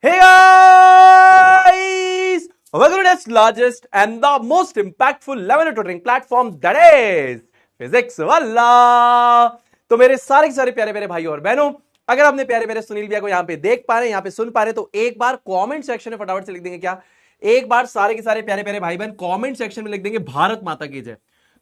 Hey guys! Welcome to today's largest and the most impactful learning tutoring platform that is Physics वाला। तो मेरे सारे प्यारे प्यारे भाइयों और बहनों, अगर आपने प्यारे प्यारे सुनील भैया को यहाँ पे देख पा रहे हैं, यहाँ पे सुन पा रहे हैं, तो एक बार कमेंट सेक्शन में फटाफट से लिख देंगे क्या? एक बार सारे के सारे प्यारे प्यारे भाई बहन कमेंट सेक्शन में लिख देंगे भारत माता की जय।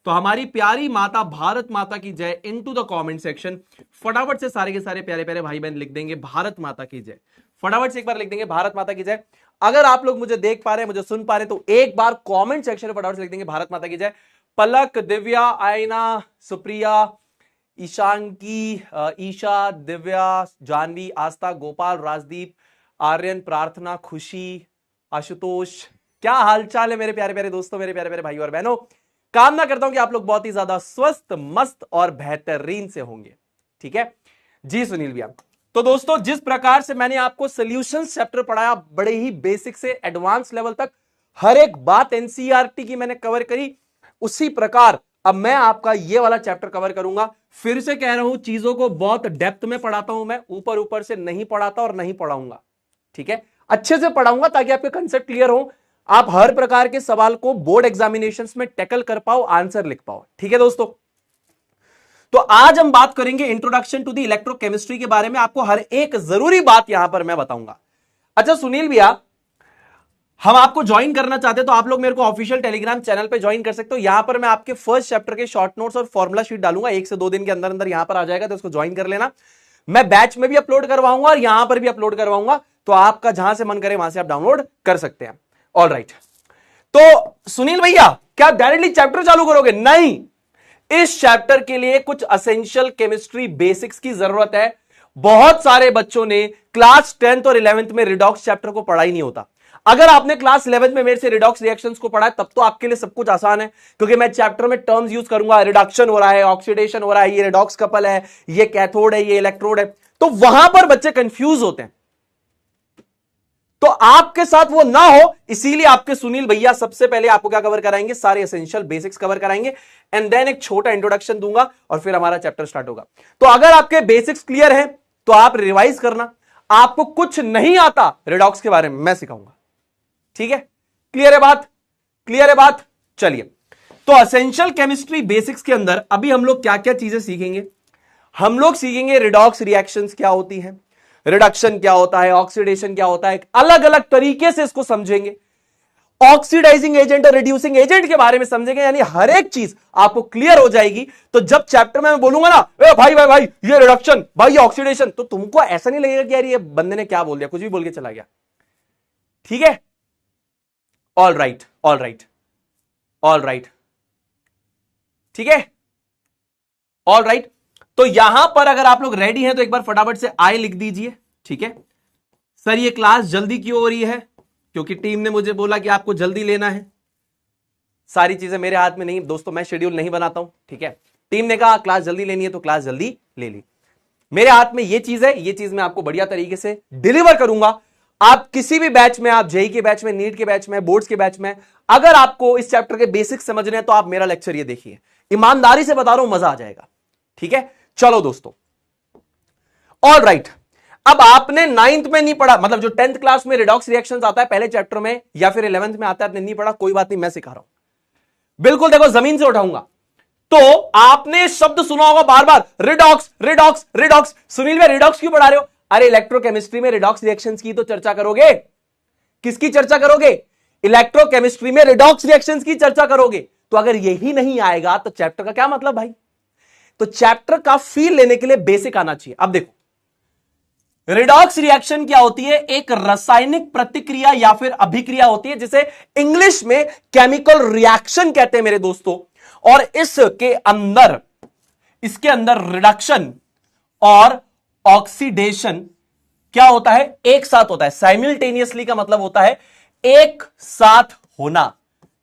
तो हमारी प्यारी माता भारत माता की जय इनटू द कमेंट सेक्शन। फटाफट से सारे के सारे प्यारे प्यारे भाई बहन लिख देंगे भारत माता की जय। फटाफट से एक बार लिख देंगे भारत माता की जय। अगर आप लोग मुझे देख पा रहे हैं, मुझे सुन पा रहे हैं, तो एक बार कमेंट सेक्शन में फटाफट से लिख देंगे भारत माता की जय। पलक, दिव्या, आयना, सुप्रिया, ईशांकी, ईशा, दिव्या, जानवी, आस्था, गोपाल, राजदीप, आर्यन, प्रार्थना, खुशी, आशुतोष, क्या हालचाल है मेरे प्यारे प्यारे दोस्तों, मेरे प्यारे प्यारे भाइयों और बहनों। कामना करता हूं कि आप लोग बहुत ही ज्यादा स्वस्थ, मस्त और बेहतरीन से होंगे। ठीक है जी सुनील भैया। तो दोस्तों, जिस प्रकार से मैंने आपको सॉल्यूशंस चैप्टर पढ़ाया, बड़े ही बेसिक से एडवांस लेवल तक हर एक बात एनसीईआरटी की मैंने कवर करी, उसी प्रकार अब मैं आपका ये वाला चैप्टर कवर करूंगा। फिर से कह रहा हूं, चीजों को बहुत डेप्थ में पढ़ाता हूं मैं, ऊपर ऊपर से नहीं पढ़ाता और नहीं पढ़ाऊंगा। ठीक है, अच्छे से पढ़ाऊंगा ताकि आपके कंसेप्ट क्लियर हो, आप हर प्रकार के सवाल को बोर्ड एग्जामिनेशंस में टैकल कर पाओ, आंसर लिख पाओ। ठीक है दोस्तों, तो आज हम बात करेंगे इंट्रोडक्शन टू द इलेक्ट्रोकेमिस्ट्री के बारे में। आपको हर एक जरूरी बात यहां पर मैं बताऊंगा। अच्छा सुनील भैया, हम आपको ज्वाइन करना चाहते हैं तो आप लोग मेरे को ऑफिशियल टेलीग्राम चैनल पे ज्वाइन कर सकते हो। यहां पर मैं आपके फर्स्ट चैप्टर के शॉर्ट नोट्स और फॉर्मुला शीट डालूंगा, 1 से 2 दिन के अंदर अंदर यहां पर आ जाएगा, तो इसको ज्वाइन कर लेना। मैं बैच में भी अपलोड करवाऊंगा और यहां पर भी अपलोड करवाऊंगा, तो आपका जहां से मन करे वहां से आप डाउनलोड कर सकते हैं। ऑल राइट, तो सुनील भैया क्या डायरेक्टली चैप्टर चालू करोगे? नहीं, इस चैप्टर के लिए कुछ असेंशियल केमिस्ट्री बेसिक्स की जरूरत है। बहुत सारे बच्चों ने क्लास 10th और 11th में रिडॉक्स चैप्टर को पढ़ा ही नहीं होता। अगर आपने क्लास 11th में मेरे से रिडॉक्स रिएक्शंस को पढ़ा है, तब तो आपके लिए सब कुछ आसान है, क्योंकि मैं चैप्टर में टर्म्स यूज करूंगा। रिडक्शन हो रहा है, ऑक्सीडेशन हो रहा है, ये रिडॉक्स कपल है, ये कैथोड है, ये इलेक्ट्रोड है, तो वहां पर बच्चे कंफ्यूज होते हैं। तो आपके साथ वो ना हो, इसीलिए आपके सुनील भैया सबसे पहले आपको क्या कवर कराएंगे? सारे एसेंशियल बेसिक्स कवर कराएंगे, एंड देन एक छोटा इंट्रोडक्शन दूंगा और फिर हमारा चैप्टर स्टार्ट होगा। तो अगर आपके बेसिक्स क्लियर हैं तो आप रिवाइज करना। आपको कुछ नहीं आता रिडॉक्स के बारे में, मैं सिखाऊंगा। ठीक है, क्लियर है बात? क्लियर है बात? चलिए, तो एसेंशियल केमिस्ट्री बेसिक्स के अंदर अभी हम लोग क्या क्या चीजें सीखेंगे? हम लोग सीखेंगे रिडॉक्स रिएक्शंस क्या होती हैं, रिडक्शन क्या होता है, ऑक्सीडेशन क्या होता है, अलग अलग तरीके से इसको समझेंगे। ऑक्सीडाइजिंग एजेंट और रिड्यूसिंग एजेंट के बारे में समझेंगे, यानी हर एक चीज आपको क्लियर हो जाएगी। तो जब चैप्टर में मैं बोलूंगा ना, ए भाई भाई भाई ये रिडक्शन, भाई ये ऑक्सीडेशन, तो तुमको ऐसा नहीं लगेगा कि यार ये बंदे ने क्या बोल दिया, कुछ भी बोल के चला गया। ठीक है, all right, all right, all right, ठीक है, ऑल राइट। तो यहां पर अगर आप लोग रेडी हैं तो एक बार फटाफट से आई लिख दीजिए। ठीक है सर, ये क्लास जल्दी क्यों हो रही है? क्योंकि टीम ने मुझे बोला कि आपको जल्दी लेना है। सारी चीजें मेरे हाथ में नहीं दोस्तों, मैं शेड्यूल नहीं बनाता हूं। ठीक है, टीम ने कहा क्लास जल्दी लेनी है तो क्लास जल्दी ले ली। मेरे हाथ में ये चीज है, ये चीज मैं आपको बढ़िया तरीके से डिलीवर करूंगा। आप किसी भी बैच में, आप जेई के बैच में, नीट के बैच में, बोर्ड्स के बैच में, अगर आपको इस चैप्टर के बेसिक्स समझने हैं तो आप मेरा लेक्चर ये देखिए। ईमानदारी से बता रहा हूं, मजा आ जाएगा। ठीक है, चलो दोस्तों, ऑल राइट। अब आपने 9th में नहीं पढ़ा, मतलब जो 10th क्लास में रिडॉक्स रिएक्शंस आता है पहले चैप्टर में, या फिर 11th में आता है, आपने नहीं पढ़ा, कोई बात नहीं, मैं सिखा रहा हूं। बिल्कुल देखो, जमीन से उठाऊंगा। तो आपने शब्द सुना होगा बार बार, रिडॉक्स रिडॉक्स रिडॉक्स। सुनील भाई रिडॉक्स क्यों पढ़ा रहे हो? अरे इलेक्ट्रोकेमिस्ट्री में रिडॉक्स रिएक्शंस की तो चर्चा करोगे। किसकी चर्चा करोगे? इलेक्ट्रोकेमिस्ट्री में रिडॉक्स रिएक्शंस की चर्चा करोगे। तो अगर यही नहीं आएगा तो चैप्टर का क्या मतलब भाई? तो चैप्टर का फील लेने के लिए बेसिक आना चाहिए। अब देखो, रिडॉक्स रिएक्शन क्या होती है? एक रासायनिक प्रतिक्रिया या फिर अभिक्रिया होती है, जिसे इंग्लिश में केमिकल रिएक्शन कहते हैं मेरे दोस्तों। और इसके अंदर, इसके अंदर रिडक्शन और ऑक्सीडेशन क्या होता है? एक साथ होता है। साइमल्टेनियसली का मतलब होता है एक साथ होना।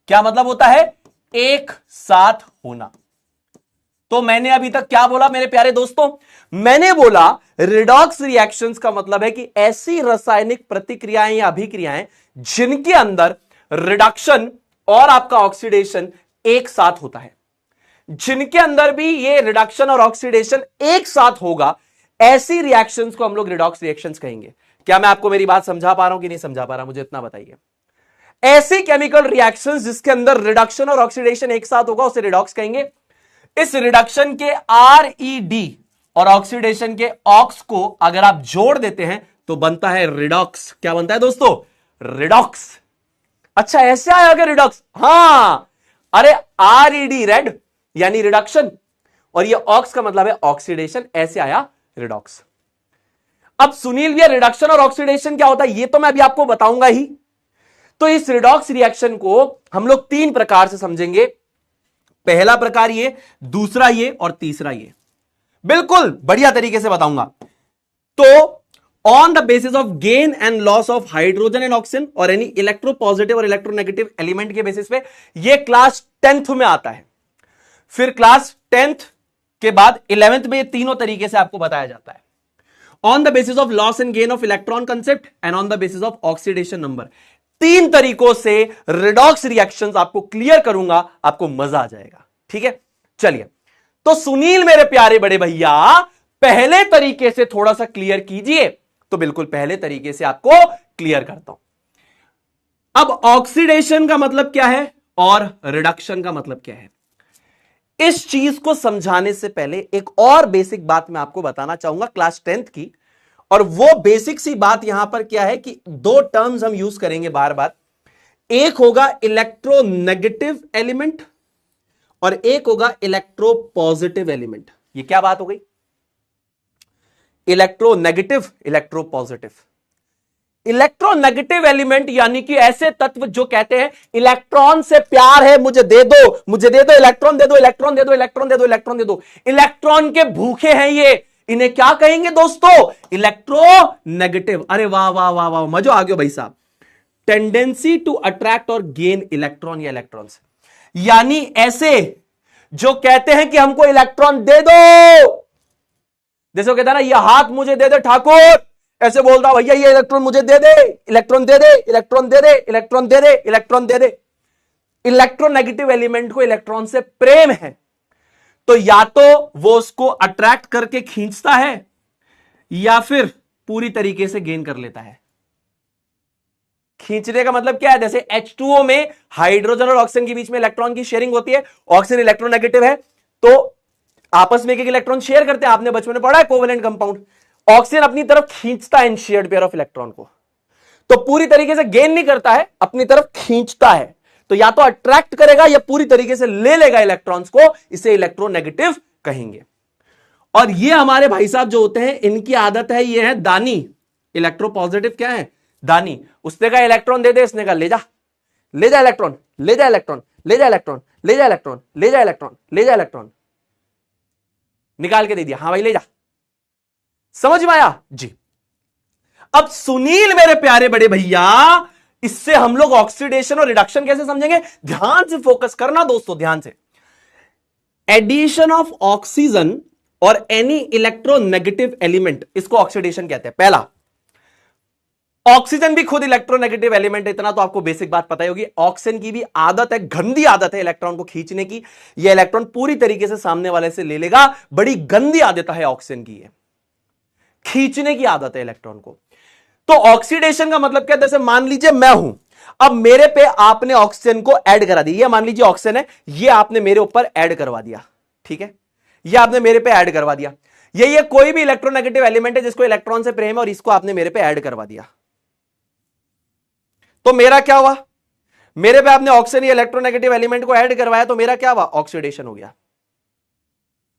क्या मतलब होता है? एक साथ होना। तो मैंने अभी तक क्या बोला मेरे प्यारे दोस्तों? मैंने बोला रिडॉक्स रिएक्शंस का मतलब है कि ऐसी रासायनिक प्रतिक्रियाएं या अभिक्रियाएं जिनके अंदर रिडक्शन और आपका ऑक्सीडेशन एक साथ होता है, जिनके अंदर भी ये रिडक्शन और ऑक्सीडेशन एक साथ होगा, ऐसी रिएक्शंस को हम लोग रिडॉक्स रिएक्शंस कहेंगे। क्या मैं आपको मेरी बात समझा पा रहा हूं कि नहीं समझा पा रहा, मुझे इतना बताइए। ऐसी केमिकल रिएक्शंस जिसके अंदर रिडक्शन और ऑक्सीडेशन एक साथ होगा उसे रिडॉक्स कहेंगे। इस रिडक्शन के RED और ऑक्सीडेशन के ऑक्स को अगर आप जोड़ देते हैं तो बनता है रिडॉक्स। क्या बनता है दोस्तों? रिडॉक्स। अच्छा ऐसे आया क्या रिडॉक्स? हां, अरे RED रेड यानी रिडक्शन और ये ऑक्स का मतलब है ऑक्सीडेशन, ऐसे आया रिडॉक्स। अब सुनील भैया रिडक्शन और ऑक्सीडेशन क्या होता है ये तो मैं अभी आपको बताऊंगा ही। तो इस रिडॉक्स रिएक्शन को हम लोग 3 प्रकार से समझेंगे। पहला प्रकार ये, दूसरा ये और तीसरा ये। बिल्कुल बढ़िया तरीके से बताऊंगा। तो on the basis of gain and loss of hydrogen and oxygen और एनी इलेक्ट्रो पॉजिटिव और इलेक्ट्रो नेगेटिव एलिमेंट के बेसिस पे ये क्लास 10th में आता है। फिर क्लास 10th के बाद 11th में ये तीनों तरीके से आपको बताया जाता है। On the basis of loss and gain of electron concept and on the basis of oxidation number. 3 तरीकों से रिडॉक्स रिएक्शंस आपको क्लियर करूंगा, आपको मजा आ जाएगा। ठीक है, चलिए। तो सुनील मेरे प्यारे बड़े भैया पहले तरीके से थोड़ा सा क्लियर कीजिए। तो बिल्कुल पहले तरीके से आपको क्लियर करता हूं। अब ऑक्सीडेशन का मतलब क्या है और रिडक्शन का मतलब क्या है, इस चीज को समझाने से पहले एक और बेसिक बात मैं आपको बताना चाहूंगा क्लास 10th की। और वो बेसिक सी बात यहां पर क्या है कि 2 टर्म्स हम यूज करेंगे बार बार। एक होगा इलेक्ट्रोनेगेटिव एलिमेंट और एक होगा इलेक्ट्रो पॉजिटिव एलिमेंट। ये क्या बात हो गई? Electronegative, electro positive. Electronegative element यानी कि ऐसे तत्व जो कहते हैं इलेक्ट्रॉन से प्यार है, मुझे दे दो, मुझे दे दो, इलेक्ट्रॉन दे दो, इलेक्ट्रॉन दे दो, इलेक्ट्रॉन दे दो, इलेक्ट्रॉन दे दो। इलेक्ट्रॉन के भूखे हैं ये, इन्हें क्या कहेंगे दोस्तों? इलेक्ट्रोनेगेटिव। अरे वाह वाह वाह वाह, मजा आ गया भाई साहब। टेंडेंसी टू अट्रैक्ट और गेन इलेक्ट्रॉन या इलेक्ट्रॉन्स, यानी ऐसे जो कहते हैं कि हमको इलेक्ट्रॉन दे दो। जैसे कहता है ना, ये हाथ मुझे दे दे ठाकुर, ऐसे बोलता भैया ये इलेक्ट्रॉन मुझे दे दे, इलेक्ट्रॉन दे दे, इलेक्ट्रॉन दे दे, इलेक्ट्रॉन दे दे, इलेक्ट्रॉन दे दे। इलेक्ट्रोनेगेटिव एलिमेंट को इलेक्ट्रॉन से प्रेम है, तो या तो वो उसको अट्रैक्ट करके खींचता है या फिर पूरी तरीके से गेन कर लेता है। खींचने का मतलब क्या है? जैसे H2O में हाइड्रोजन और ऑक्सीजन के बीच में इलेक्ट्रॉन की शेयरिंग होती है, ऑक्सीजन इलेक्ट्रोनेगेटिव है तो आपस में एक इलेक्ट्रॉन शेयर करते हैं। आपने बचपन में पढ़ा है कोवेलेंट कंपाउंड। ऑक्सीजन अपनी तरफ खींचता है इन शेयर्ड पेयर ऑफ इलेक्ट्रॉन को, तो पूरी तरीके से गेन नहीं करता है, अपनी तरफ खींचता है। तो या तो अट्रैक्ट करेगा या पूरी तरीके से ले लेगा इलेक्ट्रॉन्स को, इसे इलेक्ट्रोनेगेटिव कहेंगे। और ये हमारे भाई साहब जो होते हैं इनकी आदत है, ये है दानी। इलेक्ट्रो पॉजिटिव क्या है? दानी। उसने कहा इलेक्ट्रॉन दे दे, इसने कहा ले जा, ले जा इलेक्ट्रॉन, ले जा इलेक्ट्रॉन, ले जा इलेक्ट्रॉन, ले जा इलेक्ट्रॉन, ले जा इलेक्ट्रॉन, ले जा इलेक्ट्रॉन, निकाल के दे दिया। हाँ भाई ले जा। समझ में आया जी? अब सुनील मेरे प्यारे बड़े भैया, इससे हम लोग ऑक्सीडेशन और रिडक्शन कैसे समझेंगे? ध्यान से फोकस करना दोस्तों, ध्यान से। एडिशन ऑफ ऑक्सीजन और एनी इलेक्ट्रोनेगेटिव एलिमेंट, इसको ऑक्सीडेशन कहते हैं। पहला, ऑक्सीजन भी खुद इलेक्ट्रोनेगेटिव एलिमेंट है, इतना तो आपको बेसिक बात पता ही होगी। ऑक्सीजन की भी आदत है, गंदी आदत है इलेक्ट्रॉन को खींचने की। यह इलेक्ट्रॉन पूरी तरीके से सामने वाले से ले लेगा, बड़ी गंदी आदत है ऑक्सीजन की, ये खींचने की आदत है इलेक्ट्रॉन को। तो ऑक्सीडेशन का मतलब क्या? जैसे मान लीजिए मैं हूं, अब मेरे पे आपने ऑक्सीजन को ऐड करा दिया। मान लीजिए ऑक्सीजन है, ये आपने मेरे ऊपर ऐड करवा दिया, ठीक है, ये आपने मेरे पे ऐड करवा दिया। ये कोई भी इलेक्ट्रोनेगेटिव एलिमेंट है जिसको इलेक्ट्रॉन से प्रेम है और इसको आपने मेरे पे ऐड करवा दिया, तो मेरा क्या हुआ? मेरे पे आपने ऑक्सीजन इलेक्ट्रोनेगेटिव एलिमेंट को ऐड करवाया, तो मेरा क्या हुआ? ऑक्सीडेशन हो गया।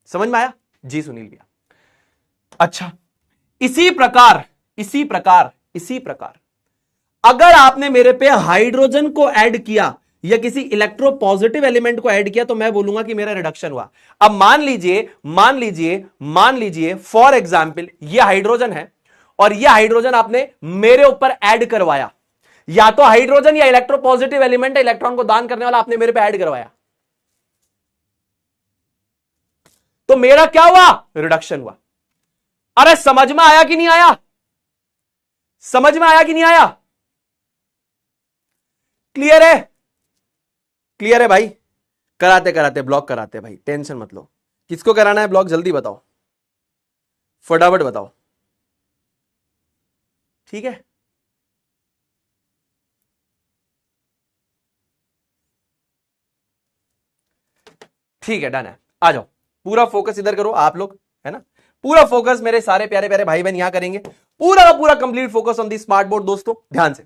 समझ में आया जी सुनील भैया? अच्छा, इसी प्रकार अगर आपने मेरे पे हाइड्रोजन को ऐड किया या किसी इलेक्ट्रो पॉजिटिव एलिमेंट को ऐड किया, तो मैं बोलूंगा कि मेरा रिडक्शन हुआ। अब मान लीजिए फॉर एग्जाम्पल ये हाइड्रोजन है और ये हाइड्रोजन आपने मेरे ऊपर ऐड करवाया, या तो हाइड्रोजन या इलेक्ट्रो पॉजिटिव एलिमेंट है, इलेक्ट्रॉन को दान करने वाला, आपने मेरे पे ऐड करवाया, तो मेरा क्या हुआ? रिडक्शन हुआ। अरे समझ में आया कि नहीं आया? समझ में आया कि नहीं आया? क्लियर है? क्लियर है भाई? कराते ब्लॉक कराते भाई, टेंशन मत लो। किसको कराना है ब्लॉक? जल्दी बताओ, फटाफट बताओ। ठीक है, ठीक है, डन है। आ जाओ, पूरा फोकस इधर करो आप लोग, है ना, पूरा फोकस मेरे सारे प्यारे प्यारे भाई बहन यहां करेंगे, पूरा का पूरा complete focus on the smart board दोस्तों, ध्यान से।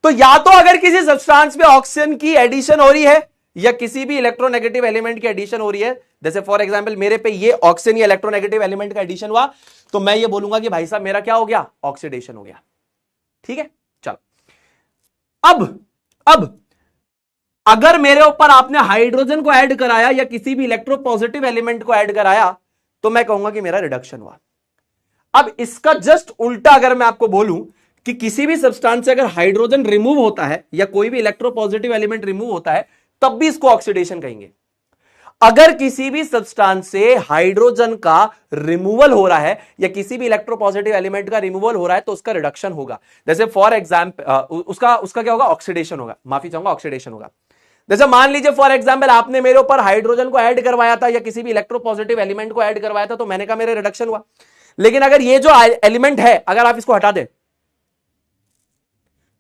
तो या तो अगर किसी सब्सटेंस पे ऑक्सीजन की एडिशन हो रही है या किसी भी इलेक्ट्रोनेगेटिव एलिमेंट की एडिशन हो रही है, जैसे फॉर एग्जांपल मेरे पे ये ऑक्सीजन या इलेक्ट्रोनेगेटिव एलिमेंट का एडिशन हुआ, तो मैं ये बोलूंगा कि भाई साहब मेरा क्या हो गया, ऑक्सीडेशन हो गया। ठीक है, चलो अब अगर मेरे ऊपर आपने हाइड्रोजन को ऐड कराया या किसी भी इलेक्ट्रोपॉजिटिव एलिमेंट को ऐड कराया, तो मैं कहूंगा कि मेरा रिडक्शन हुआ। अब इसका जस्ट उल्टा अगर मैं आपको बोलूं कि किसी भी सब्सटेंस से अगर हाइड्रोजन रिमूव होता है या कोई भी इलेक्ट्रोपॉजिटिव एलिमेंट रिमूव होता है, तब भी इसको ऑक्सीडेशन कहेंगे। अगर किसी भी सब्सटेंस से हाइड्रोजन का रिमूवल हो रहा है या किसी भी इलेक्ट्रोपॉजिटिव एलिमेंट का रिमूवल हो रहा है, तो उसका रिडक्शन होगा। जैसे फॉर एग्जांपल उसका क्या होगा, ऑक्सीडेशन होगा, माफी चाहूंगा, ऑक्सीडेशन होगा। जैसे मान लीजिए फॉर एग्जांपल आपने मेरे ऊपर हाइड्रोजन को ऐड करवाया था या किसी भी इलेक्ट्रोपॉजिटिव एलिमेंट को ऐड करवाया था, तो मैंने कहा मेरे रिडक्शन हुआ। लेकिन अगर ये जो एलिमेंट है अगर आप इसको हटा दें,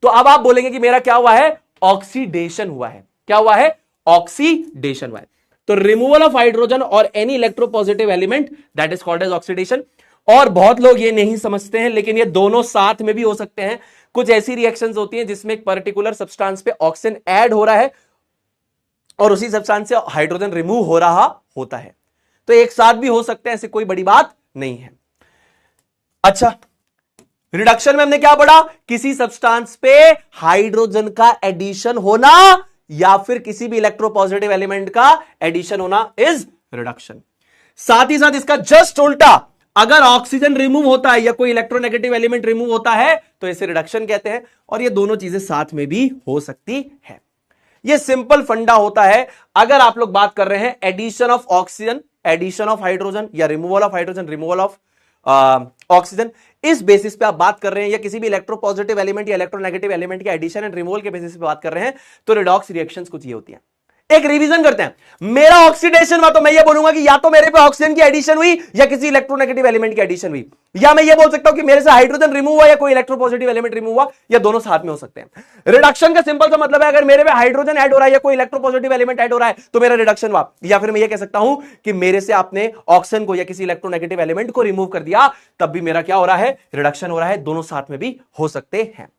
तो अब आप बोलेंगे कि मेरा क्या हुआ है, ऑक्सीडेशन हुआ है। क्या हुआ है, ऑक्सीडेशन हुआ है। तो रिमूवल ऑफ हाइड्रोजन और any electropositive element, that is called as oxidation. और बहुत लोग ये नहीं समझते हैं, लेकिन ये दोनों साथ में भी हो सकते हैं। कुछ ऐसी रिएक्शंस होती हैं जिसमें एक पर्टिकुलर सब्सटेंस पे ऑक्सीजन ऐड हो रहा है और उसी सब्सटेंस से हाइड्रोजन रिमूव हो रहा होता है, तो एक साथ भी हो सकते हैं, ऐसी कोई बड़ी बात नहीं है। अच्छा, रिडक्शन में हमने क्या पढ़ा, किसी सब्सटेंस पे हाइड्रोजन का एडिशन होना या फिर किसी भी इलेक्ट्रोपॉजिटिव एलिमेंट का एडिशन होना इज रिडक्शन। साथ ही साथ इसका जस्ट उल्टा, अगर ऑक्सीजन रिमूव होता है या कोई इलेक्ट्रोनेगेटिव एलिमेंट रिमूव होता है, तो इसे रिडक्शन कहते हैं। और ये दोनों चीजें साथ में भी हो सकती है। ये सिंपल फंडा होता है अगर आप लोग बात कर रहे हैं addition of oxygen, addition of hydrogen या removal of hydrogen, removal of oxygen, इस बेसिस पे आप बात कर रहे हैं, या किसी भी इलेक्ट्रोपॉजिटिव एलिमेंट या इलेक्ट्रोनेगेटिव एलिमेंट के एडिशन एंड रिमूवल के बेसिस पे बात कर रहे हैं, तो रिडॉक्स रिएक्शंस कुछ ये होती हैं। एक रिवीजन करते हैं, मेरा ऑक्सीडेशन हुआ तो मैं ये बोलूंगा कि या तो मेरे पे ऑक्सीजन की एडिशन हुई या किसी इलेक्ट्रोनेगेटिव एलिमेंट की एडिशन हुई, या मैं ये बोल सकता हूं कि मेरे से हाइड्रोजन रिमूव हुआ या कोई इलेक्ट्रोपॉजिटिव एलिमेंट रिमूव हुआ, या दोनों साथ में हो सकते हैं। रिडक्शन का सिंपल सा मतलब है, अगर मेरे पे हाइड्रोजन ऐड हो रहा है या कोई इलेक्ट्रोपॉजिटिव एलिमेंट ऐड हो रहा है, तो मेरा रिडक्शन हुआ। या फिर मैं ये कह सकता हूं कि मेरे से आपने ऑक्सीजन को या किसी इलेक्ट्रोनेगेटिव एलिमेंट को रिमूव कर दिया, तब भी मेरा क्या हो रहा है, रिडक्शन हो रहा है। दोनों साथ में भी हो सकते हैं।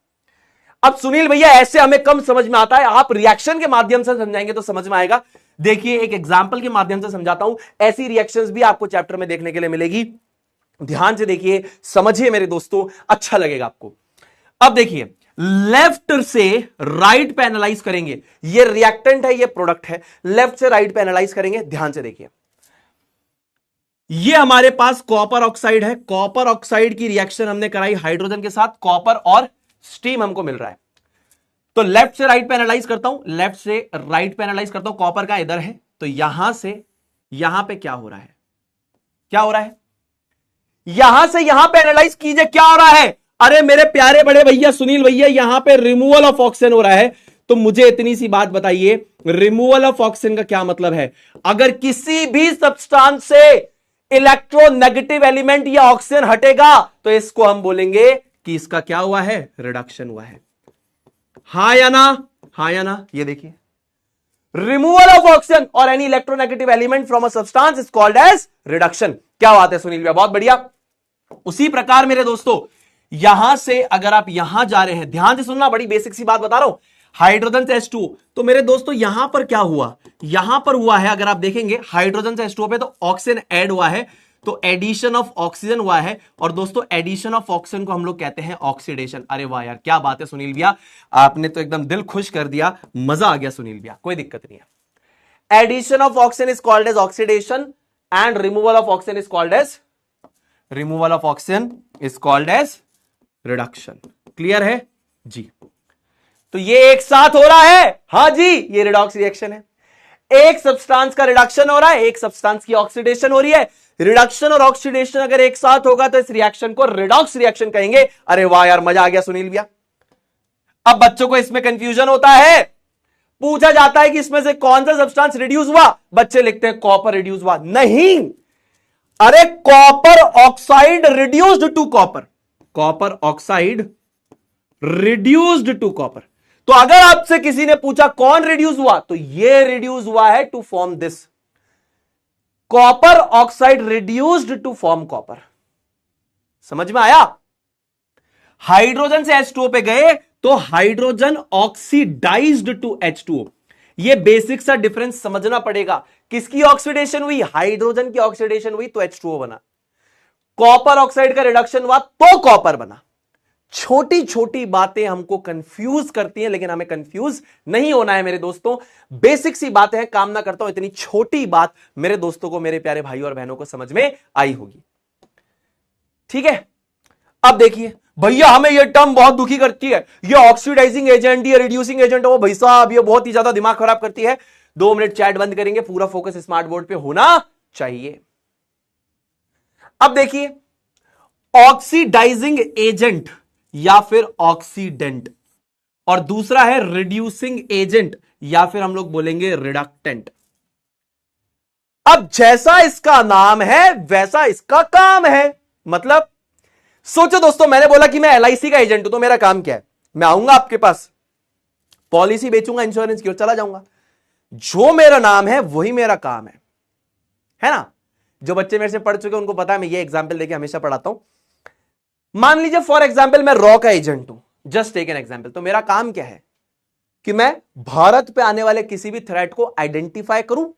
अब सुनील भैया ऐसे हमें कम समझ में आता है, आप रिएक्शन के माध्यम से समझाएंगे तो समझ में आएगा। देखिए एक एग्जांपल के माध्यम से समझाता हूं, ऐसी रिएक्शंस भी आपको चैप्टर में देखने के लिए मिलेगी। ध्यान से देखिए, समझिए मेरे दोस्तों, अच्छा लगेगा आपको। अब देखिए, लेफ्ट से राइट पे एनालाइज करेंगे, ये रिएक्टेंट है, ये प्रोडक्ट है, लेफ्ट से राइट पे एनालाइज करेंगे। ध्यान से देखिए, ये हमारे पास कॉपर ऑक्साइड है, कॉपर ऑक्साइड की रिएक्शन हमने कराई हाइड्रोजन के साथ, कॉपर और स्टीम हमको मिल रहा है। तो लेफ्ट से राइट पे एनालाइज करता हूं, लेफ्ट से राइट पे एनालाइज करता हूं, कॉपर का इधर है, तो यहां से यहां पे क्या हो रहा है, क्या हो रहा है, यहां से यहां पे एनालाइज कीजिए क्या हो रहा है। अरे मेरे प्यारे बड़े भैया सुनील भैया, यहां पे रिमूवल ऑफ ऑक्सीजन हो रहा है। तो मुझे इतनी सी बात बताइए, रिमूवल ऑफ ऑक्सीजन का क्या मतलब है। अगर किसी भी सब्सटेंस से इलेक्ट्रोनेगेटिव एलिमेंट या ऑक्सीजन हटेगा, तो इसको हम बोलेंगे कि इसका क्या हुआ है, रिडक्शन हुआ है। हां या ना, हां या ना। ये देखिए, रिमूवल ऑफ ऑक्सीजन और any electronegative element from a substance is called as reduction. क्या बात है सुनील भैया, बहुत बढ़िया। उसी प्रकार मेरे दोस्तों, यहां से अगर आप यहां जा रहे हैं, ध्यान से सुनना, बड़ी बेसिक सी बात बता रहा हूं, हाइड्रोजन से H2, तो मेरे दोस्तों यहां पर क्या हुआ, यहां पर हुआ है, अगर आप देखेंगे हाइड्रोजन से H2 पे तो ऑक्सीजन ऐड हुआ है, तो एडिशन ऑफ ऑक्सीजन हुआ है। और दोस्तों एडिशन ऑफ ऑक्सीजन को हम लोग कहते हैं ऑक्सीडेशन। अरे वाह यार, क्या बात है सुनील भैया, आपने तो एकदम दिल खुश कर दिया, मजा आ गया सुनील भैया, कोई दिक्कत नहीं है। Addition of oxygen is called as oxidation and removal of oxygen is called as reduction. Clear है जी। तो ये एक साथ हो रहा है, हां जी, ये रिडॉक्स रिएक्शन है। एक सब्सटेंस का रिडक्शन हो रहा है, एक सब्सटेंस की ऑक्सीडेशन हो रही है। रिडक्शन और ऑक्सीडेशन अगर एक साथ होगा तो इस रिएक्शन को रिडॉक्स रिएक्शन कहेंगे। अरे वाह यार, मजा आ गया सुनील भैया। अब बच्चों को इसमें कंफ्यूजन होता है, पूछा जाता है कि इसमें से कौन सा सब्सटेंस रिड्यूस हुआ, बच्चे लिखते हैं कॉपर रिड्यूस हुआ। नहीं, अरे copper oxide reduced to copper, copper oxide reduced to copper. तो अगर आपसे किसी ने पूछा कौन रिड्यूस हुआ, तो ये रिड्यूस हुआ है to form this copper oxide, reduced to form copper. समझ में आया? हाइड्रोजन से H2O पे गए तो हाइड्रोजन ऑक्सीडाइज्ड टू H2O। ये बेसिक सा डिफरेंस समझना पड़ेगा। किसकी ऑक्सीडेशन हुई? हाइड्रोजन की ऑक्सीडेशन हुई तो H2O बना। कॉपर ऑक्साइड का रिडक्शन हुआ तो कॉपर बना। छोटी छोटी बातें हमको कंफ्यूज करती हैं, लेकिन हमें कंफ्यूज नहीं होना है मेरे दोस्तों। बेसिक सी बातें हैं, कामना करता हूं इतनी छोटी बात मेरे दोस्तों को, मेरे प्यारे भाई और बहनों को समझ में आई होगी। ठीक है, अब देखिए भैया, हमें यह टर्म बहुत दुखी करती है, ये ऑक्सीडाइजिंग एजेंट, ये रिड्यूसिंग एजेंट, वो भाई साहब ये बहुत ही ज्यादा दिमाग खराब करती है। 2 मिनट चैट बंद करेंगे, पूरा फोकस स्मार्ट बोर्ड पे होना चाहिए। अब देखिए, ऑक्सीडाइजिंग एजेंट या फिर ऑक्सीडेंट, और दूसरा है रिड्यूसिंग एजेंट या फिर हम लोग बोलेंगे रिडक्टेंट। अब जैसा इसका नाम है वैसा इसका काम है। मतलब सोचो दोस्तों, मैंने बोला कि मैं LIC का एजेंट हूं, तो मेरा काम क्या है? मैं आऊंगा आपके पास, पॉलिसी बेचूंगा इंश्योरेंस की और चला जाऊंगा। जो मेरा नाम है वही मेरा काम है ना? जो बच्चे मेरे से पढ़ चुके हैं उनको पता है, मैं ये एग्जाम्पल देके हमेशा पढ़ाता हूं। मान लीजिए फॉर एग्जाम्पल मैं रॉ का एजेंट हूं, जस्ट टेक एन एग्जाम्पल। तो मेरा काम क्या है कि मैं भारत पे आने वाले किसी भी थ्रेट को आइडेंटिफाई करूं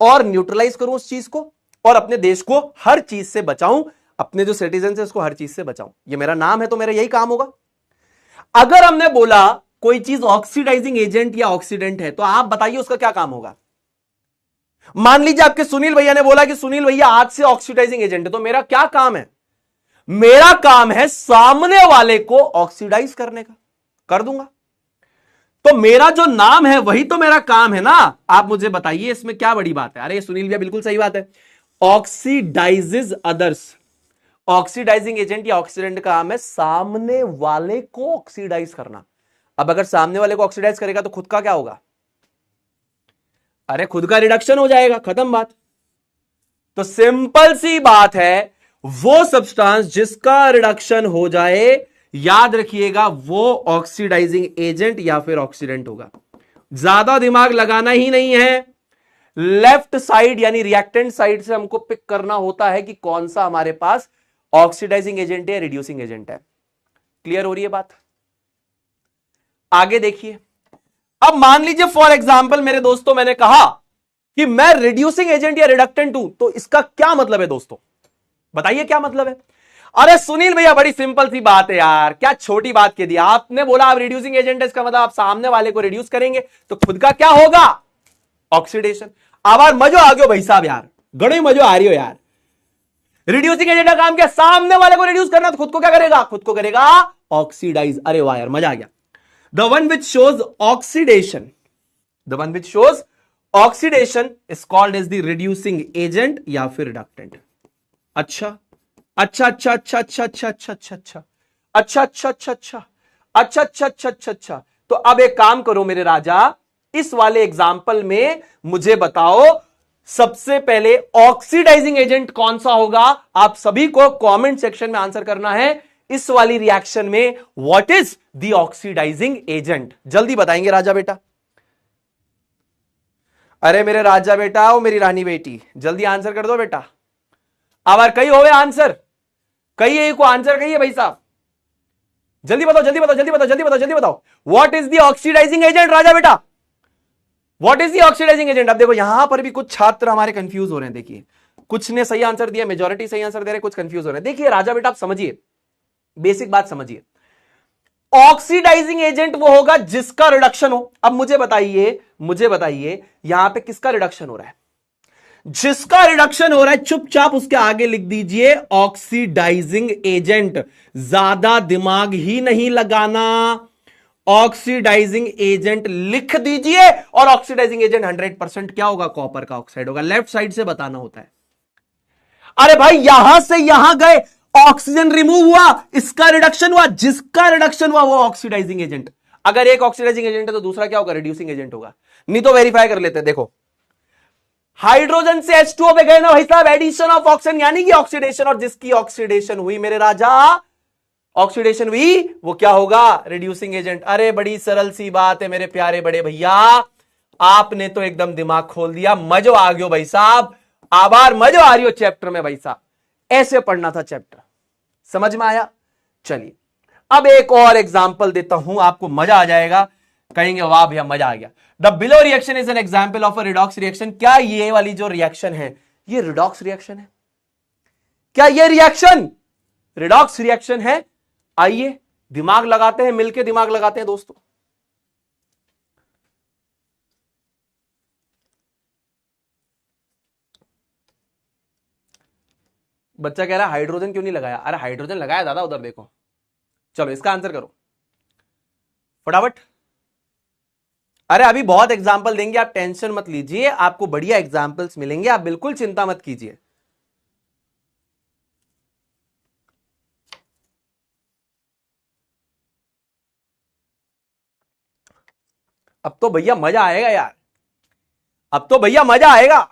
और न्यूट्रलाइज करूं उस चीज को, और अपने देश को हर चीज से बचाऊं, अपने जो सिटीजन है उसको हर चीज से बचाऊं। ये मेरा नाम है, तो मेरा यही काम होगा। अगर हमने बोला कोई चीज ऑक्सीडाइजिंग एजेंट या ऑक्सीडेंट है, तो आप बताइए उसका क्या काम होगा? मान लीजिए आपके सुनील भैया ने बोला कि सुनील भैया आज से ऑक्सीडाइजिंग एजेंट है, तो मेरा क्या काम है? मेरा काम है सामने वाले को ऑक्सीडाइज करने का, कर दूंगा। तो मेरा जो नाम है वही तो मेरा काम है ना। आप मुझे बताइए इसमें क्या बड़ी बात है? अरे सुनील भैया बिल्कुल सही बात है, ऑक्सीडाइजेज अदर्स। ऑक्सीडाइजिंग एजेंट या ऑक्सीडेंट का काम है सामने वाले को ऑक्सीडाइज करना। अब अगर सामने वाले को ऑक्सीडाइज करेगा तो खुद का क्या होगा? अरे खुद का रिडक्शन हो जाएगा, खत्म बात। तो सिंपल सी बात है, वो सब्सटेंस जिसका रिडक्शन हो जाए, याद रखिएगा वो ऑक्सीडाइजिंग एजेंट या फिर ऑक्सीडेंट होगा। ज्यादा दिमाग लगाना ही नहीं है, लेफ्ट साइड यानी रिएक्टेंट साइड से हमको पिक करना होता है कि कौन सा हमारे पास ऑक्सीडाइजिंग एजेंट है, रिड्यूसिंग एजेंट है। क्लियर हो रही है बात? आगे देखिए, अब मान लीजिए फॉर एग्जाम्पल मेरे दोस्तों मैंने कहा कि मैं रिड्यूसिंग एजेंट या रिडक्टेंट हूं, तो इसका क्या मतलब है दोस्तों? बताइए क्या मतलब है? अरे सुनील भैया बड़ी सिंपल सी बात है यार, क्या छोटी बात कह दी आपने। बोला आप रिड्यूसिंग एजेंट है, इसका मतलब आप सामने वाले को रिड्यूस करेंगे, तो खुद का क्या होगा? ऑक्सीडेशन। अब यार मजो आ गयो भाई साहब, यार गणों मजो आ रही हो यार। रिड्यूसिंग एजेंट का काम क्या? सामने वाले को रिड्यूस करना, तो खुद को क्या करेगा? खुद को करेगा ऑक्सीडाइज। अरे वाह यार, मजा आ गया। The one which shows oxidation, the one which shows oxidation is called as the reducing agent या फिर रिडक्टेंट। अच्छा अच्छा अच्छा अच्छा अच्छा अच्छा अच्छा अच्छा अच्छा अच्छा अच्छा अच्छा अच्छा अच्छा अच्छा अच्छा अच्छा अच्छा। तो अब एक काम करो मेरे राजा, इस वाले एग्जाम्पल में मुझे बताओ सबसे पहले ऑक्सीडाइजिंग एजेंट कौन सा होगा? आप सभी को कमेंट सेक्शन में आंसर करना है इस वाली रिएक्शन में, what is the oxidising agent? जल्दी बताएंगे राजा बेटा। अरे मेरे राजा बेटा और मेरी रानी बेटी, जल्दी आंसर कर दो बेटा। अब कई होवे आंसर, कई को आंसर कहिए भाई साहब, जल्दी बताओ जल्दी बताओ जल्दी बताओ जल्दी बताओ जल्दी बताओ। What is the oxidising agent राजा बेटा? What is the oxidising agent? अब देखो यहां पर भी कुछ छात्र हमारे कंफ्यूज हो रहे हैं। देखिए कुछ ने सही आंसर दिया, मेजॉरिटी सही आंसर दे रहे, कुछ कंफ्यूज हो रहे हैं। देखिए राजा बेटा आप समझिए, बेसिक बात समझिए। ऑक्सीडाइजिंग एजेंट वो होगा जिसका रिडक्शन हो। अब मुझे बताइए यहां पे किसका रिडक्शन हो रहा है? जिसका रिडक्शन हो रहा है चुपचाप उसके आगे लिख दीजिए ऑक्सीडाइजिंग एजेंट। ज्यादा दिमाग ही नहीं लगाना, ऑक्सीडाइजिंग एजेंट लिख दीजिए। और ऑक्सीडाइजिंग एजेंट 100% क्या होगा? कॉपर का ऑक्साइड होगा। लेफ्ट साइड से बताना होता है। अरे भाई यहां से यहां गए, ऑक्सीजन रिमूव हुआ, इसका रिडक्शन हुआ, जिसका रिडक्शन हुआ वो ऑक्सीडाइजिंग एजेंट। अगर एक ऑक्सीडाइजिंग एजेंट है तो दूसरा क्या होगा? रिड्यूसिंग एजेंट होगा। नहीं तो वेरीफाई कर लेते हैं। देखो हाइड्रोजन से H2O पे गए ना भाई साहब, एडिशन ऑफ ऑक्सीजन यानी कि ऑक्सीडेशन, और जिसकी ऑक्सीडेशन हुई मेरे राजा ऑक्सीडेशन हुई वो क्या होगा, रिड्यूसिंग एजेंट। अरे बड़ी सरल सी बात है मेरे प्यारे बड़े भैया, आपने तो एकदम दिमाग खोल दिया, मजो आ गयो भाई साहब, आभार, मजो आ रही हो चैप्टर में भाई साहब। ऐसे पढ़ना था चैप्टर, समझ में आया। चलिए अब एक और एग्जांपल देता हूं, आपको मजा आ जाएगा, कहेंगे वाह भैया मजा आ गया। The below reaction is an example of a redox reaction. क्या ये वाली जो रिएक्शन है ये रिडॉक्स रिएक्शन है? क्या ये रिएक्शन रिडॉक्स रिएक्शन है? आइए दिमाग लगाते हैं, मिलके दिमाग लगाते हैं दोस्तों। बच्चा कह रहा है हाइड्रोजन क्यों नहीं लगाया? अरे हाइड्रोजन लगाया दादा, उधर देखो। चलो इसका आंसर करो फटाफट। अरे अभी बहुत एग्जाम्पल देंगे, आप टेंशन मत लीजिए, आपको बढ़िया एग्जाम्पल्स मिलेंगे, आप बिल्कुल चिंता मत कीजिए। अब तो भैया मजा आएगा यार, अब तो भैया मजा आएगा,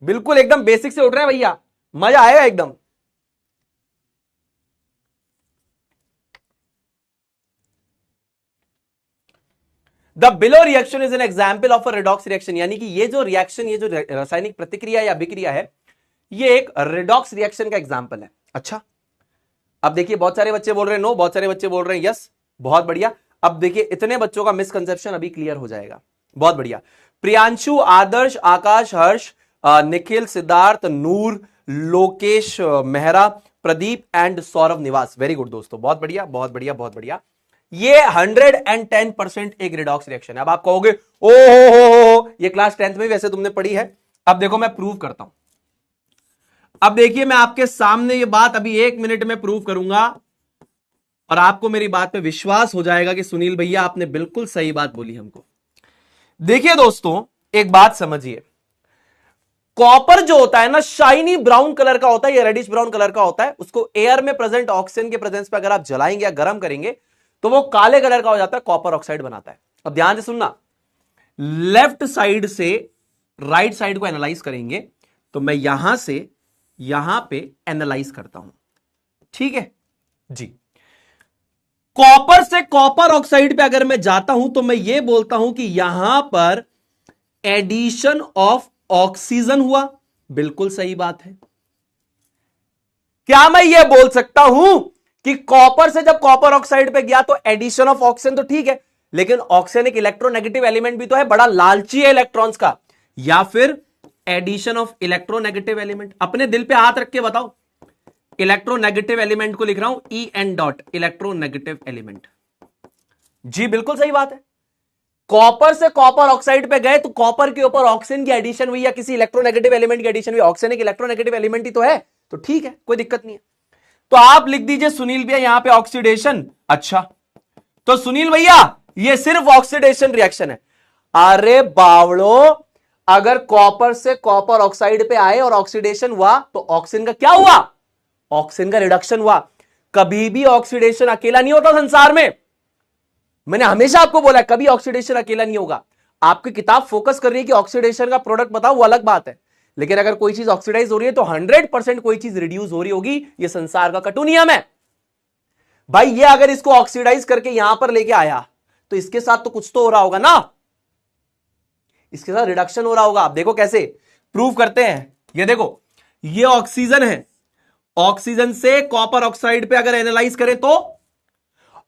बिल्कुल एकदम बेसिक से उठ रहे हैं भैया, मजा आएगा एकदम। The below reaction is an example of a redox reaction, यानी कि ये जो रिएक्शन, ये जो रासायनिक प्रतिक्रिया या अभिक्रिया है, ये एक रिडॉक्स रिएक्शन का एग्जाम्पल है। अच्छा अब देखिए, बहुत सारे बच्चे बोल रहे हैं नो, बहुत सारे बच्चे बोल रहे हैं यस, बहुत बढ़िया। अब देखिए इतने बच्चों का मिसकंसेप्शन अभी क्लियर हो जाएगा, बहुत बढ़िया। प्रियांशु, आदर्श, आकाश, हर्ष, निखिल, सिद्धार्थ, नूर, लोकेश, मेहरा, प्रदीप एंड सौरभ निवास, वेरी गुड दोस्तों, बहुत बढ़िया बहुत बढ़िया बहुत बढ़िया। ये 110% एक रिडॉक्स रिएक्शन है। अब आप कहोगे ओ हो, ये क्लास 10th में वैसे तुमने पढ़ी है। अब देखो मैं प्रूव करता हूं, अब देखिए मैं आपके सामने ये बात अभी 1 मिनट में प्रूव करूंगा और आपको मेरी बात पे विश्वास हो जाएगा कि सुनील भैया आपने बिल्कुल सही बात बोली हमको। देखिए दोस्तों एक बात समझिए, कॉपर जो होता है ना शाइनी ब्राउन कलर का होता है, ये रेडिश ब्राउन कलर का होता है, उसको एयर में प्रेजेंट ऑक्सीजन के प्रेजेंस पे अगर आप जलाएंगे या गर्म करेंगे तो वो काले कलर का हो जाता है, कॉपर ऑक्साइड बनाता है। अब ध्यान से सुनना, लेफ्ट साइड से राइट साइड को एनालाइज करेंगे तो मैं यहां से यहां पे एनालाइज करता हूं, ठीक है जी। कॉपर से कॉपर ऑक्साइड पे अगर मैं जाता हूं तो मैं ये बोलता हूं कि यहां पर एडिशन ऑफ ऑक्सीजन हुआ, बिल्कुल सही बात है। क्या मैं ये बोल सकता हूं कि कॉपर से जब कॉपर ऑक्साइड पे गया तो एडिशन ऑफ ऑक्सीजन, तो ठीक है, लेकिन ऑक्सीजन एक इलेक्ट्रोनेगेटिव एलिमेंट भी तो है, बड़ा लालची है इलेक्ट्रॉन्स का, या फिर एडिशन ऑफ इलेक्ट्रोनेगेटिव एलिमेंट? अपने दिल पे हाथ रख के बताओ, इलेक्ट्रोनेगेटिव एलिमेंट को लिख रहा हूं E N dot, electronegative element. जी बिल्कुल सही बात है, कॉपर से कॉपर ऑक्साइड पे गए तो कॉपर के ऊपर ऑक्सीजन की एडिशन हुई या किसी इलेक्ट्रोनेगेटिव एलिमेंट की एडिशन हुई, ऑक्सीजन एक इलेक्ट्रोनेगेटिव एलिमेंट ही तो है, तो ठीक है कोई दिक्कत नहीं है। तो आप लिख दीजिए सुनील भैया यहां पे ऑक्सीडेशन। अच्छा तो सुनील भैया ये सिर्फ ऑक्सीडेशन रिएक्शन है। अरे बावड़ो, अगर कॉपर से कॉपर ऑक्साइड पे आए और ऑक्सीडेशन हुआ तो ऑक्सीजन का क्या हुआ? ऑक्सीजन का रिडक्शन हुआ। कभी भी ऑक्सीडेशन अकेला नहीं होता संसार में, मैंने हमेशा आपको बोला कभी ऑक्सीडेशन अकेला नहीं होगा। आपकी किताब फोकस कर रही है कि ऑक्सीडेशन का प्रोडक्ट बताओ, वो अलग बात है, लेकिन अगर कोई चीज ऑक्सीडाइज हो रही है तो 100% कोई चीज रिड्यूस हो रही होगी, ये संसार का कटु नियम है भाई। ये अगर इसको ऑक्सीडाइज करके यहां पर लेके आया तो इसके साथ तो कुछ तो हो रहा होगा ना, इसके साथ रिडक्शन हो रहा होगा। आप देखो कैसे प्रूव करते हैं, ये देखो ये ऑक्सीजन है, ऑक्सीजन से कॉपर ऑक्साइड पे अगर एनालाइज करें तो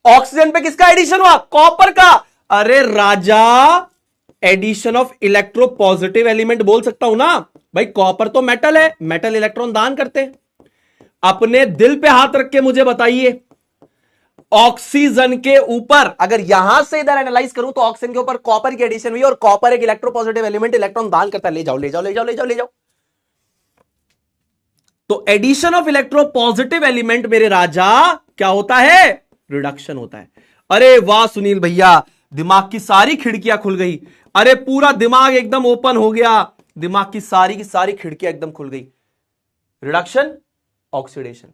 ऑक्सीजन पे किसका एडिशन हुआ? कॉपर का। अरे राजा, addition of electro positive element बोल सकता हूं ना भाई, कॉपर तो मेटल है, मेटल इलेक्ट्रॉन दान करते हैं। अपने दिल पे हाथ रख के मुझे बताइए, ऑक्सीजन के ऊपर अगर यहां से इधर एनालाइज करूं तो ऑक्सीजन के ऊपर कॉपर की एडिशन हुई और कॉपर एक इलेक्ट्रो पॉजिटिव एलिमेंट, इलेक्ट्रॉन दान करता है। ले जाओ ले जाओ ले जाओ ले जाओ ले जाओ। तो addition of electro positive element मेरे राजा क्या होता है? रिडक्शन होता है। अरे वाह सुनील भैया, दिमाग की सारी खिड़कियां खुल गई, अरे पूरा दिमाग एकदम ओपन हो गया, दिमाग की सारी खिड़कियां एकदम खुल गई। रिडक्शन, ऑक्सीडेशन,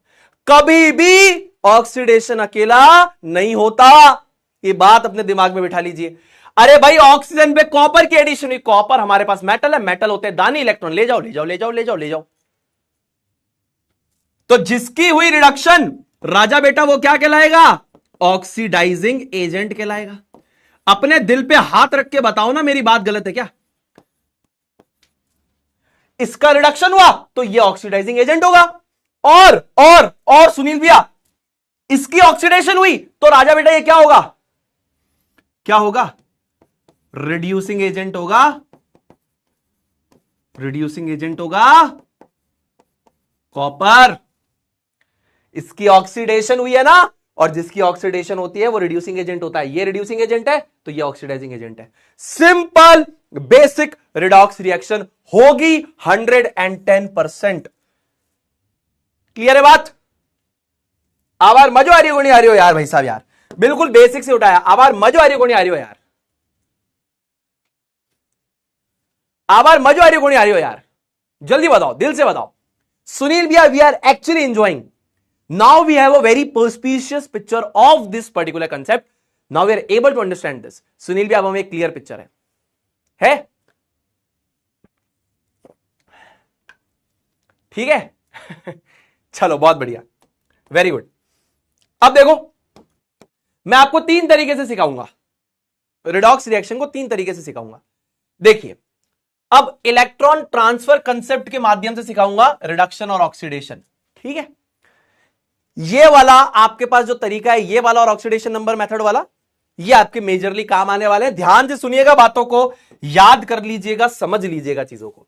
कभी भी ऑक्सीडेशन अकेला नहीं होता, ये बात अपने दिमाग में बिठा लीजिए। अरे भाई ऑक्सीजन पे कॉपर की एडिशन हुई, कॉपर हमारे पास मेटल है, मेटल होते हैं दानी इलेक्ट्रॉन, ले जाओ ले जाओ ले जाओ ले जाओ ले जाओ। तो जिसकी हुई रिडक्शन राजा बेटा वो क्या कहलाएगा? ऑक्सीडाइजिंग एजेंट कहलाएगा। अपने दिल पे हाथ रख के बताओ ना, मेरी बात गलत है क्या? इसका रिडक्शन हुआ तो ये ऑक्सीडाइजिंग एजेंट होगा। और सुनील भैया, इसकी ऑक्सीडेशन हुई तो राजा बेटा ये क्या होगा? क्या होगा? रिड्यूसिंग एजेंट होगा। रिड्यूसिंग एजेंट होगा कॉपर। इसकी ऑक्सीडेशन हुई है ना, और जिसकी ऑक्सीडेशन होती है वो रिड्यूसिंग एजेंट होता है। ये रिड्यूसिंग एजेंट है तो ये ऑक्सीडाइजिंग एजेंट है। सिंपल बेसिक रिडॉक्स रिएक्शन होगी 110%। क्लियर है बात? आवार मजो आ रही हो नहीं आ रही हो यार भाई साहब? यार बिल्कुल बेसिक से उठाया। आवार मजो आ रही हो नहीं आ रही हो यार? आवार मजो आ रही हो नहीं आ रही हो यार? जल्दी बताओ, दिल से बताओ। सुनील भैया, we are actually enjoying. Now we have a very perspicuous picture of this particular concept. Now we are able to understand this. Sunil भी अब हमें एक क्लियर पिक्चर है? ठीक है? चलो बहुत बढ़िया, वेरी गुड। अब देखो, मैं आपको 3 तरीके से सिखाऊंगा रिडॉक्स रिएक्शन को, 3 तरीके से सिखाऊंगा। देखिए, अब इलेक्ट्रॉन ट्रांसफर कंसेप्ट के माध्यम से सिखाऊंगा रिडक्शन और ऑक्सीडेशन। ठीक है? ये वाला आपके पास जो तरीका है, ये वाला और ऑक्सीडेशन नंबर मेथड वाला, ये आपके मेजरली काम आने वाले हैं। ध्यान से सुनिएगा, बातों को याद कर लीजिएगा, समझ लीजिएगा चीजों को।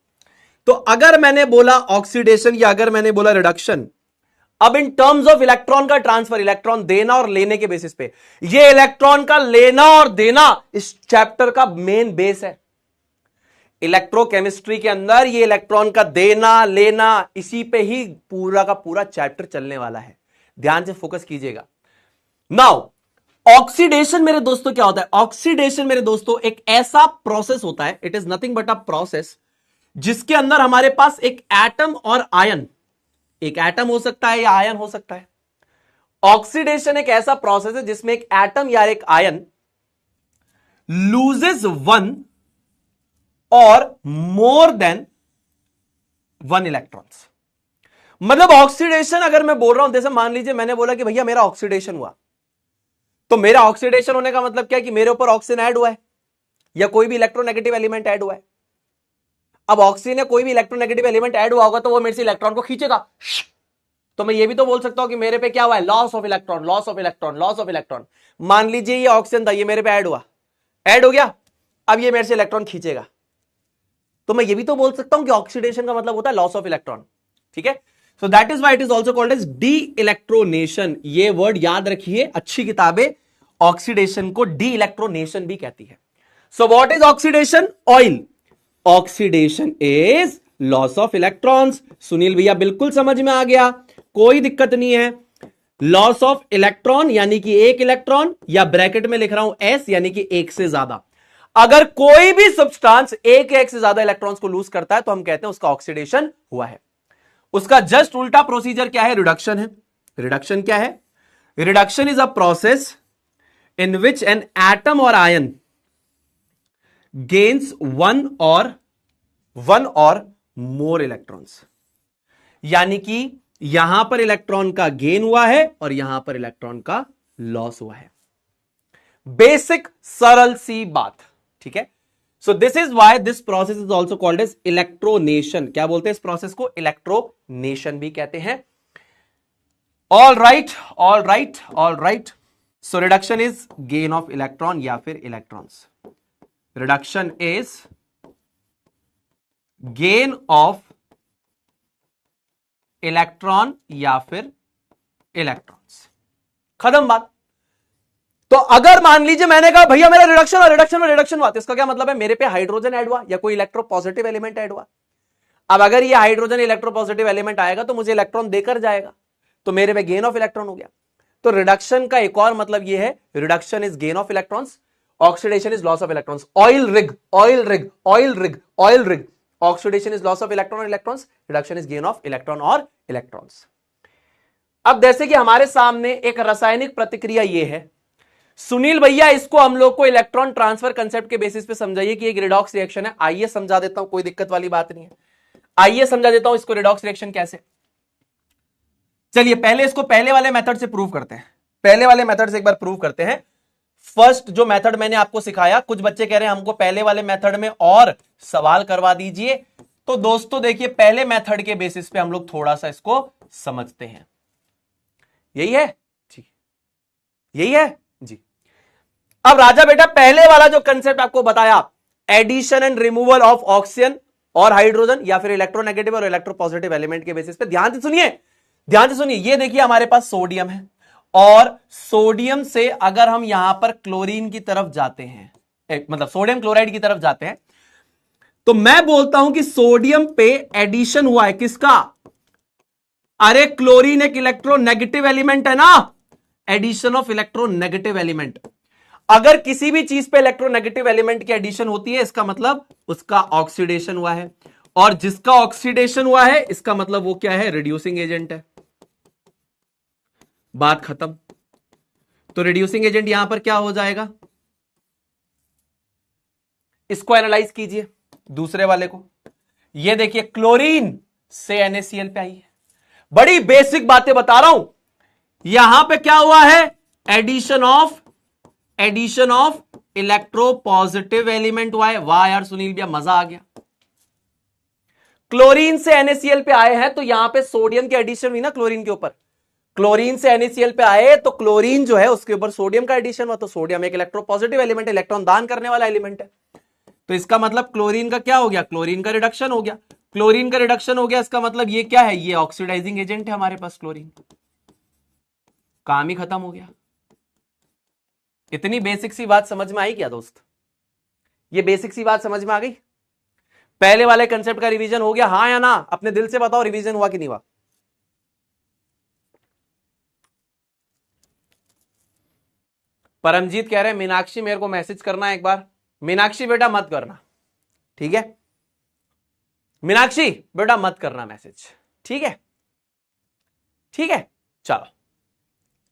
तो अगर मैंने बोला ऑक्सीडेशन या अगर मैंने बोला रिडक्शन, अब इन टर्म्स ऑफ इलेक्ट्रॉन का ट्रांसफर, इलेक्ट्रॉन देना और लेने के बेसिस पे, ये इलेक्ट्रॉन का लेना और देना इस चैप्टर का मेन बेस है। इलेक्ट्रोकेमिस्ट्री के अंदर ये इलेक्ट्रॉन का देना लेना, इसी पे ही पूरा का पूरा चैप्टर चलने वाला है। ध्यान से फोकस कीजिएगा। नाउ ऑक्सीडेशन मेरे दोस्तों क्या होता है? ऑक्सीडेशन मेरे दोस्तों एक ऐसा प्रोसेस होता है, it is nothing but a process, जिसके अंदर हमारे पास एक एटम और आयन, एक एटम हो सकता है या आयन हो सकता है। ऑक्सीडेशन एक ऐसा प्रोसेस है जिसमें एक एटम या एक आयन लूजेस 1 और मोर देन 1 इलेक्ट्रॉन्स। मतलब ऑक्सीडेशन अगर मैं बोल रहा हूं, जैसे मान लीजिए मैंने बोला कि भैया मेरा ऑक्सीडेशन हुआ, तो मेरा ऑक्सीडेशन होने का मतलब क्या है कि मेरे ऊपर ऑक्सीजन ऐड हुआ है या कोई भी इलेक्ट्रोनेगेटिव एलिमेंट ऐड हुआ है। अब ऑक्सीजन या कोई भी इलेक्ट्रोनेगेटिव एलिमेंट ऐड हुआ होगा तो वो मेरे से इलेक्ट्रॉन को खींचेगा। तो मैं ये भी तो बोल सकता हूं कि मेरे पे क्या हुआ है? Loss of electron, loss of electron, loss of electron. मान लीजिए ये ऑक्सीजन था, ये मेरे पे ऐड हुआ, ऐड हो गया, अब ये मेरे से इलेक्ट्रॉन खींचेगा। तो मैं ये भी तो बोल सकता हूं कि ऑक्सीडेशन का मतलब होता है लॉस ऑफ इलेक्ट्रॉन। ठीक है? So that is why it is also called as de-electronation. ये वर्ड याद रखिए, अच्छी किताबें ऑक्सीडेशन को de-electronation भी कहती है। So what is oxidation? Oil. Oxidation is loss of electrons. Sunil भैया बिल्कुल समझ में आ गया, कोई दिक्कत नहीं है। लॉस ऑफ इलेक्ट्रॉन यानी कि एक इलेक्ट्रॉन, या ब्रैकेट में लिख रहा हूं एस यानी कि एक से ज्यादा। अगर कोई भी सब्सटेंस एक या एक से ज्यादा इलेक्ट्रॉन्स को लूज करता है तो हम कहते हैं उसका ऑक्सीडेशन हुआ है। उसका जस्ट उल्टा प्रोसीजर क्या है? रिडक्शन है। रिडक्शन क्या है? Reduction is a process in which an atom और आयन गेन्स वन और मोर इलेक्ट्रॉन्स। यानी कि यहां पर इलेक्ट्रॉन का गेन हुआ है और यहां पर इलेक्ट्रॉन का लॉस हुआ है। बेसिक सरल सी बात। ठीक है? So this is why this process is also called as electronation. क्या बोलते हैं इस प्रोसेस को? इलेक्ट्रोनेशन भी कहते हैं। All right, all right, all right. So reduction is gain of electron या फिर electrons. Reduction is gain of electron या फिर electrons. खत्म बात। तो अगर मान लीजिए मैंने कहा भैया मेरा रिडक्शन हुआ, तो इसका क्या मतलब है? मेरे पे हाइड्रोजन ऐड हुआ या कोई इलेक्ट्रोपॉजिटिव एलिमेंट ऐड हुआ। अब अगर ये हाइड्रोजन इलेक्ट्रोपॉजिटिव एलिमेंट आएगा तो मुझे इलेक्ट्रॉन देकर जाएगा, तो मेरे पे गेन ऑफ इलेक्ट्रॉन हो गया। तो रिडक्शन का एक और मतलब ये है, reduction is gain of electrons, oxidation is loss of electrons. Oil rig, oil rig, oil rig, oil rig. Oxidation is loss of electron और electrons, reduction is gain of electron और इलेक्ट्रॉन्स। अब जैसे कि हमारे सामने एक रासायनिक प्रतिक्रिया ये है, सुनील भैया इसको हम लोग को इलेक्ट्रॉन ट्रांसफर कंसेप्ट के बेसिस पे समझाइए कि एक रिडॉक्स रिएक्शन है। आइए समझा देता हूं, कोई दिक्कत वाली बात नहीं है। आइए समझा देता हूं इसको, रिडॉक्स रिएक्शन कैसे। चलिए पहले इसको पहले वाले मेथड से प्रूव करते हैं, पहले वाले मेथड से एक बार प्रूव करते हैं। फर्स्ट जो मेथड मैंने आपको सिखाया, कुछ बच्चे कह रहे हैं हमको पहले वाले मेथड में और सवाल करवा दीजिए। तो दोस्तों देखिए पहले मेथड के बेसिस पे हम लोग थोड़ा सा इसको समझते हैं। यही है जी, यही है जी। अब राजा बेटा पहले वाला जो कंसेप्ट आपको बताया, addition and removal of oxygen और हाइड्रोजन या फिर इलेक्ट्रोनेगेटिव और इलेक्ट्रोपॉजिटिव एलिमेंट के बेसिस पे, ध्यान से सुनिए, ध्यान से सुनिए। ये देखिए हमारे पास सोडियम है और सोडियम से अगर हम यहां पर क्लोरीन की तरफ जाते हैं, मतलब सोडियम क्लोराइड की तरफ जाते हैं, तो मैं बोलता हूं कि सोडियम पे एडिशन हुआ है किसका? अरे क्लोरीन एक इलेक्ट्रोनेगेटिव एलिमेंट है ना, एडिशन ऑफ इलेक्ट्रोनेगेटिव एलिमेंट। अगर किसी भी चीज पे इलेक्ट्रोनेगेटिव एलिमेंट की एडिशन होती है, इसका मतलब उसका ऑक्सीडेशन हुआ है, और जिसका ऑक्सीडेशन हुआ है इसका मतलब वो क्या है? रिड्यूसिंग एजेंट है। बात खत्म। तो रिड्यूसिंग एजेंट यहां पर क्या हो जाएगा? इसको एनालाइज कीजिए दूसरे वाले को। ये देखिए क्लोरीन से NaCl पे आई है। बड़ी बेसिक बातें बता रहा हूं। यहां पे क्या हुआ है? एडिशन ऑफ इलेक्ट्रोपॉजिटिव एलिमेंट हुआ है। वाह यार सुनील भैया मजा आ गया। क्लोरीन से NaCl पे आए हैं तो यहां पे सोडियम की एडिशन हुई ना क्लोरीन के ऊपर। क्लोरीन से NaCl पे आए तो क्लोरीन जो है उसके ऊपर सोडियम का एडिशन हुआ, तो सोडियम एक इलेक्ट्रोपॉजिटिव एलिमेंट है, इलेक्ट्रॉन दान करने वाला एलिमेंट है। तो इसका मतलब क्लोरीन का क्या हो गया? क्लोरीन का रिडक्शन हो गया। क्लोरीन का रिडक्शन हो गया, इसका मतलब ये क्या है? ये ऑक्सीडाइजिंग एजेंट है हमारे पास क्लोरीन। काम ही खत्म हो गया। इतनी बेसिक सी बात समझ में आई क्या दोस्त? ये बेसिक सी बात समझ में आ गई? पहले वाले कंसेप्ट का रिवीजन हो गया, हाँ या ना? अपने दिल से बताओ रिवीजन हुआ कि नहीं हुआ? परमजीत कह रहे हैं मीनाक्षी मेरे को मैसेज करना है एक बार। मीनाक्षी बेटा मत करना, ठीक है? मीनाक्षी बेटा मत करना मैसेज, ठीक है? ठीक है, चलो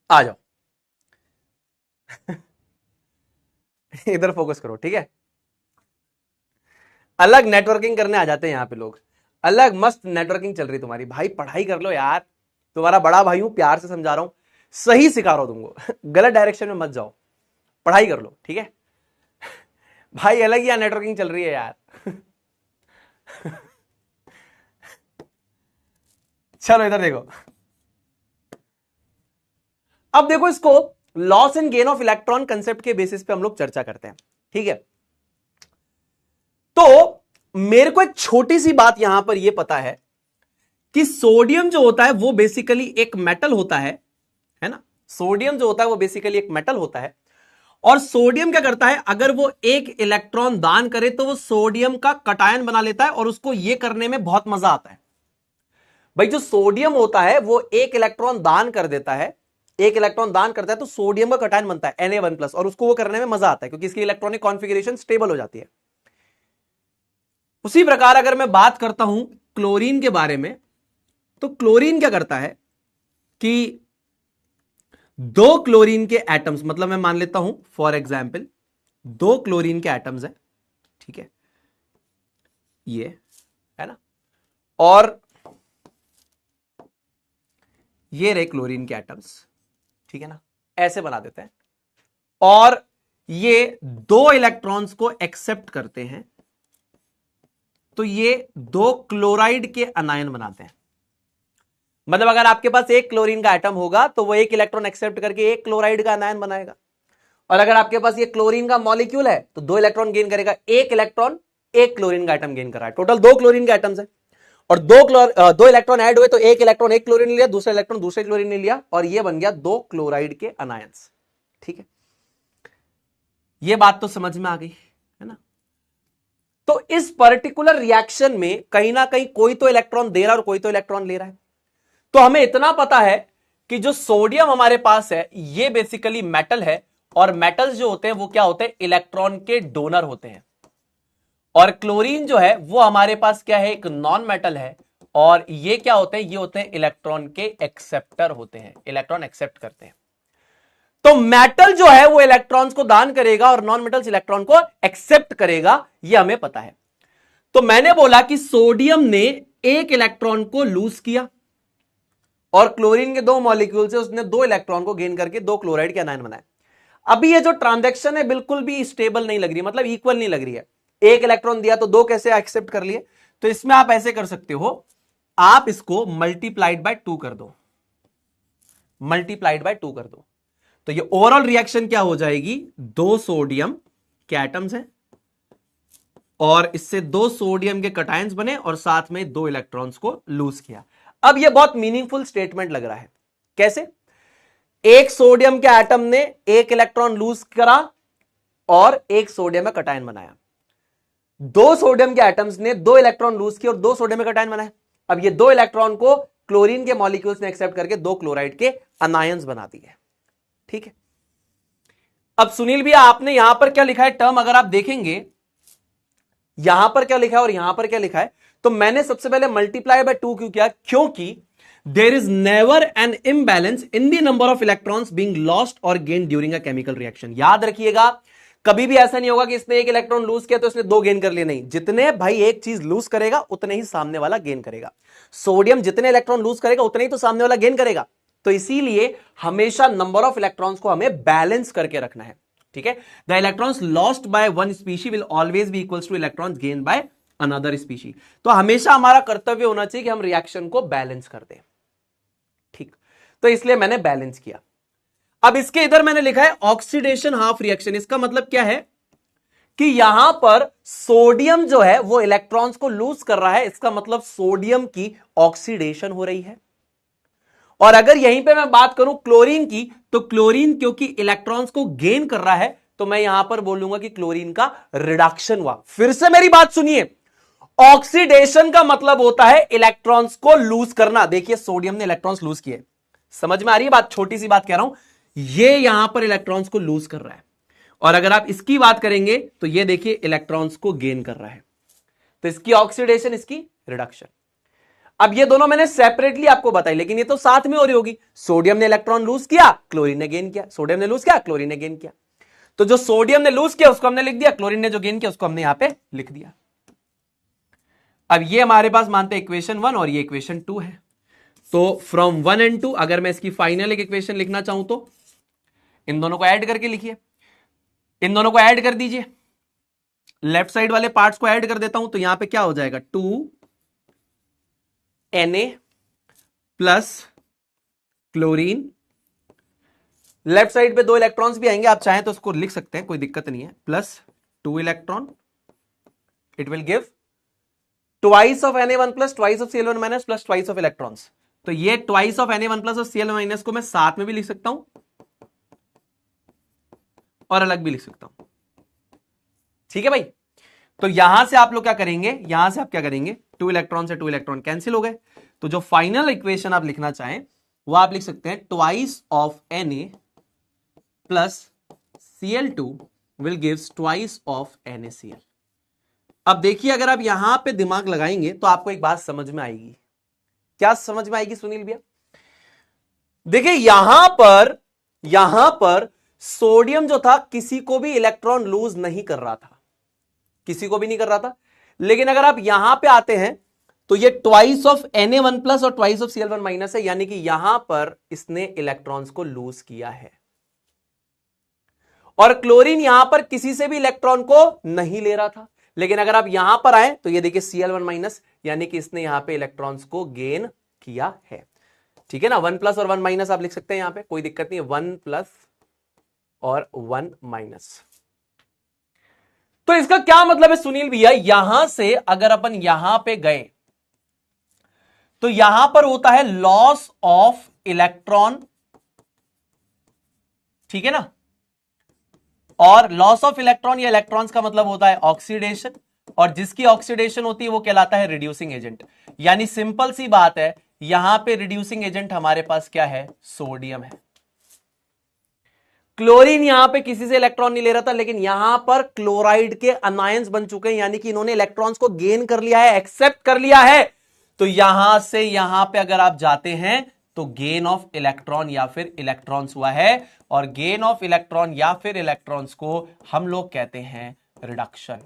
आ जाओ। इधर फोकस करो, ठीक है? अलग नेटवर्किंग करने आ जाते हैं यहां पे लोग। अलग मस्त नेटवर्किंग चल रही तुम्हारी। भाई पढ़ाई कर लो यार, तुम्हारा बड़ा भाई हूं, प्यार से समझा रहा हूं, सही सिखा रहा हूं तुमको। गलत डायरेक्शन में मत जाओ, पढ़ाई कर लो, ठीक है? भाई अलग ही नेटवर्किंग चल रही है यार। चलो इधर देखो। अब देखो इसको loss and gain of electron concept के बेसिस पे हम लोग चर्चा करते हैं, ठीक है? तो मेरे को एक छोटी सी बात यहां पर यह पता है कि सोडियम जो होता है वो बेसिकली एक मेटल होता है ना? सोडियम जो होता है वो बेसिकली एक मेटल होता है, और सोडियम क्या करता है? अगर वो एक इलेक्ट्रॉन दान करे तो वो सोडियम का कटायन बना लेता है, और उसको ये करने में बहुत मजा आता है। भाई जो सोडियम होता है वो एक इलेक्ट्रॉन दान कर देता है, एक इलेक्ट्रॉन दान करता है तो सोडियम का कटायन बनता है Na1+, और उसको वो करने में मजा आता है क्योंकि इसकी इलेक्ट्रॉनिक कॉन्फ़िगरेशन स्टेबल हो जाती है। उसी प्रकार अगर मैं बात करता हूं क्लोरीन के बारे में, तो क्लोरीन क्या करता है कि दो क्लोरीन के एटम्स, मतलब मैं मान लेता हूं फॉर एग्जाम्पल दो क्लोरीन के एटम्स हैं, ठीक है? ये है ना, और ये रहे क्लोरीन के एटम्स, ठीक है ना? ऐसे बना देते हैं, और ये दो इलेक्ट्रॉन्स को एक्सेप्ट करते हैं, तो ये दो क्लोराइड के अनायन बनाते हैं। मतलब अगर आपके पास एक क्लोरीन का एटम होगा तो वो एक इलेक्ट्रॉन एक्सेप्ट करके एक क्लोराइड का अनायन बनाएगा, और अगर आपके पास ये क्लोरीन का मॉलिक्यूल है तो दो इलेक्ट्रॉन गेन करेगा, एक इलेक्ट्रॉन एक क्लोरीन का एटम गेन कर रहा है। टोटल दो क्लोरीन के एटम्स है, और दो इलेक्ट्रॉन ऐड हुए तो एक इलेक्ट्रॉन एक क्लोरीन ले लिया, दूसरा इलेक्ट्रॉन दूसरे क्लोरीन ने लिया, और ये बन गया दो क्लोराइड के अनायंस, ठीक है? ये बात तो समझ में आ गई है ना? तो इस पर्टिकुलर रिएक्शन में कहीं ना कहीं कोई तो इलेक्ट्रॉन दे रहा है और कोई तो इलेक्ट्रॉन ले रहा है। तो हमें इतना पता है कि जो सोडियम हमारे पास है ये बेसिकली मेटल है, और मेटल्स जो होते हैं वो क्या होते हैं? इलेक्ट्रॉन के डोनर होते हैं। और क्लोरीन जो है वो हमारे पास क्या है? एक नॉन मेटल है, और ये क्या होते हैं? ये होते हैं इलेक्ट्रॉन के एक्सेप्टर होते हैं, इलेक्ट्रॉन एक्सेप्ट करते हैं। तो मेटल जो है वो इलेक्ट्रॉन्स को दान करेगा और नॉन मेटल्स इलेक्ट्रॉन को एक्सेप्ट करेगा, ये हमें पता है। तो मैंने बोला कि सोडियम ने एक इलेक्ट्रॉन को लूज किया, और क्लोरीन के 2 मॉलिक्यूल से उसने 2 इलेक्ट्रॉन को गेन करके 2 क्लोराइड के एनायन बनाए। अभी ये जो ट्रांजैक्शन है बिल्कुल भी स्टेबल नहीं लग रही, मतलब इक्वल नहीं लग रही है। 1 इलेक्ट्रॉन दिया तो 2 कैसे एक्सेप्ट कर लिए? तो इसमें आप ऐसे कर सकते हो, आप इसको मल्टीप्लाइड बाय 2 कर दो, मल्टीप्लाइड बाय 2 कर दो, तो ये ओवरऑल रिएक्शन क्या हो जाएगी? 2 सोडियम के एटम्स हैं और इससे 2 सोडियम के कटायंस बने और साथ में 2 इलेक्ट्रॉन्स को लूज किया। अब ये बहुत मीनिंगफुल स्टेटमेंट लग रहा है। कैसे? एक सोडियम के एटम ने 1 इलेक्ट्रॉन लूज करा और 1 सोडियम में कटायन बनाया। 2 सोडियम के एटम्स ने 2 इलेक्ट्रॉन लूज किए और 2 सोडियम में कटायन बनाया। अब ये 2 इलेक्ट्रॉन को क्लोरीन के मॉलिक्यूल्स ने एक्सेप्ट करके 2 क्लोराइड के अनायंस बना दिए। ठीक है, अब सुनील भैया आपने यहां पर क्या लिखा है टर्म, अगर आप देखेंगे यहां पर क्या लिखा है और यहां पर क्या लिखा है, तो मैंने सबसे पहले मल्टीप्लाई बाय 2 क्यों किया? क्योंकि there is never an imbalance in the number of electrons being lost और gain during a chemical reaction. याद रखिएगा, कभी भी ऐसा नहीं होगा कि इसने 1 इलेक्ट्रॉन लूज किया तो इसने 2 गेन कर लिए, नहीं, जितने भाई एक चीज लूज करेगा उतने ही सामने वाला गेन करेगा। सोडियम जितने इलेक्ट्रॉन लूज करेगा उतने ही तो सामने वाला गेन करेगा। तो इसीलिए हमेशा नंबर ऑफ इलेक्ट्रॉन्स को हमें बैलेंस करके रखना है। ठीक है, the electrons lost by one species will always be equals two electrons gain by another species. तो हमेशा हमारा कर्तव्य होना चाहिए कि हम रिएक्शन को बैलेंस कर दें। ठीक, तो इसलिए मैंने बैलेंस किया। अब इसके इधर मैंने लिखा है ऑक्सीडेशन हाफ रिएक्शन। इसका मतलब क्या है कि यहां पर सोडियम जो है वो इलेक्ट्रॉन्स को लूज कर रहा है, इसका मतलब सोडियम की ऑक्सीडेशन हो रही है। और अगर यहीं पे मैं बात करूं क्लोरीन की, तो क्लोरीन क्योंकि इलेक्ट्रॉन्स को गेन कर रहा है तो मैं यहां पर बोलूंगा कि क्लोरीन का रिडक्शन हुआ। फिर से मेरी बात सुनिए, ऑक्सीडेशन का मतलब होता है इलेक्ट्रॉन्स को लूज करना। देखिए सोडियम ने इलेक्ट्रॉन्स लूज किए, समझ में आ रही है बात? छोटी सी बात कह रहा हूं, ये यहां पर इलेक्ट्रॉन्स को लूज कर रहा है, और अगर आप इसकी बात करेंगे तो ये देखिए इलेक्ट्रॉन्स को गेन कर रहा है। तो इसकी ऑक्सीडेशन, इसकी रिडक्शन। अब ये दोनों मैंने सेपरेटली आपको बताई, लेकिन ये तो साथ में हो रही होगी। सोडियम ने इलेक्ट्रॉन लूज किया, क्लोरीन ने गेन किया, सोडियम ने लूज किया, क्लोरीन ने गेन किया। तो जो सोडियम ने लूज किया उसको हमने लिख दिया, क्लोरीन ने जो गेन किया उसको हमने यहां पे लिख दिया। अब ये हमारे पास मानते हैं इक्वेशन 1 और ये इक्वेशन 2 है। तो फ्रॉम 1 एंड 2 अगर मैं इसकी फाइनल एक इक्वेशन लिखना चाहूं तो इन दोनों को ऐड करके लिखिए, इन दोनों को ऐड कर दीजिए। लेफ्ट साइड वाले पार्ट्स को ऐड कर देता हूं तो यहां पे क्या हो जाएगा, 2Na plus chlorine. Left side पे 2 इलेक्ट्रॉन्स भी आएंगे, आप चाहें तो उसको लिख सकते हैं, कोई दिक्कत नहीं है, plus 2 electron. It will give twice of Na1 plus twice of Cl1 minus plus twice of electrons. तो ये ट्वाइस ऑफ Na1 प्लस और Cl1 माइनस को मैं साथ में भी लिख सकता हूं और अलग भी लिख सकता हूं। ठीक है भाई, तो यहां से आप लोग क्या करेंगे, यहां से आप क्या करेंगे, 2 इलेक्ट्रॉन से 2 इलेक्ट्रॉन कैंसिल हो गए। तो जो फाइनल इक्वेशन आप लिखना चाहें वो आप लिख सकते हैं twice of Na plus Cl2 will gives twice of NaCl। अब देखिए अगर आप यहां पे दिमाग लगाएंगे तो आपको एक बात समझ में आएगी। क्या समझ में आएगी सुनील भैया? देखिए यहां पर सोडियम जो था किसी को भी इलेक्ट्रॉन लूज नहीं कर रहा था, किसी को भी नहीं कर रहा था। लेकिन अगर आप यहां पे आते हैं तो ये ट्वाइस ऑफ Na1 प्लस और ट्वाइस ऑफ Cl1 माइनस है, यानी कि यहां पर इसने इलेक्ट्रॉन्स को लूज किया है। और क्लोरीन यहां पर किसी से भी इलेक्ट्रॉन को नहीं ले रहा था। लेकिन अगर आप यहां पर आए तो ये देखिए Cl1 माइनस, यानी कि इसने यहां पे इलेक्ट्रॉन्स को गेन किया है। ठीक है ना, 1 प्लस और 1 माइनस आप लिख सकते हैं यहां पे, कोई दिक्कत नहीं है, 1 प्लस और 1 माइनस। तो इसका क्या मतलब है सुनील भैया, यहां से अगर अपन यहां पे गए तो यहां पर होता है लॉस ऑफ इलेक्ट्रॉन, ठीक है ना, और लॉस ऑफ इलेक्ट्रॉन या इलेक्ट्रॉन्स का मतलब होता है ऑक्सीडेशन, और जिसकी ऑक्सीडेशन होती है वो कहलाता है रिड्यूसिंग एजेंट। यानी सिंपल सी बात है, यहां पे रिड्यूसिंग एजेंट हमारे पास क्या है, सोडियम है। क्लोरीन यहां पे किसी से इलेक्ट्रॉन नहीं ले रहा था, लेकिन यहां पर क्लोराइड के अनायंस बन चुके हैं, यानी कि इन्होंने इलेक्ट्रॉन्स को गेन कर लिया है, एक्सेप्ट कर लिया है। तो यहां से यहां पे अगर आप जाते हैं तो गेन ऑफ इलेक्ट्रॉन या फिर इलेक्ट्रॉन्स हुआ है, और गेन ऑफ इलेक्ट्रॉन या फिर इलेक्ट्रॉन्स को हम लोग कहते हैं रिडक्शन,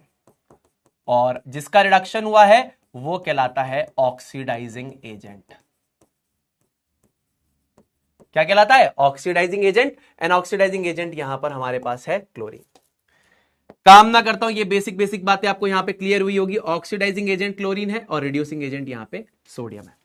और जिसका रिडक्शन हुआ है वो कहलाता है ऑक्सीडाइजिंग एजेंट। क्या कहलाता है? Oxidizing agent. And oxidizing agent यहां पर हमारे पास है क्लोरीन। कामना करता हूं ये बेसिक बेसिक बातें आपको यहां पे क्लियर हुई होगी। ऑक्सीडाइजिंग एजेंट क्लोरीन है और रिड्यूसिंग एजेंट यहां पे सोडियम है।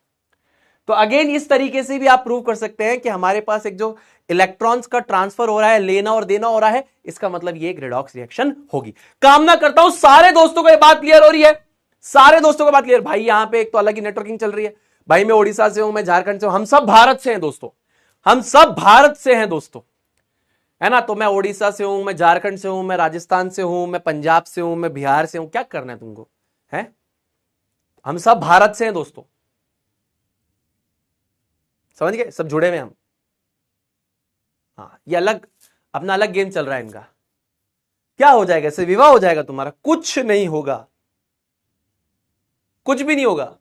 तो अगेन इस तरीके से भी आप प्रूव कर सकते हैं कि हमारे पास एक जो इलेक्ट्रॉन्स का ट्रांसफर हो रहा है, लेना और देना हो रहा है, इसका मतलब ये एक रिडॉक्स रिएक्शन होगी। कामना करता हूं सारे दोस्तों को ये बात क्लियर हो रही है, सारे दोस्तों को बात क्लियर। भाई यहां पे एक तो अलग ही नेटवर्किंग चल रही है। भाई मैं उड़ीसा से हूं, मैं झारखंड से हूं, हम सब भारत से हैं दोस्तों, हम सब भारत से हैं दोस्तों, है ना। तो मैं उड़ीसा से हूं, मैं झारखंड से हूं, मैं राजस्थान से हूं, मैं पंजाब से हूं, मैं बिहार से हूं, क्या करना है तुमको, है? हम सब भारत से हैं दोस्तों, समझ गए? सब जुड़े हुए हम। हाँ, ये अलग अपना अलग गेम चल रहा है इनका। क्या हो जाएगा इससे? विवाह हो जाएगा तुम्हारा? कुछ नहीं होगा, कुछ भी नहीं होगा।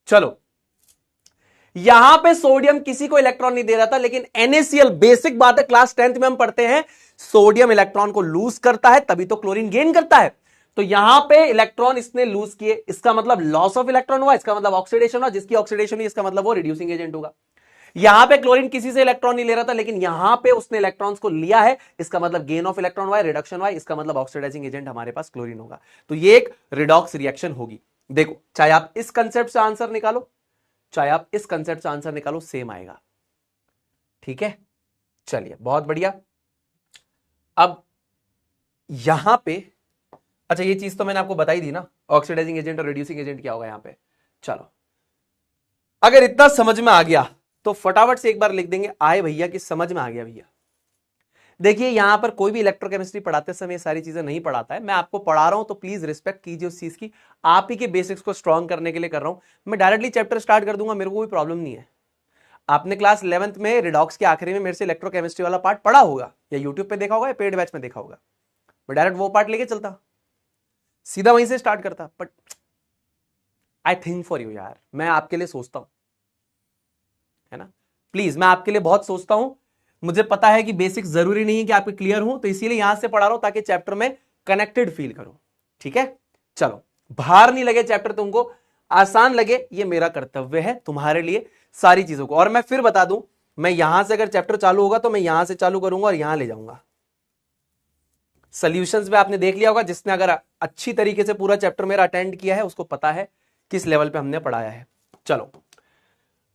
चलो, यहां पे सोडियम किसी को इलेक्ट्रॉन नहीं दे रहा था, लेकिन NaCl, बेसिक बात है, क्लास 10th में हम पढ़ते हैं, सोडियम इलेक्ट्रॉन को लूज करता है तभी तो क्लोरीन गेन करता है। तो यहां पे इलेक्ट्रॉन इसने लूज किए, इसका मतलब लॉस ऑफ इलेक्ट्रॉन हुआ, इसका मतलब ऑक्सीडेशन हुआ, जिसकी ऑक्सीडेशन हुई इसका मतलब वो रिड्यूसिंग एजेंट होगा। यहां पे क्लोरीन किसी से इलेक्ट्रॉन नहीं ले रहा था, लेकिन यहां पे उसने इलेक्ट्रॉन्स को लिया है, इसका मतलब गेन ऑफ इलेक्ट्रॉन हुआ है, रिडक्शन हुआ है, इसका मतलब ऑक्सीडाइजिंग एजेंट हमारे पास क्लोरीन होगा। तो ये एक रिडॉक्स रिएक्शन होगी। देखो, चाहे आप इस कंसेप्ट से आंसर निकालो, चाहे आप इस कंसेप्ट से आंसर निकालो, सेम आएगा। ठीक है, चलिए, बहुत बढ़िया। अब यहां पे, अच्छा ये चीज तो मैंने आपको बताई दी ना, ऑक्सीडाइजिंग एजेंट और रिड्यूसिंग एजेंट क्या होगा यहां पे। चलो, अगर इतना समझ में आ गया तो फटाफट से एक बार लिख देंगे, आए भैया कि समझ में आ गया भैया। देखिए, यहां पर कोई भी इलेक्ट्रोकेमिस्ट्री पढ़ाते समय ये सारी चीजें नहीं पढ़ाता है, मैं आपको पढ़ा रहा हूं तो प्लीज रिस्पेक्ट कीजिए उस चीज की। आप ही के बेसिक्स को स्ट्रॉन्ग करने के लिए कर रहा हूं। मैं डायरेक्टली चैप्टर स्टार्ट कर दूंगा, मेरे को कोई प्रॉब्लम नहीं है। आपने क्लास 11th में रिडॉक्स के आखिरी में मेरे से इलेक्ट्रोकेमिस्ट्री वाला पार्ट पढ़ा होगा, या यूट्यूब पे देखा होगा, या पेड बैच में देखा होगा। मैं डायरेक्ट वो पार्ट लेके चलता, सीधा वहीं से स्टार्ट करता। But I think for you यार, मैं आपके लिए सोचता हूं, है ना। प्लीज, मैं आपके लिए बहुत सोचता हूं। मुझे पता है कि बेसिक्स जरूरी नहीं है कि आपके क्लियर हो, तो इसीलिए यहां से पढ़ा रहा हूं ताकि चैप्टर में कनेक्टेड फील करो। ठीक है, चलो, भार नहीं लगे चैप्टर तुमको, आसान लगे, ये मेरा कर्तव्य है तुम्हारे लिए सारी चीजों को। और मैं फिर बता दूं, मैं यहां से अगर चैप्टर चालू होगा तो मैं यहां से चालू करूंगा और यहां ले जाऊंगा। सॉल्यूशंस में आपने देख लिया होगा, जिसने अगर अच्छी तरीके से पूरा चैप्टर मेरा अटेंड किया है उसको पता है किस लेवल पे हमने पढ़ाया है। चलो,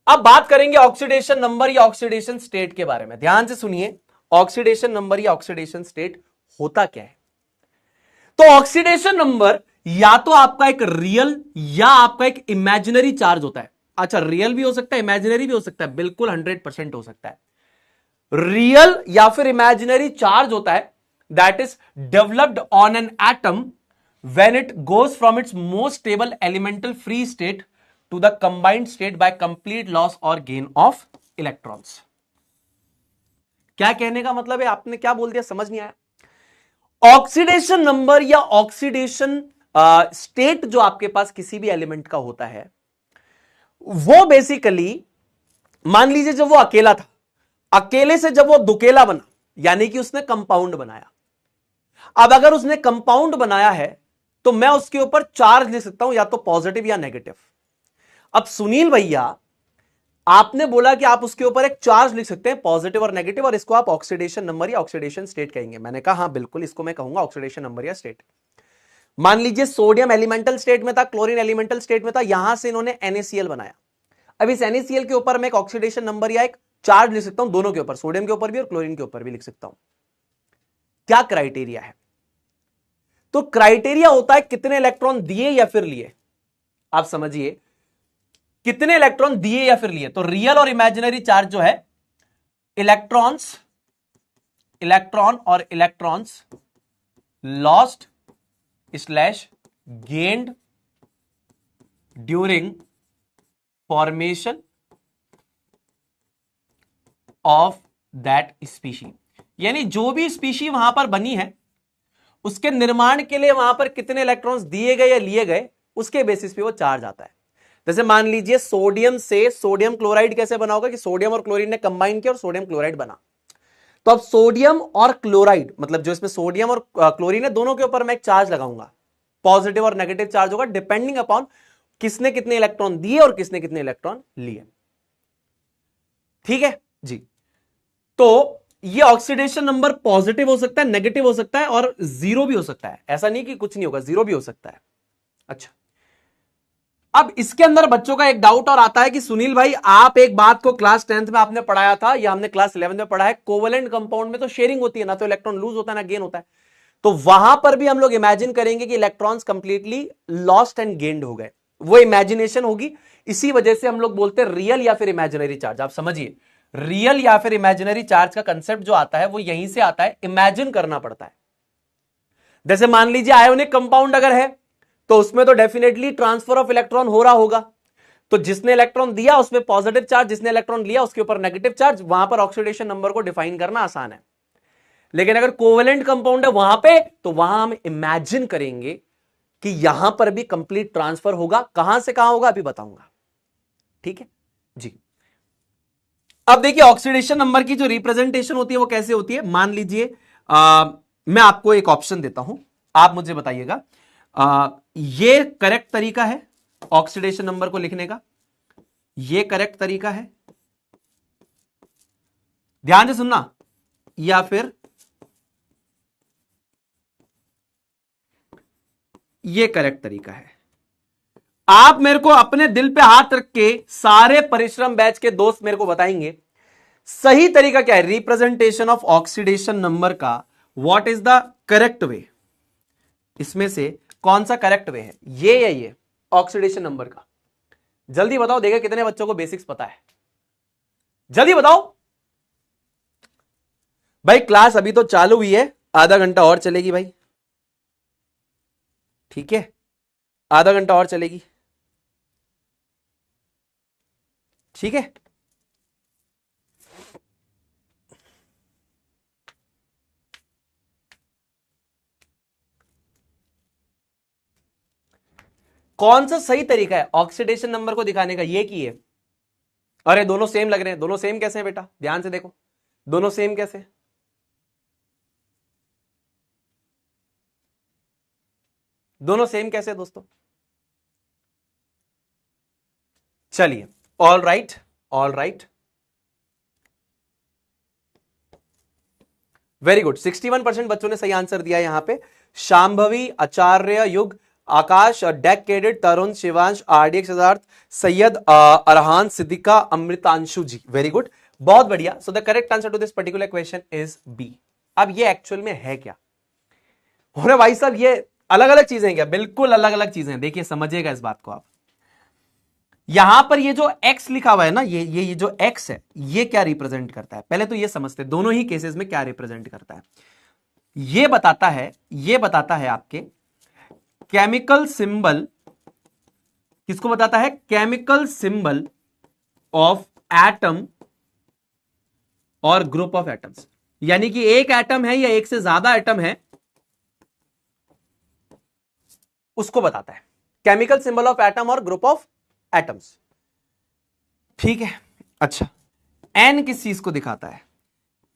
अब बात करेंगे ऑक्सीडेशन नंबर या ऑक्सीडेशन स्टेट के बारे में। ध्यान से सुनिए, ऑक्सीडेशन नंबर या ऑक्सीडेशन स्टेट होता क्या है। तो ऑक्सीडेशन नंबर या तो आपका एक रियल या आपका एक इमेजिनरी चार्ज होता है। अच्छा, रियल भी हो सकता है, इमेजिनरी भी हो सकता है, बिल्कुल 100% हो सकता है। रियल या फिर इमेजिनरी चार्ज होता है that is developed on an atom when it goes from its most stable elemental free state to the combined state by complete loss or gain of electrons। क्या कहने का मतलब है? आपने क्या बोल दिया, समझ नहीं आया। ऑक्सीडेशन नंबर या ऑक्सीडेशन स्टेट जो आपके पास किसी भी एलिमेंट का होता है, वो बेसिकली, मान लीजिए जब वो अकेला था, अकेले से जब वो दुकेला बना, यानी कि उसने कंपाउंड बनाया। अब अगर उसने कंपाउंड बनाया है तो मैं उसके ऊपर चार्ज ले सकता हूं, या तो पॉजिटिव या नेगेटिव। अब सुनील भैया, आपने बोला कि आप उसके ऊपर एक चार्ज लिख सकते हैं, पॉजिटिव और नेगेटिव, और इसको आप ऑक्सीडेशन नंबर या ऑक्सीडेशन स्टेट कहेंगे। मैंने कहा हाँ बिल्कुल, इसको मैं कहूंगा ऑक्सीडेशन नंबर या स्टेट। मान लीजिए सोडियम एलिमेंटल स्टेट में था, क्लोरीन एलिमेंटल स्टेट में था, यहां से इन्होंने NaCl बनाया। अब इस NaCl के ऊपर मैं एक ऑक्सीडेशन नंबर या एक चार्ज लिख सकता हूं, दोनों के ऊपर, सोडियम के ऊपर भी और क्लोरीन के ऊपर भी लिख सकता हूं। क्या क्राइटेरिया है? तो क्राइटेरिया होता है कितने इलेक्ट्रॉन दिए या फिर लिए। आप समझिए, कितने इलेक्ट्रॉन दिए या फिर लिए। तो रियल और इमेजिनरी चार्ज जो है, इलेक्ट्रॉन और electrons lost slash gained during formation of that species, यानी जो भी स्पीशी वहां पर बनी है उसके निर्माण के लिए वहां पर कितने इलेक्ट्रॉन्स दिए गए या लिए गए, उसके बेसिस पे वो चार्ज आता है। जैसे मान लीजिए सोडियम से सोडियम क्लोराइड कैसे बना होगा कि सोडियम और क्लोरीन ने कंबाइन किया और सोडियम क्लोराइड बना। तो अब सोडियम और क्लोराइड, मतलब जो इसमें सोडियम और क्लोरीन है, दोनों के ऊपर मैं एक चार्ज लगाऊंगा, पॉजिटिव और नेगेटिव चार्ज होगा, डिपेंडिंग अपॉन किसने कितने इलेक्ट्रॉन दिए और किसने कितने इलेक्ट्रॉन लिए। ठीक है जी। तो ये ऑक्सीडेशन नंबर पॉजिटिव हो सकता है, नेगेटिव हो सकता है और जीरो भी हो सकता है। ऐसा नहीं कि कुछ नहीं होगा, जीरो भी हो सकता है। अच्छा, अब इसके अंदर बच्चों का एक डाउट और आता है कि सुनील भाई आप एक बात को क्लास 10th में आपने पढ़ाया था या हमने क्लास 11th में पढ़ा है, कोवेलेंट कंपाउंड में तो शेयरिंग होती है, ना तो इलेक्ट्रॉन लूज होता है ना गेन होता है। तो वहां पर भी हम लोग इमेजिन करेंगे कि electrons completely lost and gained हो गए, वो इमेजिनेशन होगी। इसी वजह से हम लोग बोलते हैं रियल या फिर इमेजिनरी चार्ज। आप समझिए, रियल या फिर इमेजिनरी चार्ज का कंसेप्ट जो आता है वो यहीं से आता है, इमेजिन करना पड़ता है। जैसे मान लीजिए आयोनिक कंपाउंड अगर है तो उसमें तो डेफिनेटली ट्रांसफर ऑफ इलेक्ट्रॉन हो रहा होगा, तो जिसने इलेक्ट्रॉन दिया उसमें पॉजिटिव चार्ज, जिसने इलेक्ट्रॉन लिया उसके ऊपर नेगेटिव चार्ज, वहां पर ऑक्सीडेशन नंबर को डिफाइन करना आसान है। लेकिन अगर कोवेलेंट कंपाउंड है वहां पे, तो वहां हम इमेजिन करेंगे कि यहां पर भी कंप्लीट ट्रांसफर होगा। कहां से कहां होगा अभी बताऊंगा, ठीक है जी। अब देखिए ऑक्सीडेशन नंबर की जो रिप्रेजेंटेशन होती है वो कैसे होती है। मान लीजिए मैं आपको एक ऑप्शन देता हूं, आप मुझे बताइएगा ये करेक्ट तरीका है ऑक्सीडेशन नंबर को लिखने का, ये करेक्ट तरीका है, ध्यान से सुनना, या फिर ये करेक्ट तरीका है। आप मेरे को अपने दिल पे हाथ रख के सारे परिश्रम बैच के दोस्त मेरे को बताएंगे सही तरीका क्या है रिप्रेजेंटेशन ऑफ ऑक्सीडेशन नंबर का। What is the correct way, इसमें से कौन सा करेक्ट वे है, ये या ये ऑक्सीडेशन नंबर का? जल्दी बताओ, देखा कितने बच्चों को बेसिक्स पता है, जल्दी बताओ भाई। क्लास अभी तो चालू हुई है, आधा घंटा और चलेगी भाई, ठीक है, आधा घंटा और चलेगी, ठीक है। कौन सा सही तरीका है ऑक्सीडेशन नंबर को दिखाने का, ये की है? अरे दोनों सेम लग रहे हैं, दोनों सेम कैसे हैं बेटा, ध्यान से देखो, दोनों सेम कैसे? दोनों सेम कैसे दोस्तों? चलिए, all right, all right, very good. 61% बच्चों ने सही आंसर दिया यहां पे। Shambhavi, Acharya Yug, Akash, deck cadet, Tarun, Shivansh, RDX Siddharth, Syed, Arhan, Siddiqa, Amritanshu ji, very good, बहुत बढ़िया। So the correct answer to this particular question is B. अब ये एक्चुअल में है क्या? अरे भाई साहब ये अलग अलग चीजें क्या? बिल्कुल अलग अलग चीजें। देखिए समझिएगा इस बात को आप। यहां पर ये जो x लिखा हुआ है ना, ये जो x है ये क्या रिप्रेजेंट करता है, पहले तो ये समझते हैं दोनों ही केसेस में क्या रिप्रेजेंट करता है। ये बताता है आपके केमिकल सिंबल, किसको बताता है? केमिकल सिंबल ऑफ एटम और ग्रुप ऑफ एटम्स, यानी कि एक एटम है या एक से ज्यादा एटम है उसको बताता है केमिकल सिंबल ऑफ एटम और ग्रुप ऑफ एटम्स, ठीक है। अच्छा, एन किस चीज को दिखाता है?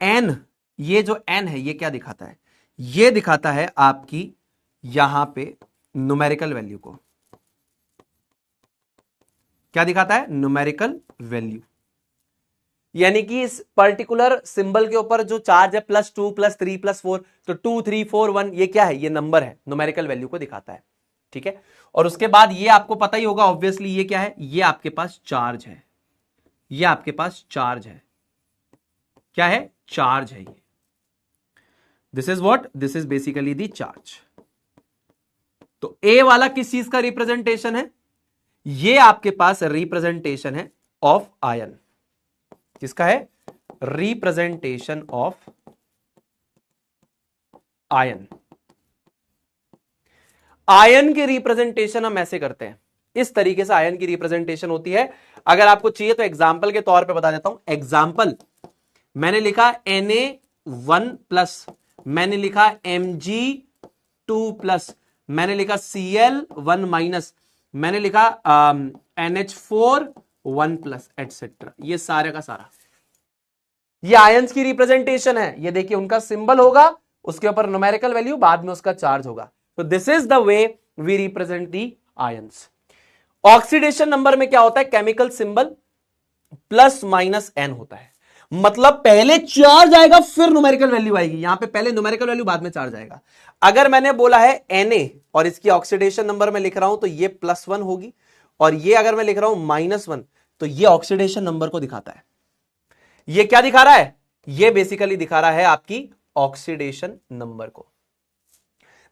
एन, ये जो एन है ये क्या दिखाता है? ये दिखाता है आपकी यहां पे न्यूमेरिकल वैल्यू को। क्या दिखाता है? न्यूमेरिकल वैल्यू, यानी कि इस पर्टिकुलर सिंबल के ऊपर जो चार्ज है +2 +3 +4, तो 2 3 4 1 ये क्या है? ये नंबर है, न्यूमेरिकल वैल्यू को दिखाता है, ठीक है। और उसके बाद ये आपको पता ही होगा ऑब्वियसली, ये क्या है? ये आपके पास चार्ज है, ये आपके पास चार्ज है, क्या है? चार्ज है ये। This is what? This is basically the charge. तो ए वाला किस चीज का रिप्रेजेंटेशन है? ये आपके पास रिप्रेजेंटेशन है ऑफ आयन। किसका है? Representation of ion. आयन की रिप्रेजेंटेशन हम ऐसे करते हैं, इस तरीके से आयन की रिप्रेजेंटेशन होती है। अगर आपको चाहिए तो एग्जाम्पल के तौर पे बता देता हूं। एग्जाम्पल, मैंने लिखा Na1+, मैंने लिखा Mg2+, मैंने लिखा Cl1-, मैंने लिखा NH4 1+, एटसेट्रा। ये सारे का सारा ये आयंस की रिप्रेजेंटेशन है। ये देखिए उनका सिंबल होगा, उसके ऊपर न्यूमेरिकल वैल्यू, बाद में उसका चार्ज होगा। तो this is the way we represent the ions. Oxidation number में क्या होता है? केमिकल सिंबल +- n होता है। मतलब पहले चार्ज आएगा फिर न्यूमेरिकल वैल्यू आएगी। यहां पे पहले न्यूमेरिकल वैल्यू बाद में चार्ज आएगा। अगर मैंने बोला है Na और इसकी ऑक्सीडेशन नंबर में लिख रहा हूं तो ये +1 होगी, और ये अगर मैं लिख रहा हूं -1 तो ये ऑक्सीडेशन नंबर को दिखाता है। ये क्या दिखा रहा है? ये बेसिकली दिखा रहा है आपकी ऑक्सीडेशन नंबर को।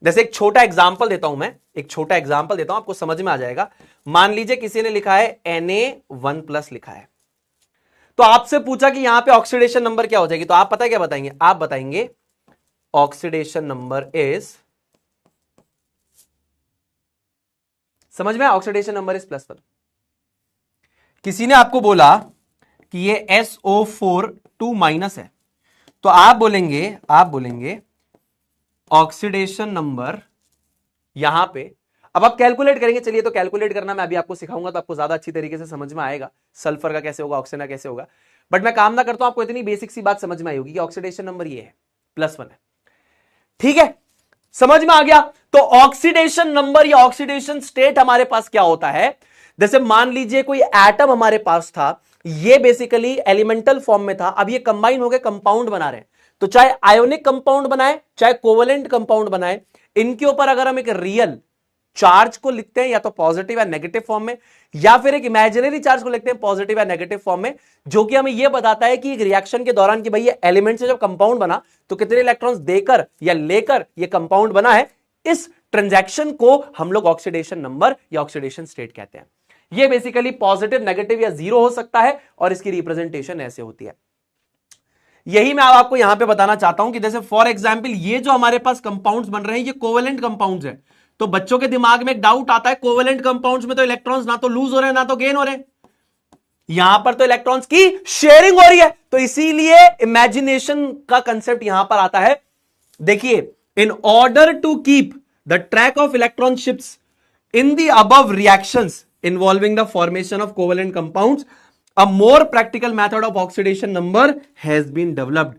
जैसे एक छोटा एग्जांपल देता हूं मैं, एक छोटा एग्जांपल देता हूं, आपको समझ में आ जाएगा। मान लीजिए किसी ने लिखा है Na1+ लिखा है, तो आपसे पूछा कि यहां पे ऑक्सीडेशन नंबर क्या हो जाएगी, तो आप पता है क्या बताएंगे? आप बताएंगे ऑक्सीडेशन नंबर इज, समझ में? Oxidation number is +1। किसी ने आपको बोला कि ये SO4 2- है, तो आप बोलेंगे ऑक्सीडेशन नंबर यहां पे। अब आप कैलकुलेट करेंगे, चलिए तो कैलकुलेट करना मैं अभी आपको सिखाऊंगा, तो आपको ज्यादा अच्छी तरीके से समझ में आएगा सल्फर का कैसे होगा, ऑक्सीजन का कैसे होगा। बट मैं काम ना करता हूं, आपको इतनी बेसिक सी बात समझ में आई होगी कि ऑक्सीडेशन नंबर ये है, +1 है। ठीक है, समझ में आ गया? तो ऑक्सीडेशन नंबर या ऑक्सीडेशन स्टेट हमारे पास क्या होता है? जैसे मान लीजिए कोई एटम हमारे पास था, ये बेसिकली एलिमेंटल फॉर्म में था, अब ये कंबाइन हो गए, कंपाउंड बना रहे हैं। तो चाहे आयोनिक कंपाउंड बनाए चाहे कोवेलेंट कंपाउंड बनाए, इनके ऊपर अगर हम एक रियल चार्ज को लिखते हैं या तो पॉजिटिव या नेगेटिव फॉर्म में, या फिर एक इमेजिनरी चार्ज को लिखते हैं पॉजिटिव या नेगेटिव फॉर्म में, जो कि हमें यह बताता है कि एक रिएक्शन के दौरान कि भाई ये एलिमेंट से जब कंपाउंड बना तो कितने इलेक्ट्रॉन्स देकर या लेकर ये कंपाउंड बना है। इस ट्रांजैक्शन को हम लोग ऑक्सीडेशन नंबर या ऑक्सीडेशन स्टेट कहते हैं। ये बेसिकली पॉजिटिव, नेगेटिव या 0 हो सकता है, और इसकी रिप्रेजेंटेशन ऐसे होती है। यही मैं आपको यहां पे बताना चाहता हूं कि जैसे फॉर एग्जांपल ये जो हमारे पास कंपाउंड्स बन रहे हैं ये कोवेलेंट कंपाउंड्स हैं। तो बच्चों के दिमाग में एक डाउट आता है, कोवेलेंट कंपाउंड्स में तो इलेक्ट्रॉन्स ना तो लूज हो रहे हैं ना तो गेन हो रहे हैं, यहां पर तो इलेक्ट्रॉन्स की शेयरिंग हो रही है। तो इसीलिए इमेजिनेशन का कंसेप्ट यहां पर आता है। देखिए, in order to keep the track of electron shifts in the above reactions involving the formation of covalent compounds, a more practical method of oxidation number has been developed।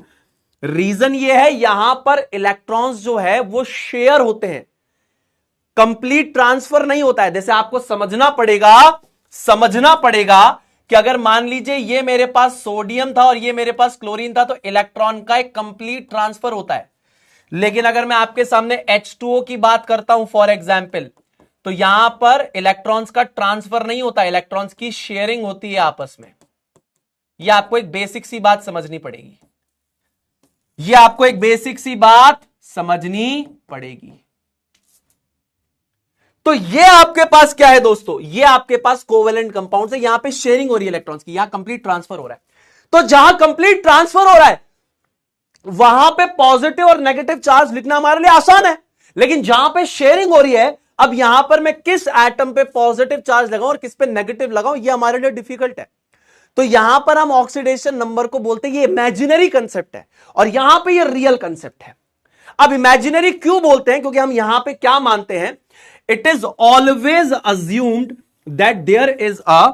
Reason ये है, यहां पर electrons जो है वो share होते हैं, complete transfer नहीं होता है। जैसे आपको समझना पड़ेगा कि अगर मान लीजिए ये मेरे पास सोडियम था और ये मेरे पास क्लोरीन था, तो इलेक्ट्रॉन का एक कंप्लीट ट्रांसफर होता है। लेकिन अगर मैं आपके सामने H2O की बात करता हूं फॉर एग्जाम्पल, तो यहां पर इलेक्ट्रॉन्स का ट्रांसफर नहीं होता, इलेक्ट्रॉन्स की शेयरिंग होती है आपस में। यह आपको एक बेसिक सी बात समझनी पड़ेगी, यह आपको एक बेसिक सी बात समझनी पड़ेगी। तो ये आपके पास क्या है दोस्तों? ये आपके पास कोवेलेंट कंपाउंड है, यहां पे शेयरिंग हो रही है इलेक्ट्रॉन्स की, यहां कंप्लीट ट्रांसफर हो रहा है। तो जहां कंप्लीट ट्रांसफर हो रहा है वहां पे पॉजिटिव और नेगेटिव चार्ज लिखना हमारे लिए आसान है। लेकिन जहां पे शेयरिंग हो रही है, अब यहां पर मैं किस एटम पे पॉजिटिव चार्ज लगाऊं और किस पे नेगेटिव लगाऊं, यह हमारे लिए डिफिकल्ट है। तो यहां पर हम ऑक्सीडेशन नंबर को बोलते हैं, ये इमेजिनरी कंसेप्ट है, और यहां पे ये रियल कंसेप्ट है। अब इमेजिनरी क्यों बोलते हैं? क्योंकि हम यहां पे क्या मानते हैं, it is always assumed that there is a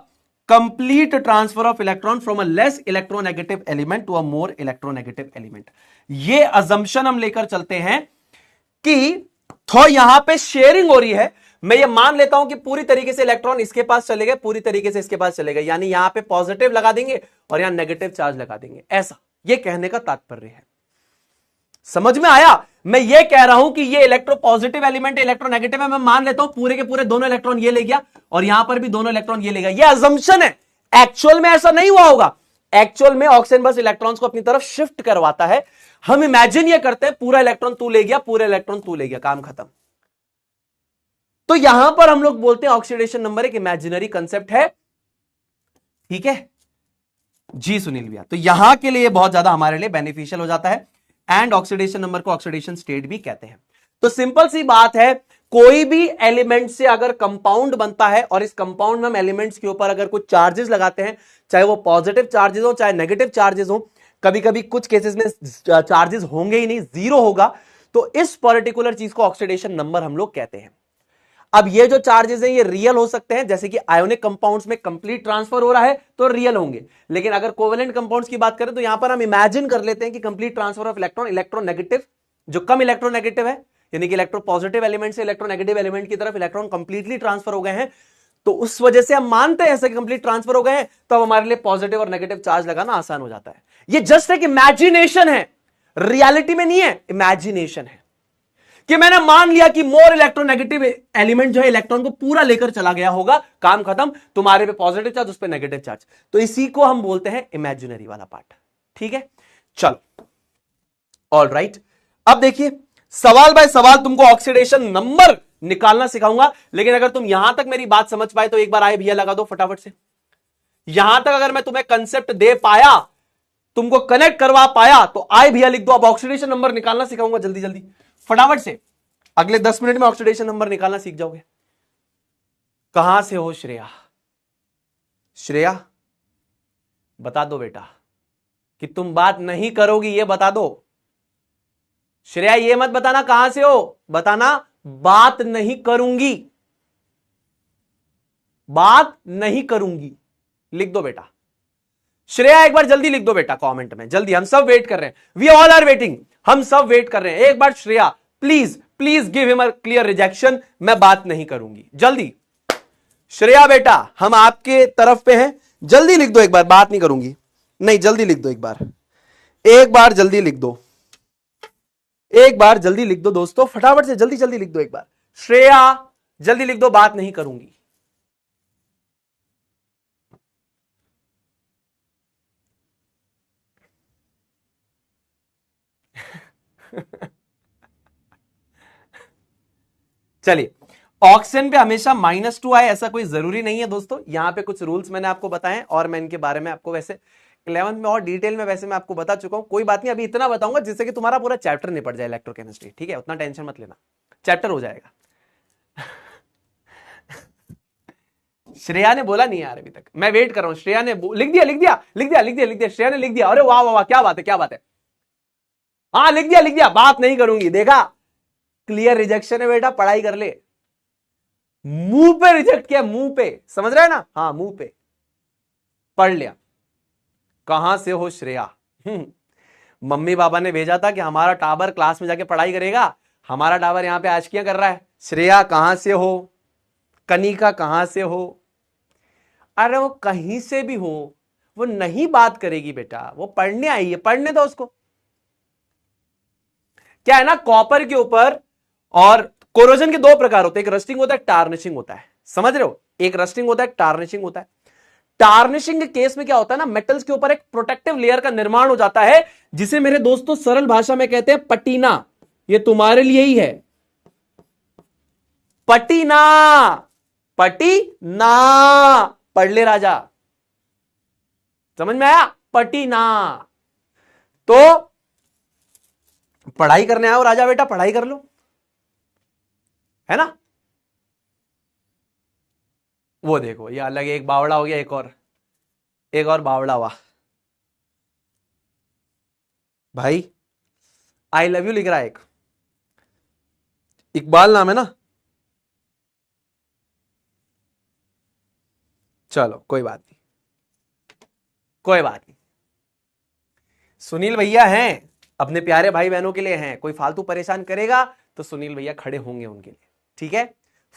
complete transfer of electron from a less electronegative element to a more electronegative element. ये अजम्पशन हम लेकर चलते हैं कि तो यहां पे शेयरिंग हो रही है, मैं ये मान लेता हूं कि पूरी तरीके से इलेक्ट्रॉन इसके पास चले गए, पूरी तरीके से इसके पास चले गए, यानी यहां पे पॉजिटिव लगा देंगे और यहां नेगेटिव चार्ज लगा देंगे, ऐसा ये कहने का तात्पर्य है। समझ में आया? मैं ये कह रहा हूं कि ये electro positive element electro negative है, मैं मान लेता हूं पूरे के पूरे दोनों इलेक्ट्रॉन ये ले गया और यहां पर भी दोनों इलेक्ट्रॉन ये ले गया, ये अजम्पशन है। एक्चुअल में ऐसा नहीं हुआ होगा। एक्चुअल में ऑक्सीजन बस इलेक्ट्रॉन्स को अपनी तरफ शिफ्ट करवाता है। हम इमेजिन ये करते हैं पूरा इलेक्ट्रॉन तू ले गया, पूरा इलेक्ट्रॉन तू ले गया, काम खत्म। तो यहां पर हम लोग बोलते हैं ऑक्सीडेशन नंबर एक इमेजिनरी कंसेप्ट है। ठीक है जी सुनील भैया, तो यहां के लिए बहुत ज्यादा हमारे लिए बेनिफिशियल हो जाता है, एंड ऑक्सीडेशन नंबर को ऑक्सीडेशन स्टेट भी कहते हैं। तो सिंपल सी बात है, कोई भी एलिमेंट से अगर कंपाउंड बनता है और इस कंपाउंड में हम एलिमेंट्स के ऊपर अगर कुछ चार्जेस लगाते हैं, चाहे वो पॉजिटिव चार्जेस हो चाहे नेगेटिव चार्जेस हो, कभी कभी कुछ केसेस में चार्जेस होंगे ही नहीं, जीरो होगा, तो इस पर्टिकुलर चीज को ऑक्सीडेशन नंबर हम लोग कहते हैं। अब ये जो चार्जेस हैं ये रियल हो सकते हैं, जैसे कि आयोनिक कंपाउंड्स में कंप्लीट ट्रांसफर हो रहा है तो रियल होंगे। लेकिन अगर कोवेलेंट कंपाउंड्स की बात करें तो यहां पर हम इमेजिन कर लेते हैं कि complete transfer of electron, electronegative जो कम इलेक्ट्रोनेगेटिव है, यानी कि इलेक्ट्रो पॉजिटिव एलिमेंट से इलेक्ट्रोनेगेटिव एलिमेंट की तरफ इलेक्ट्रॉन कंप्लीटली ट्रांसफर हो गए हैं, तो उस वजह से हम मानते हैं ऐसे कंप्लीट ट्रांसफर हो गए हैं, तो अब हमारे लिए पॉजिटिव और नेगेटिव चार्ज लगाना आसान हो जाता है। ये जस्ट एक इमेजिनेशन है, रियलिटी में नहीं है, इमेजिनेशन है कि मैंने मान लिया कि मोर इलेक्ट्रोनेगेटिव एलिमेंट जो है इलेक्ट्रॉन को पूरा लेकर चला गया होगा, काम खत्म, तुम्हारे पे पॉजिटिव चार्ज, उस पे नेगेटिव चार्ज। तो इसी को हम बोलते हैं इमेजिनरी वाला पार्ट। ठीक है, चलो ऑल राइट। अब देखिए सवाल बाय सवाल तुमको ऑक्सीडेशन नंबर निकालना सिखाऊंगा, लेकिन अगर तुम यहां तक मेरी बात समझ पाए तो एक बार आए भैया लगा दो फटाफट से। यहां तक अगर मैं तुम्हें कंसेप्ट दे पाया, तुमको कनेक्ट करवा पाया, तो आए भैया लिख दो। अब ऑक्सीडेशन नंबर निकालना सिखाऊंगा जल्दी जल्दी फटाफट से। अगले 10 मिनट में ऑक्सीडेशन नंबर निकालना सीख जाओगे। कहां से हो श्रेया? श्रेया बता दो बेटा कि तुम बात नहीं करोगी, ये बता दो। श्रेया ये मत बताना कहां से हो, बताना बात नहीं करूंगी, बात नहीं करूंगी। लिख दो बेटा। श्रेया एक बार जल्दी लिख दो बेटा कमेंट में, जल्दी, हम सब वेट कर रहे हैं। वी ऑल आर वेटिंग, हम सब वेट कर रहे हैं। एक बार Shreya please please give him a clear rejection, मैं बात नहीं करूंगी। जल्दी श्रेया बेटा, हम आपके तरफ पे हैं, जल्दी लिख दो एक बार, बात नहीं करूंगी। नहीं जल्दी लिख दो एक बार, एक बार जल्दी लिख दो, एक बार जल्दी लिख दो दोस्तों, फटाफट से जल्दी जल्दी लिख दो एक बार। श्रेया जल्दी लिख दो, बात नहीं करूंगी। चलिए, ऑक्सीजन पे हमेशा -2 आए ऐसा कोई जरूरी नहीं है दोस्तों। यहां पे कुछ रूल्स मैंने आपको बताए और मैं इनके बारे में आपको वैसे 11th में और डिटेल में वैसे मैं आपको बता चुका हूं। कोई बात नहीं, अभी इतना बताऊंगा जिससे कि तुम्हारा पूरा चैप्टर निपट जाए इलेक्ट्रोकेमिस्ट्री। ठीक है, उतना टेंशन मत लेना, चैप्टर हो जाएगा। श्रेया ने बोला नहीं यार अभी तक, मैं वेट कर रहा हूं। श्रेया ने लिख दिया लिख दिया लिख दिया लिख दिया लिख दिया, श्रेया ने लिख दिया। अरे वाह वाह वाह, क्या बात है क्या बात है। हाँ लिख दिया लिख दिया, बात नहीं करूंगी। देखा, क्लियर रिजेक्शन है बेटा, पढ़ाई कर ले। मुंह पे रिजेक्ट किया, मुंह पे, समझ रहे हैं ना? हाँ मुंह पे पढ़ लिया। कहां से हो श्रेया? मम्मी पापा ने भेजा था कि हमारा टाबर क्लास में जाके पढ़ाई करेगा, हमारा टाबर यहां पे आशिकियां कर रहा है। श्रेया कहां से हो? कनिका कहां से हो? अरे वो कहीं से भी हो, वो नहीं बात करेगी बेटा, वो पढ़ने आई है, पढ़ने दो उसको। क्या है ना, कॉपर के ऊपर और कोरोजन के दो प्रकार होते हैं, एक रस्टिंग होता है, टार्निशिंग होता है। समझ रहे हो? एक रस्टिंग होता है, टार्निशिंग होता है। टार्निशिंग के केस में क्या होता है ना, मेटल्स के ऊपर एक प्रोटेक्टिव लेयर का निर्माण हो जाता है, जिसे मेरे दोस्तों सरल भाषा में कहते हैं पटीना। ये तुम्हारे लिए ही है, पटीना, पटीना। पढ़ ले राजा, समझ में आया? पटीना। तो पढ़ाई करने आओ राजा बेटा, पढ़ाई कर लो, है ना? वो देखो, ये अलग एक बावड़ा हो गया, एक और बावड़ा हुआ भाई। आई लव यू लिख रहा है एक, इकबाल नाम है ना। चलो कोई बात नहीं, कोई बात नहीं। सुनील भैया हैं, अपने प्यारे भाई बहनों के लिए हैं। कोई फालतू परेशान करेगा तो सुनील भैया खड़े होंगे उनके लिए। ठीक है,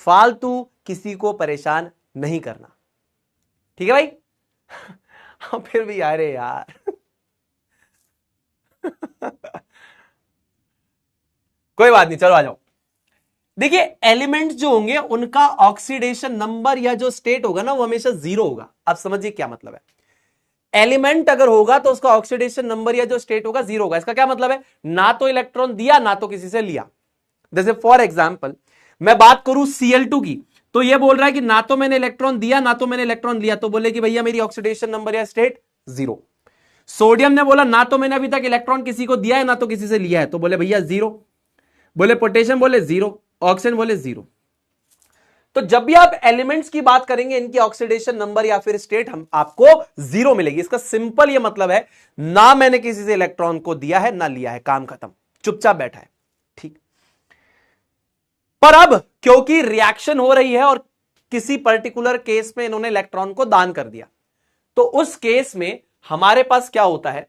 फालतू किसी को परेशान नहीं करना, ठीक है भाई? फिर भी अरे यार कोई बात नहीं, चलो आ जाओ। देखिए एलिमेंट्स जो होंगे उनका ऑक्सीडेशन नंबर या जो स्टेट होगा ना, वो हमेशा 0 होगा। अब समझिए क्या मतलब है। एलिमेंट अगर होगा तो उसका ऑक्सीडेशन नंबर या जो स्टेट होगा 0 होगा। इसका क्या मतलब है? ना तो इलेक्ट्रॉन दिया ना तो किसी से लिया। जैसे फॉर एग्जाम्पल मैं बात करूं Cl2 की, तो ये बोल रहा है कि ना तो मैंने इलेक्ट्रॉन दिया ना तो मैंने इलेक्ट्रॉन लिया, तो बोले कि भैया मेरी ऑक्सीडेशन नंबर या स्टेट 0। सोडियम ने बोला ना तो मैंने अभी तक इलेक्ट्रॉन किसी को दिया है ना तो किसी से लिया है, तो बोले भैया 0। बोले पोटेशियम, बोले 0। ऑक्सीजन बोले 0। तो जब भी आप एलिमेंट्स की बात करेंगे, इनकी ऑक्सीडेशन नंबर या फिर स्टेट हम आपको 0 मिलेगी। इसका सिंपल ये मतलब है, ना मैंने किसी से इलेक्ट्रॉन को दिया है ना लिया है, काम खत्म, चुपचाप बैठा है। ठीक। पर अब क्योंकि रिएक्शन हो रही है और किसी पर्टिकुलर केस में इन्होंने इलेक्ट्रॉन को दान कर दिया, तो उस केस में हमारे पास क्या होता है,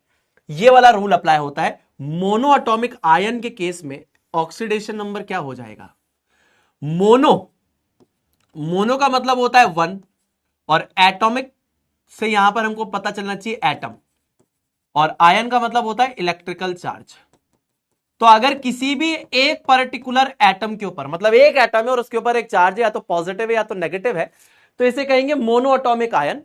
ये वाला रूल अप्लाई होता है। मोनो एटॉमिक आयन के केस में ऑक्सीडेशन नंबर क्या हो जाएगा? मोनो मोनो का मतलब होता है वन, और एटॉमिक से यहां पर हमको पता चलना चाहिए एटम, और आयन का मतलब होता है इलेक्ट्रिकल चार्ज। तो अगर किसी भी एक पर्टिकुलर एटम के ऊपर, मतलब एक एटम है और उसके ऊपर एक चार्ज है, या तो पॉजिटिव है या तो नेगेटिव है, तो इसे कहेंगे मोनो एटॉमिक आयन।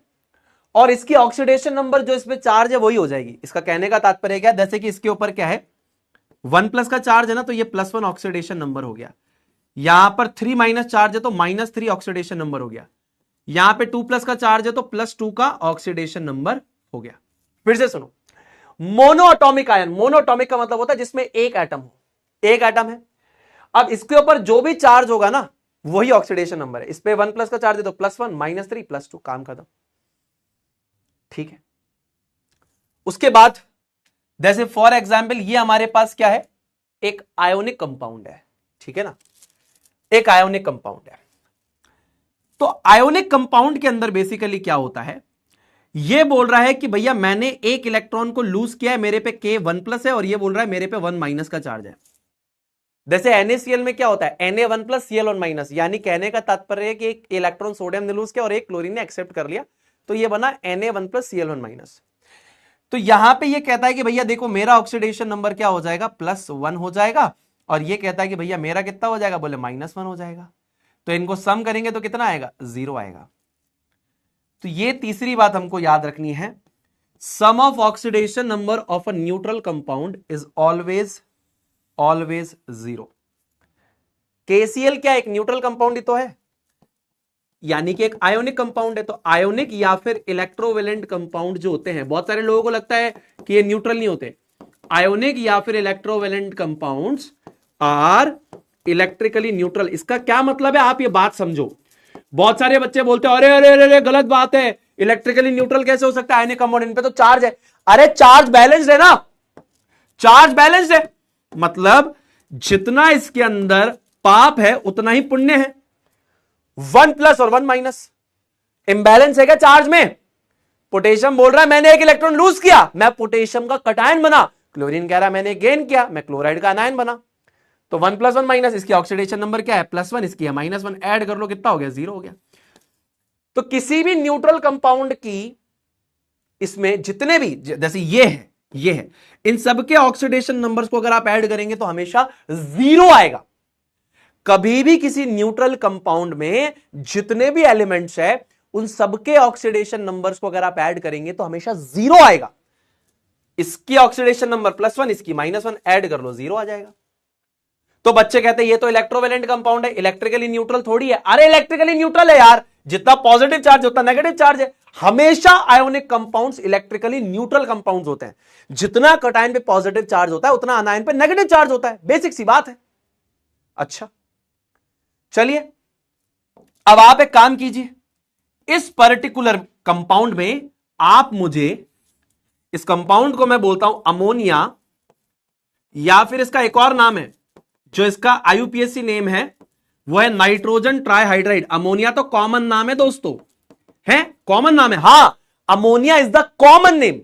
और इसकी ऑक्सीडेशन नंबर जो इसमें चार्ज है वही हो जाएगी। इसका कहने का तात्पर्य क्या है, जैसे कि इसके ऊपर क्या है, 1+ का चार्ज है ना, तो ये +1 ऑक्सीडेशन नंबर हो गया। यहां पर 3- चार्ज है तो -3 ऑक्सीडेशन नंबर हो गया। यहां पे 2+ का चार्ज है तो +2 का ऑक्सीडेशन नंबर हो गया। फिर से सुनो, mono atomic ion, mono atomic का मतलब होता है जिसमें एक एटम हो, एक एटम है। अब इसके ऊपर जो भी चार्ज होगा ना वही ऑक्सीडेशन नंबर है। इस पे 1+ का चार्ज है तो +1, -3, +2, काम खत्म। ठीक है, उसके बाद जैसे फॉर एग्जाम्पल ये हमारे पास क्या है, एक आयोनिक कंपाउंड है, ठीक है ना, एक आयोनिक कंपाउंड है। तो आयोनिक कंपाउंड के अंदर बेसिकली क्या होता है, ये बोल रहा है कि भैया मैंने एक इलेक्ट्रॉन को लूज किया है, मेरे पे K1+ है, और ये बोल रहा है मेरे पे 1- का चार्ज है। जैसे NaCl में क्या होता है, Na1+ Cl1-, यानी कहने का तात्पर्य है कि एक इलेक्ट्रॉन सोडियम ने लूज किया और एक क्लोरीन ने एक्सेप्ट कर लिया, तो ये बना Na1+ Cl1-। तो यहां पे ये कहता है कि भैया देखो मेरा ऑक्सीडेशन नंबर क्या हो जाएगा, +1 हो जाएगा, और ये कहता है कि भैया मेरा कितना हो जाएगा, बोले -1 हो जाएगा। तो इनको सम करेंगे तो कितना आएगा, 0 आएगा। तो ये तीसरी बात हमको याद रखनी है, sum of oxidation number of a neutral compound is always 0। KCl क्या एक न्यूट्रल कंपाउंड ही तो है, यानी कि एक आयोनिक कंपाउंड है। तो आयोनिक या फिर इलेक्ट्रोवेलेंट कंपाउंड जो होते हैं, बहुत सारे लोगों को लगता है कि ये न्यूट्रल नहीं होते। आयोनिक या फिर electrovalent compounds are electrically neutral. इसका क्या मतलब है, आप ये बात समझो। बहुत सारे बच्चे बोलते हैं अरे अरे अरे, अरे गलत बात है, इलेक्ट्रिकली न्यूट्रल कैसे हो सकता है, आयोनिक कंपाउंड, इन पे तो चार्ज है। अरे चार्ज बैलेंस्ड है ना, चार्ज बैलेंस्ड है, मतलब जितना इसके अंदर पाप है उतना ही पुण्य है। 1+ और 1-, इंबैलेंस है क्या चार्ज में। पोटेशियम बोल रहा है मैंने एक इलेक्ट्रॉन लूज किया, मैं पोटेशियम का कटायन बना। क्लोरीन कह रहा है मैंने गेन किया, मैं क्लोराइड का आनायन बना। तो 1+ 1-, इसकी ऑक्सीडेशन नंबर क्या है, +1, इसकी है -1, ऐड कर लो कितना हो गया, 0 हो गया। तो किसी भी न्यूट्रल कंपाउंड की इसमें जितने भी, जैसे ये है, इन सबके ऑक्सीडेशन नंबर्स को अगर आप ऐड करेंगे तो हमेशा 0 आएगा। कभी भी किसी न्यूट्रल कंपाउंड में जितने भी एलिमेंट्स है उन सबके ऑक्सीडेशन नंबर्स को अगर आप ऐड करेंगे तो हमेशा 0 आएगा। इसकी ऑक्सीडेशन नंबर +1, इसकी -1, ऐड कर लो 0 आ जाएगा। तो बच्चे कहते हैं ये तो इलेक्ट्रोवेलेंट कंपाउंड है, इलेक्ट्रिकली न्यूट्रल थोड़ी है। अरे इलेक्ट्रिकली न्यूट्रल है यार, जितना पॉजिटिव चार्ज होता है नेगेटिव चार्ज है। हमेशा ionic compounds electrically neutral compounds होते हैं। जितना कटायन पे पॉजिटिव चार्ज होता है उतना अनायन पे नेगेटिव चार्ज होता है, बेसिक सी बात है। अच्छा चलिए, अब आप एक काम कीजिए, इस पर्टिकुलर कंपाउंड में आप मुझे, इस कंपाउंड को मैं बोलता हूं अमोनिया, या फिर इसका एक और नाम है जो इसका IUPAC नेम है वो है नाइट्रोजन ट्राइहाइड्राइड। अमोनिया तो कॉमन नाम है दोस्तों, है कॉमन नाम है, हां ammonia is the common name,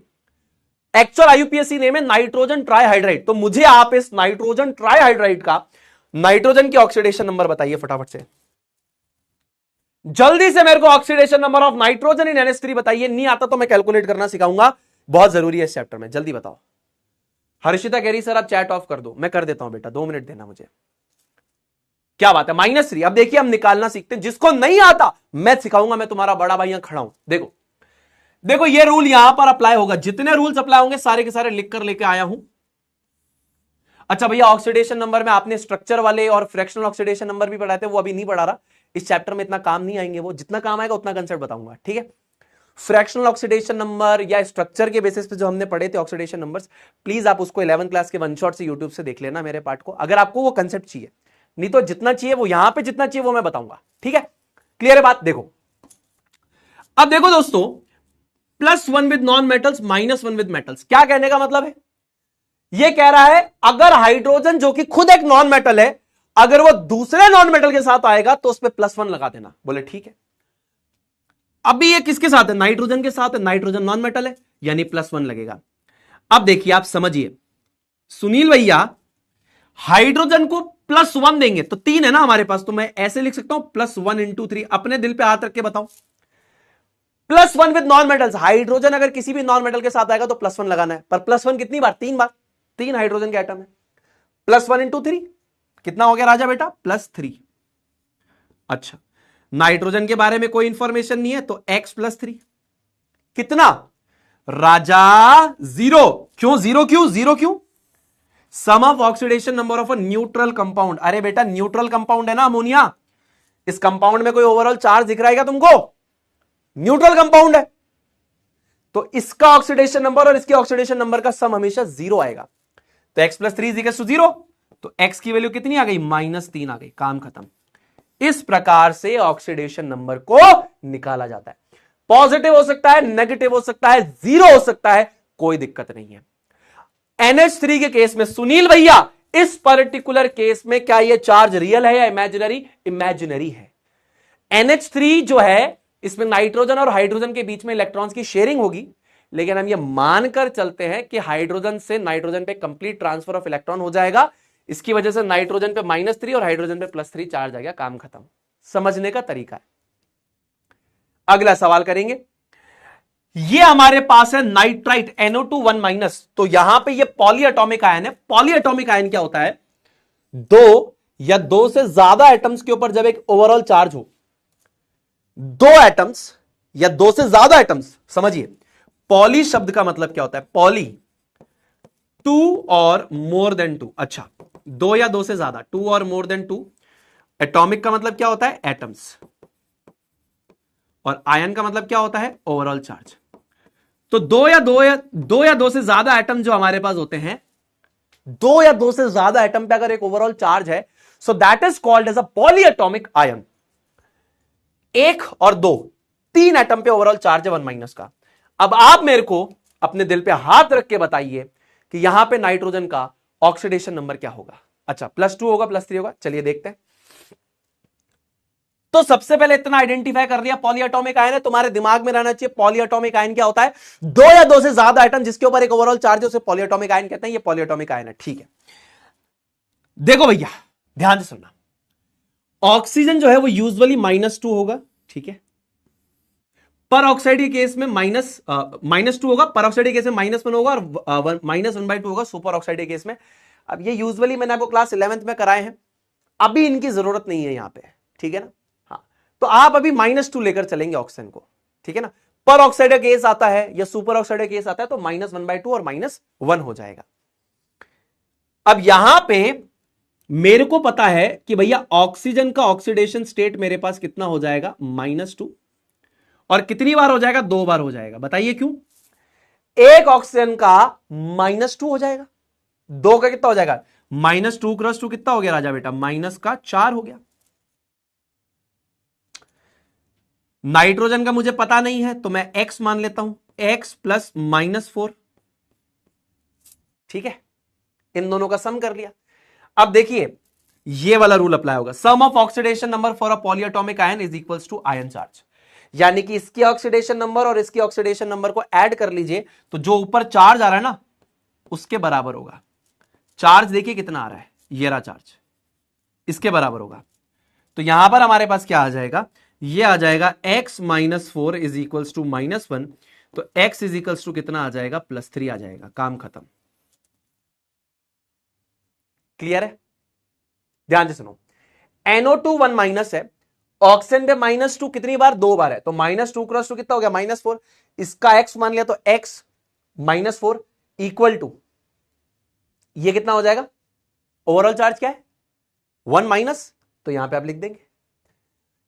actual IUPAC name है नाइट्रोजन ट्राइहाइड्राइड। तो मुझे आप इस नाइट्रोजन ट्राइहाइड्राइड का नाइट्रोजन की ऑक्सीडेशन नंबर बताइए फटाफट से, जल्दी से मेरे को oxidation number of nitrogen in NH3 बताइए। नहीं आता तो मैं कैलकुलेट करना सिखाऊंगा, बहुत जरूरी है इस चैप्टर में, जल्दी बताओ। हर्षिता कह रही सर आप चैट ऑफ कर दो, मैं कर देता हूं बेटा, 2 मिनट देना मुझे। क्या बात है, -3। अब देखिए हम निकालना सीखते हैं, जिसको नहीं आता मैं सिखाऊंगा, मैं तुम्हारा बड़ा भाई यहां खड़ा हूं। देखो देखो ये रूल यहां पर अप्लाई होगा, जितने रूल्स अप्लाई होंगे सारे के सारे लिख कर लेके आया हूं। अच्छा भैया ऑक्सीडेशन नंबर में आपने स्ट्रक्चर वाले और फ्रैक्शनल ऑक्सीडेशन नंबर भी पढ़ाए थे, वो अभी नहीं पढ़ा रहा, इस चैप्टर में इतना काम नहीं आएंगे, वो जितना काम आएगा उतना कंसेप्ट बताऊंगा, ठीक है। फ्रैक्शनल ऑक्सीडेशन नंबर या स्ट्रक्चर के बेसिस पे जो हमने पढ़े थे ऑक्सीडेशन नंबर्स, प्लीज आप उसको 11th क्लास के वन शॉट से यूट्यूब से देख लेना मेरे पार्ट को, अगर आपको वो कंसेप्ट चाहिए। नहीं तो जितना चाहिए वो यहां पे जितना चाहिए वो मैं बताऊंगा, ठीक है। क्लियर है बात। देखो अब देखो दोस्तों, +1 with non metals, -1 with metals, क्या कहने का मतलब है, ये कह रहा है अगर हाइड्रोजन जो कि खुद एक नॉन मेटल है, अगर वो दूसरे नॉन मेटल के साथ आएगा तो उस पर +1 लगा देना। बोले ठीक है। अभी ये किसके साथ है, नाइट्रोजन के साथ है, नाइट्रोजन नॉन मेटल है यानी +1 लगेगा। अब देखिए आप समझिए सुनील भैया, हाइड्रोजन को +1 देंगे तो 3 है ना हमारे पास, तो मैं ऐसे लिख सकता हूं +1 × 3। अपने दिल पे हाथ रख के बताओ, +1 विद नॉन मेटल्स। हाइड्रोजन अगर किसी भी नॉन मेटल के साथ आएगा तो +1 लगाना है, पर +1 कितनी बार? 3 बार। 3 हाइड्रोजन के एटम है। +1 × 3 कितना हो गया राजा बेटा? +3। अच्छा, नाइट्रोजन के बारे में कोई इंफॉर्मेशन नहीं है तो x +3 कितना राजा? 0। क्यों 0? क्यों 0? क्यों? Sum of oxidation number of a neutral compound. अरे बेटा न्यूट्रल कंपाउंड है ना अमोनिया, इस कंपाउंड में कोई ओवरऑल चार्ज दिख रहा है क्या तुमको? न्यूट्रल कंपाउंड है, तो इसका ऑक्सीडेशन नंबर और इसके ऑक्सीडेशन नंबर का सम हमेशा 0 आएगा। तो x +3 = 0, तो x की वैल्यू कितनी आ गई? -3 आ गई। काम खत्म। इस प्रकार से ऑक्सीडेशन नंबर को निकाला जाता है। पॉजिटिव हो सकता है, नेगेटिव हो सकता है, 0 हो सकता है, कोई दिक्कत नहीं है। NH3 के केस में सुनील भैया, इस पर्टिकुलर केस में क्या यह चार्ज रियल है या इमेजिनरी? इमेजिनरी है। NH3 जो है, इसमें नाइट्रोजन और हाइड्रोजन के बीच में इलेक्ट्रॉन्स की शेयरिंग होगी, लेकिन हम यह मानकर चलते हैं कि हाइड्रोजन से नाइट्रोजन पे कंप्लीट ट्रांसफर ऑफ इलेक्ट्रॉन हो जाएगा। इसकी वजह से नाइट्रोजन पे -3 और हाइड्रोजन पे +3 चार्ज आ गया। काम खत्म। समझने का तरीका है। अगला सवाल करेंगे। ये हमारे पास है नाइट्राइट NO2 1-, तो यहां पे ये पॉलीएटॉमिक आयन है। पॉलीएटॉमिक आयन क्या होता है? 2 या 2 से ज्यादा एटम्स के ऊपर जब एक ओवरऑल चार्ज हो, 2 एटम्स या 2 से ज्यादा एटम्स, समझिए पॉली शब्द का मतलब क्या होता है? पॉली 2 और मोर देन 2। अच्छा, 2 या 2 से ज्यादा, 2 और मोर देन 2। एटॉमिक का मतलब क्या होता है? एटम्स। और आयन का मतलब क्या होता है? Overall charge. तो 2 या 2 से ज्यादा एटम जो हमारे पास होते हैं, 2 या 2 से ज्यादा एटम पे अगर एक ओवरऑल चार्ज है, so that is called as a polyatomic ion. 1 और 2, 3 एटम पे ओवरऑल चार्ज है 1- का। अब आप मेरे को अपने दिल पे हाथ रख के बताइए कि यहां पे नाइट्रोजन का ऑक्सीडेशन नंबर क्या होगा? अच्छा, +2 होगा, +3 होगा? चलिए देखते हैं। तो सबसे पहले इतना आइडेंटिफाई कर लिया, पॉलीएटॉमिक आयन है। तुम्हारे दिमाग में रहना चाहिए पॉलीएटॉमिक आयन क्या होता है? 2 या 2 से ज्यादा एटम जिसके ऊपर एक ओवरऑल चार्ज है, उसे पॉलीएटॉमिक आयन कहते हैं। ये पॉलीएटॉमिक आयन है, ठीक है। देखो भैया, ध्यान से सुनना। ऑक्सीजन जो है वो यूजुअली -2 होगा, ठीक है। पर ऑक्साइड के केस में -2 होगा, पर ऑक्साइड के केस में -1 होगा, और -1/2 होगा सुपर ऑक्साइड के केस में। अब ये यूजुअली मैंने आपको क्लास 11th में कराए हैं, अभी इनकी जरूरत नहीं है यहां पे, ठीक है ना। हाँ, तो आप अभी -2 लेकर चलेंगे ऑक्सीजन को, ठीक है ना। पर ऑक्साइड का केस आता है या सुपर ऑक्साइड का केस आता है तो -1/2 और -1 हो जाएगा। अब यहां पे मेरे को पता है कि भैया ऑक्सीजन का ऑक्सीडेशन स्टेट मेरे पास कितना हो जाएगा? -2। और कितनी बार हो जाएगा? 2 बार हो जाएगा। बताइए क्यों? एक ऑक्सीजन का -2 हो जाएगा, 2 का कितना हो जाएगा? -2 × 2 कितना हो गया राजा बेटा? -4 हो गया। नाइट्रोजन का मुझे पता नहीं है तो मैं x मान लेता हूं, x + -4, ठीक है। इन दोनों का सम कर लिया। अब देखिए ये वाला रूल अप्लाई होगा, sum of oxidation number for a polyatomic ion is equals to ion charge. यानी कि इसकी ऑक्सीडेशन नंबर और इसकी ऑक्सीडेशन नंबर को ऐड कर लीजिए तो जो ऊपर चार्ज आ रहा है ना उसके बराबर होगा। चार्ज देखिए कितना आ रहा है, ये रहा चार्ज, इसके बराबर होगा। तो यहां पर हमारे पास क्या आ जाएगा? ये आ जाएगा x - 4 इज इक्वल्स टू -1, तो x इज इक्वल्स टू कितना आ जाएगा? +3 आ जाएगा। काम खत्म। क्लियर है? ध्यान से सुनो, NO2 1- है, ऑक्सीजन पे -2 कितनी बार? 2 बार है, तो -2 × 2 कितना हो गया? -4। इसका x मान लिया तो x - 4 इक्वल टू ये कितना हो जाएगा? ओवरऑल चार्ज क्या है? 1-, तो यहां पे आप लिख देंगे।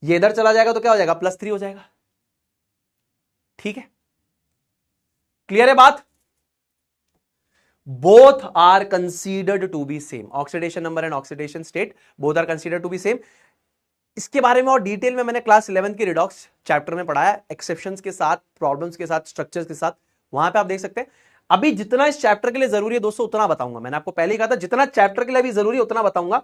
ये इधर चला जाएगा तो क्या हो जाएगा? +3 हो जाएगा। ठीक है, क्लियर है बात? Both are considered to be same, oxidation number and oxidation state both are considered to be same. इसके बारे में और डिटेल में मैंने क्लास 11th की रिडॉक्स चैप्टर में पढ़ाया, एक्सेप्शंस के साथ, प्रॉब्लम्स के साथ, स्ट्रक्चर्स के साथ, वहां पे आप देख सकते हैं। अभी जितना इस चैप्टर के लिए जरूरी है दोस्तों उतना बताऊंगा। मैंने आपको पहले ही कहा था जितना चैप्टर के लिए अभी जरूरी है उतना बताऊंगा।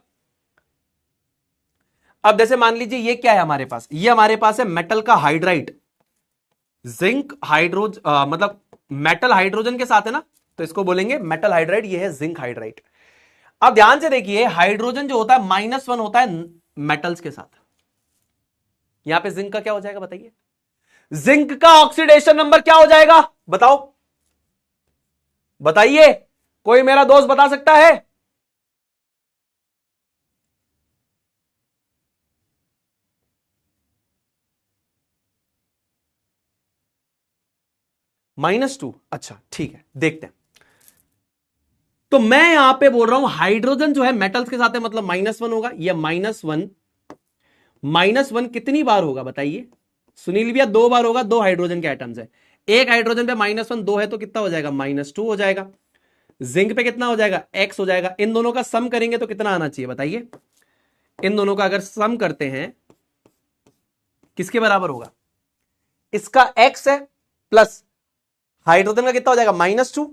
अब जैसे मान लीजिए ये क्या है हमारे पास? ये हमारे पास है मेटल का हाइड्राइड, जिंक हाइड्रोज मतलब मेटल हाइड्रोजन के साथ है ना, तो इसको बोलेंगे मेटल हाइड्राइड। ये है जिंक हाइड्राइड। अब ध्यान से देखिए, हाइड्रोजन जो होता है -1 होता है मेटल्स के साथ। यहां पे जिंक का क्या हो जाएगा बताइए? जिंक का ऑक्सीडेशन नंबर क्या हो जाएगा बताओ, बताइए, कोई मेरा दोस्त बता सकता है? -2। अच्छा ठीक है, देखते हैं। तो मैं यहां पे बोल रहा हूं हाइड्रोजन जो है मेटल्स के साथ है, मतलब -1 होगा। यह -1 कितनी बार होगा बताइए? सुनील भैया 2 बार होगा, 2 हाइड्रोजन के आइटम्स है। एक हाइड्रोजन पे -1 2 है तो कितना हो जाएगा? -2 हो जाएगा। जिंक पे कितना हो जाएगा? x हो जाएगा। इन दोनों का सम करेंगे तो कितना आना चाहिए बताइए? इन दोनों का अगर सम करते हैं किसके बराबर होगा? इसका x है प्लस हाइड्रोजन का कितना हो जाएगा? -2।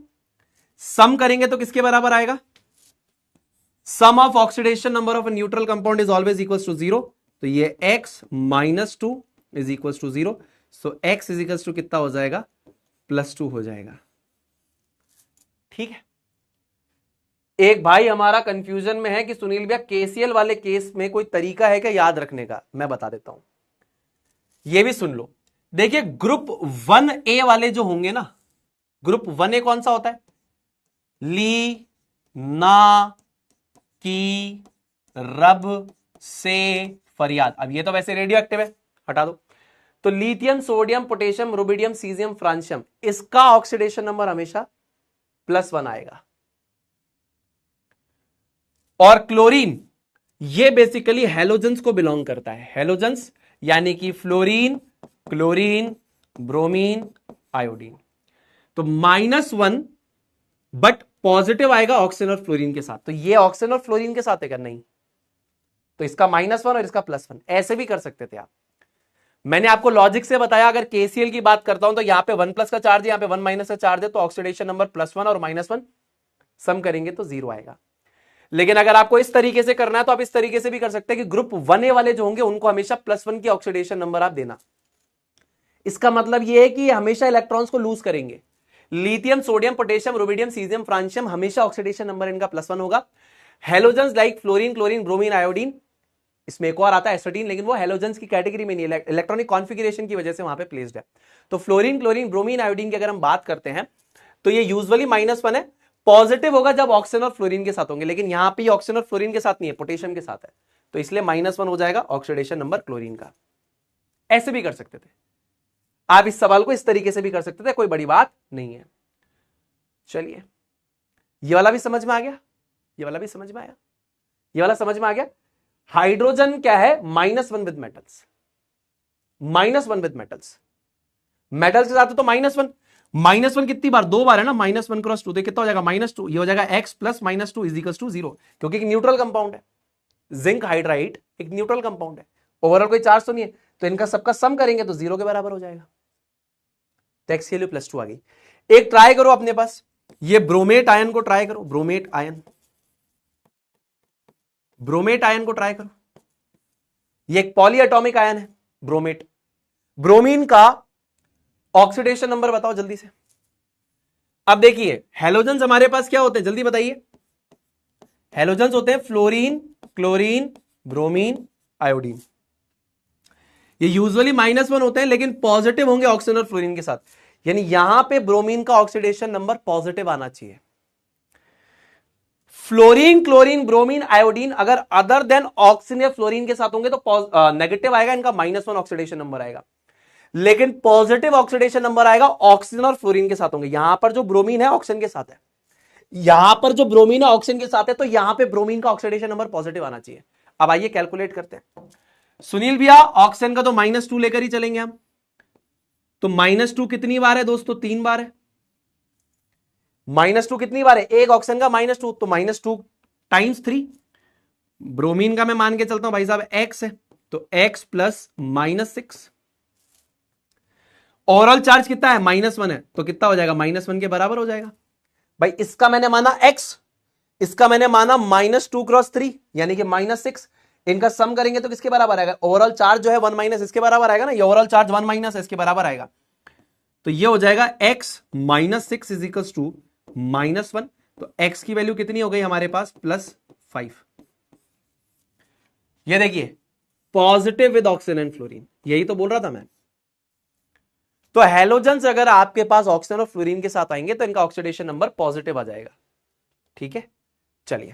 सम करेंगे तो किसके बराबर आएगा? Sum of oxidation number of a neutral compound is always equal to 0। तो ये x -2 is equal to 0। So x is equal to कितना हो जाएगा? +2 हो जाएगा। ठीक है। एक भाई हमारा कंफ्यूजन में है कि सुनील भैया केसीएल वाले केस में कोई तरीका है क्या याद रखने का? मैं बता देता हूं, ये भी सुन लो। देखिए ग्रुप 1A वाले जो होंगे ना, ग्रुप 1A कौन सा होता है? ली, ना, की, रब, से, फरियाद। अब ये तो वैसे रेडियो एक्टिव है, हटा दो। तो lithium, sodium, potassium, rubidium, caesium, francium, इसका ऑक्सीडेशन नंबर हमेशा +1 आएगा। और क्लोरीन ये बेसिकली हेलोजेंस को बिलोंग करता है। हेलोजेंस यानी कि फ्लोरीन, क्लोरीन, ब्रोमीन, आयोडीन। तो -1 बट पॉजिटिव आएगा ऑक्सीजन और फ्लोरीन के साथ। तो ये ऑक्सीजन और फ्लोरीन के साथ है क्या? नहीं। तो इसका -1 और इसका +1 ऐसे भी कर सकते थे आप। मैंने आपको लॉजिक से बताया, अगर केसीएल की बात करता हूं तो यहां पे 1+ का चार्ज है, यहां पे 1- का चार्ज है, तो ऑक्सीडेशन नंबर +1 और -1 सम करेंगे तो 0 आएगा। लेकिन अगर आपको इस तरीके से करना है तो आप इस तरीके से भी कर सकते हैं कि ग्रुप 1A वाले जो होंगे उनको हमेशा +1 की ऑक्सीडेशन नंबर आप देना। इसका मतलब यह है कि हमेशा इलेक्ट्रॉन्स को लूज करेंगे। Lithium, sodium, potassium, rubidium, caesium, francium, हमेशा ऑक्सीडेशन नंबर इनका +1 होगा। Halogens like fluorine, chlorine, bromine, iodine, इसमें एक और आता है एसिटीन, लेकिन वो हेलोजेंस की कैटेगरी में नहीं है, इलेक्ट्रॉनिक कॉन्फिगरेशन की वजह से वहां पे प्लेस्ड है। तो फ्लोरीन, क्लोरीन, ब्रोमीन, आयोडीन की अगर हम बात करते हैं तो ये यूजुअली -1 है। पॉजिटिव होगा जब ऑक्सीजन और फ्लोरीन के साथ होंगे, लेकिन यहां पे ऑक्सीजन और फ्लोरीन के साथ नहीं है, पोटेशियम के साथ है, तो इसलिए -1 हो जाएगा ऑक्सीडेशन नंबर क्लोरीन का। ऐसे भी कर सकते थे आप, इस सवाल को इस तरीके से भी कर सकते थे, कोई बड़ी बात नहीं है। चलिए, ये वाला भी समझ में आ गया, ये वाला भी समझ में आया, ये वाला समझ में आ गया। हाइड्रोजन क्या है? -1 with metals, -1 with metals. Metals के साथ है तो -1 कितनी बार? 2 बार है ना, -1 × 2 तो कितना हो जाएगा? -2। ये हो जाएगा x + -2 इज 0, क्योंकि एक न्यूट्रल कंपाउंड है। जिंक हाइड्राइड एक न्यूट्रल कंपाउंड है, ओवरऑल कोई चार्ज तो नहीं है, तो इनका सबका सम करेंगे तो 0 के बराबर हो जाएगा। तो x के लिए +2 आ गई। एक ट्राई करो अपने पास, ये ब्रोमेट आयन को ट्राई करो, ब्रोमेट आयन, ब्रोमेट आयन को ट्राई करो। ये एक पॉलीएटॉमिक आयन है ब्रोमेट। ब्रोमीन का ऑक्सीडेशन नंबर बताओ जल्दी से। अब देखिए हेलोजेंस हमारे पास क्या होते हैं, जल्दी बताइए। हेलोजेंस होते हैं फ्लोरीन, क्लोरीन, ब्रोमीन, आयोडीन। ये यूजुअली -1 होते हैं, लेकिन पॉजिटिव होंगे ऑक्सीजन और फ्लोरीन के साथ, यानी यहां पे ब्रोमीन का ऑक्सीडेशन नंबर पॉजिटिव आना चाहिए। फ्लोरीन, क्लोरीन, ब्रोमीन, आयोडीन अगर अदर देन ऑक्सीजन या फ्लोरीन के साथ होंगे तो नेगेटिव आएगा, इनका -1 ऑक्सीडेशन नंबर आएगा। लेकिन पॉजिटिव ऑक्सीडेशन नंबर आएगा ऑक्सीजन और फ्लोरीन के साथ होंगे। यहां पर जो ब्रोमीन है ऑक्सीजन के साथ है, यहां पर जो ब्रोमीन है ऑक्सीजन के साथ है, तो यहां पे ब्रोमीन का ऑक्सीडेशन नंबर पॉजिटिव आना चाहिए। अब आइए कैलकुलेट करते हैं। सुनील भैया ऑक्सीजन का तो -2 लेकर ही चलेंगे हम, तो -2 कितनी बार है दोस्तों? 3 बार है। -2 कितनी बार है? एक ऑक्सीजन का -2, तो -2 × 3। ब्रोमीन का मैं मान के चलता हूं भाई साहब x है, तो x + -6। ओवरऑल चार्ज कितना है? -1 है, तो कितना हो जाएगा? -1 के बराबर हो जाएगा। भाई इसका मैंने माना x, इसका मैंने माना -2 × 3 यानी कि -6। इनका सम करेंगे तो किसके बराबर आएगा? ओवरऑल चार्ज जो है 1 - इसके बराबर आएगा ना, ये ओवरऑल चार्ज 1 - इसके बराबर आएगा। तो ये हो जाएगा x - 6 इज इक्वल टू -1। तो x की वैल्यू कितनी हो गई हमारे पास? 5। ये देखिए positive with oxygen and fluorine, यही तो बोल रहा था मैं। तो हैलोजेंस अगर आपके पास ऑक्सीजन और फ्लोरीन के साथ आएंगे तो इनका ऑक्सीडेशन नंबर पॉजिटिव आ जाएगा। ठीक है, चलिए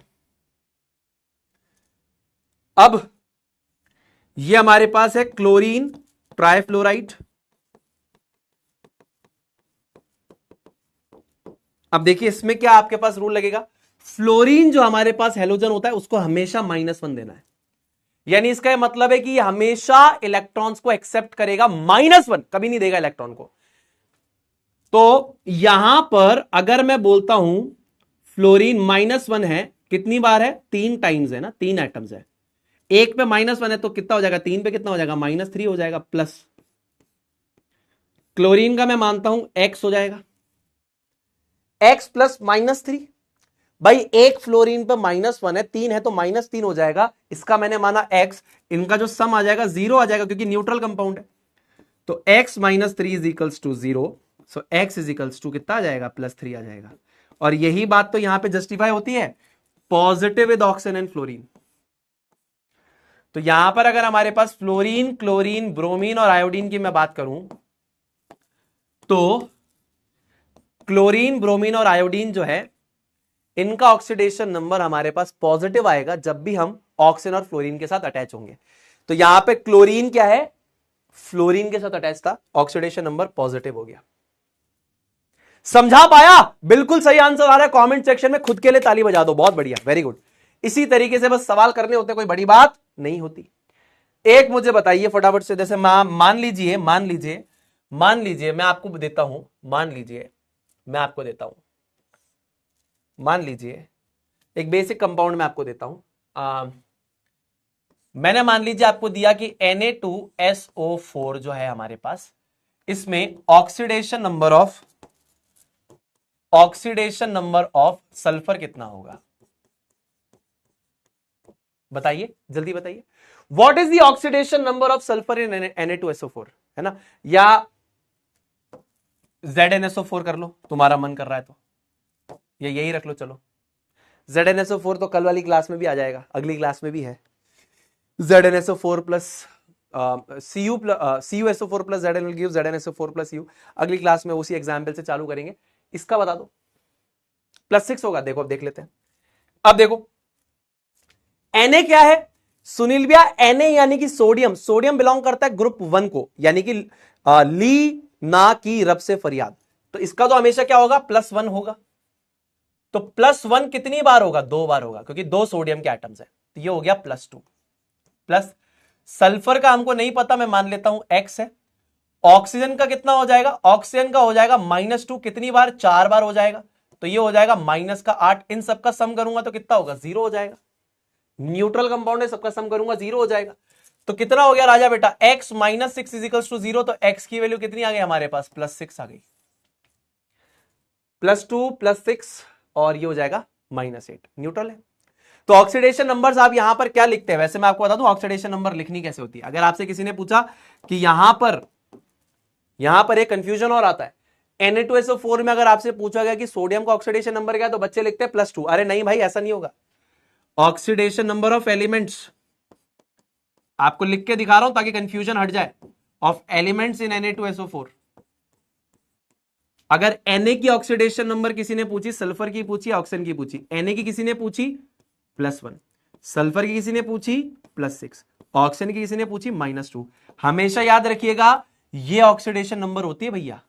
अब ये हमारे पास है क्लोरीन ट्राइफ्लोराइड। अब देखिए इसमें क्या आपके पास रूल लगेगा, फ्लोरीन जो हमारे पास हैलोजन होता है उसको हमेशा -1 देना है, यानी इसका यह मतलब है कि ये हमेशा इलेक्ट्रॉन्स को एक्सेप्ट करेगा, -1 कभी नहीं देगा इलेक्ट्रॉन को। तो यहां पर अगर मैं बोलता हूं फ्लोरीन -1 है, कितनी बार है, 3 टाइम्स है ना, 3 एटम्स है, एक पे -1 है तो कितना हो जाएगा, 3 पे कितना हो जाएगा, -3 हो जाएगा, प्लस क्लोरीन का मैं मानता हूं x हो जाएगा, x प्लस -3। भाई एक फ्लोरीन पे -1 है, 3 है तो -3 हो जाएगा, इसका मैंने माना x, इनका जो सम आ जाएगा 0 आ जाएगा क्योंकि न्यूट्रल कंपाउंड है। तो x -3 is equals to 0, so x is equals to कितना आ जाएगा, +3 आ जाएगा। और यही बात तो यहां पे जस्टिफाई होती है, positive with oxygen and fluorine. तो यहां पर अगर हमारे पास फ्लोरीन, क्लोरीन, ब्रोमीन और आयोडीन की मैं बात करूं तो क्लोरीन, ब्रोमीन और आयोडीन जो है इनका ऑक्सीडेशन नंबर हमारे पास पॉजिटिव आएगा जब भी हम ऑक्सीजन और फ्लोरीन के साथ अटैच होंगे। तो यहां पे क्लोरीन क्या है, फ्लोरीन के साथ अटैच था, ऑक्सीडेशन नंबर पॉजिटिव हो गया। समझा पाया, बिल्कुल सही आंसर आ रहा है, कमेंट सेक्शन में खुद के लिए ताली बजा दो, बहुत बढ़िया, वेरी गुड। इसी तरीके से बस सवाल करने होते, कोई बड़ी बात नहीं होती। एक मुझे बताइए फटाफट से, जैसे मान लीजिए मैं आपको देता हूं, मान लीजिए एक बेसिक कंपाउंड मैं आपको देता हूं। मैंने मान लीजिए आपको दिया कि Na2SO4 जो है हमारे पास, इसमें ऑक्सीडेशन नंबर ऑफ सल्फर कितना होगा, बताइए, जल्दी बताइए। What is the oxidation number of sulphur in Na2SO4, है ना, या ZnSO4 कर लो, तुम्हारा मन कर रहा है तो, या यही रख लो, चलो ZnSO4 तो कल वाली क्लास में भी आ जाएगा, अगली क्लास में भी है। ZnSO4 plus CuSO4 plus Zn will give ZnSO4 plus U, अगली क्लास में उसी एग्जाम्पल से चालू करेंगे। इसका बता दो, +6 होगा, देखो अब देख लेते हैं। अब देखो Na क्या है सुनील भैया, Na यानी कि सोडियम बिलोंग करता है ग्रुप 1 को, यानी कि ली ना की रब से फरियाद, तो इसका तो हमेशा क्या होगा, +1 होगा। तो +1 कितनी बार होगा, 2 बार होगा, क्योंकि 2 सोडियम के एटम्स है, तो ये हो गया +2। प्लस सल्फर का हमको नहीं पता, मैं मान लेता हूं x है। ऑक्सीजन का कितना हो जाएगा, ऑक्सीजन का हो जाएगा -2, कितनी बार, 4 बार हो जाएगा, तो ये हो जाएगा -8। इन सबका सम करूंगा तो कितना होगा, 0 हो जाएगा। न्यूट्रल कंपाउंड है, सबका सम करूंगा 0 हो जाएगा। तो कितना हो गया राजा बेटा, x -6 इज 0, तो x की वैल्यू कितनी आ गई हमारे पास, +6 आ गई, +2 +6 और ये हो जाएगा -8, न्यूट्रल है। तो ऑक्सीडेशन नंबर्स आप यहां पर क्या लिखते हैं, वैसे मैं आपको बता दूं ऑक्सीडेशन नंबर लिखनी कैसे होती है। अगर आपसे किसी ने पूछा कि यहां पर एक कंफ्यूजन और आता है, Na2SO4 में अगर आपसे पूछा गया कि सोडियम का ऑक्सीडेशन नंबर क्या है, तो बच्चे लिखते हैं +2। अरे नहीं भाई, ऐसा नहीं होगा। ऑक्सीडेशन नंबर ऑफ एलिमेंट्स आपको लिख के दिखा रहा हूं ताकि कंफ्यूजन हट जाए, ऑफ एलिमेंट्स इन Na2SO4। अगर Na की ऑक्सीडेशन नंबर किसी ने पूछी, सल्फर की पूछी, ऑक्सीजन की पूछी, Na की किसी ने पूछी +1, सल्फर की किसी ने पूछी +6, ऑक्सीजन की किसी ने पूछी -2, हमेशा याद रखिएगा ये ऑक्सीडेशन नंबर होती है भैया।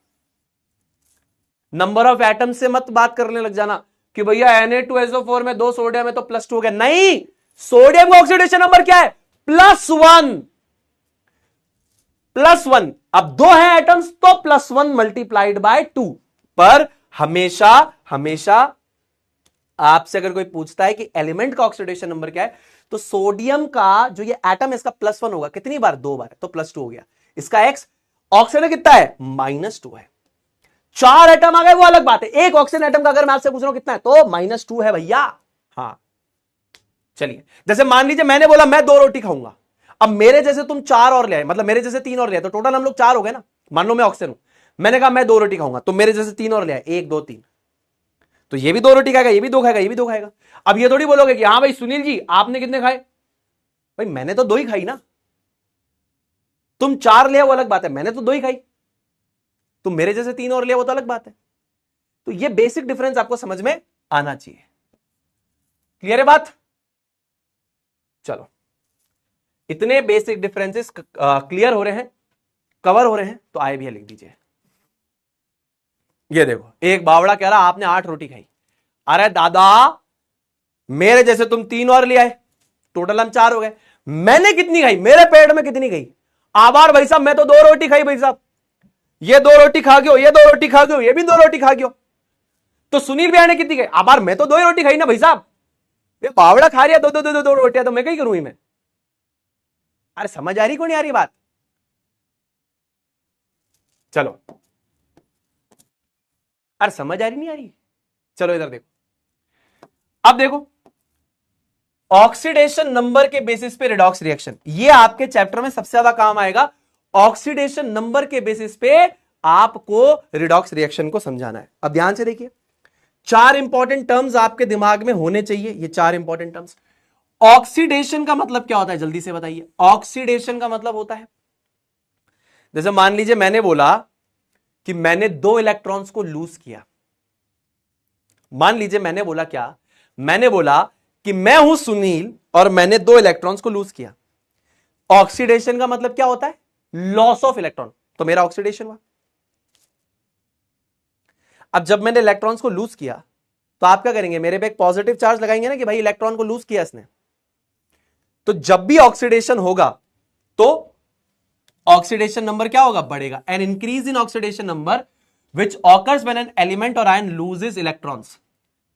नंबर ऑफ एटम से मत बात करने लग जाना कि भैया Na2SO4 में 2 सोडियम है तो +2 हो गया, नहीं, सोडियम का ऑक्सीडेशन नंबर क्या है, +1। अब 2 है एटम्स तो +1 मल्टीप्लाइड बाय 2। पर हमेशा आपसे अगर कोई पूछता है कि एलिमेंट का ऑक्सीडेशन नंबर क्या है, तो सोडियम का जो ये एटम है इसका +1 होगा, कितनी बार, 2 बार, तो +2 हो गया। इसका x, ऑक्सीजन कितना है, -2 है। 4 एटम आ गए वो अलग बात है, एक ऑक्सीजन एटम का अगर मैं आपसे पूछ रहा हूं कितना है, तो -2 है भैया। हाँ चलिए, जैसे मान लीजिए मैंने बोला मैं 2 रोटी खाऊंगा, अब मेरे जैसे तुम 4 और ले आए, मतलब मेरे जैसे 3 और ले आए, तो टोटल हम लोग 4 हो गए ना। मान लो मैं ऑक्सीजन हूं, मैंने कहा मैं 2 रोटी खाऊंगा, तो मेरे जैसे 3 और ले आए, 1 2 3, तो ये भी 2 रोटी खाएगा, ये भी 2 खाएगा, ये भी 2 खाएगा। अब ये थोड़ी बोलोगे कि हाँ भाई सुनील जी आपने कितने खाए, भाई मैंने तो 2 ही खाई ना, तुम 4 लिया वो अलग बात है, मैंने तो 2 ही खाई, तुम मेरे जैसे 3 और लिया वो तो अलग बात है। तो ये बेसिक डिफरेंस आपको समझ में आना चाहिए। क्लियर है बात? चलो, इतने बेसिक डिफरेंसेस क्लियर हो रहे हैं, कवर हो रहे हैं, तो आए भी लिख दीजिए। ये देखो, एक बावड़ा कह रहा आपने 8 रोटी खाई। अरे दादा मेरे जैसे तुम 3 और ले आए, टोटल हम 4 हो गए। मैंने कितनी खाई, मेरे पेट में कितनी गई? आभार भाई साहब, मैं तो 2 रोटी खाई भाई साहब, ये 2 रोटी खा गयो, ये 2 रोटी खा गयो, ये भी 2 रोटी खा गयो। तो सुनील भैया ने कितनी खाई? आभार, मैं तो 2 ही रोटी खाई ना भाई साहब, ये बावड़ा खा रही है 2 रोटियां, तो मैं कहीं करूं ही मैं। अरे समझ आ रही को नहीं आ रही बात? चलो, अरे समझ आ रही नहीं आ रही? चलो इधर देखो, अब देखो ऑक्सीडेशन नंबर के बेसिस पे रिडॉक्स रिएक्शन, ये आपके चैप्टर में सबसे ज्यादा काम आएगा। ऑक्सीडेशन नंबर के बेसिस पे आपको रिडॉक्स रिएक्शन को समझाना है। अब ध्यान से देखिए, 4 इंपॉर्टेंट टर्म्स आपके दिमाग में होने चाहिए। ये 4 इंपॉर्टेंट टर्म्स। ऑक्सीडेशन का मतलब क्या होता है, जल्दी से बताइए। ऑक्सीडेशन का मतलब होता है, जैसे मान लीजिए मैंने बोला कि मैंने 2 इलेक्ट्रॉन्स को लूज किया। मान लीजिए मैंने बोला क्या, मैंने बोला कि मैं हूं सुनील और मैंने 2 इलेक्ट्रॉन्स को लूज किया। ऑक्सीडेशन का मतलब क्या होता है, लॉस ऑफ इलेक्ट्रॉन, तो मेरा ऑक्सीडेशन हुआ। अब जब मैंने इलेक्ट्रॉन्स को लूज किया तो आप क्या करेंगे, मेरे पे एक पॉजिटिव चार्ज लगाएंगे ना कि भाई इलेक्ट्रॉन को लूज किया इसने। तो जब भी ऑक्सीडेशन होगा तो ऑक्सीडेशन नंबर क्या होगा, बढ़ेगा। An increase in oxidation number which occurs when an element और आयन लूजेस इलेक्ट्रॉन्स।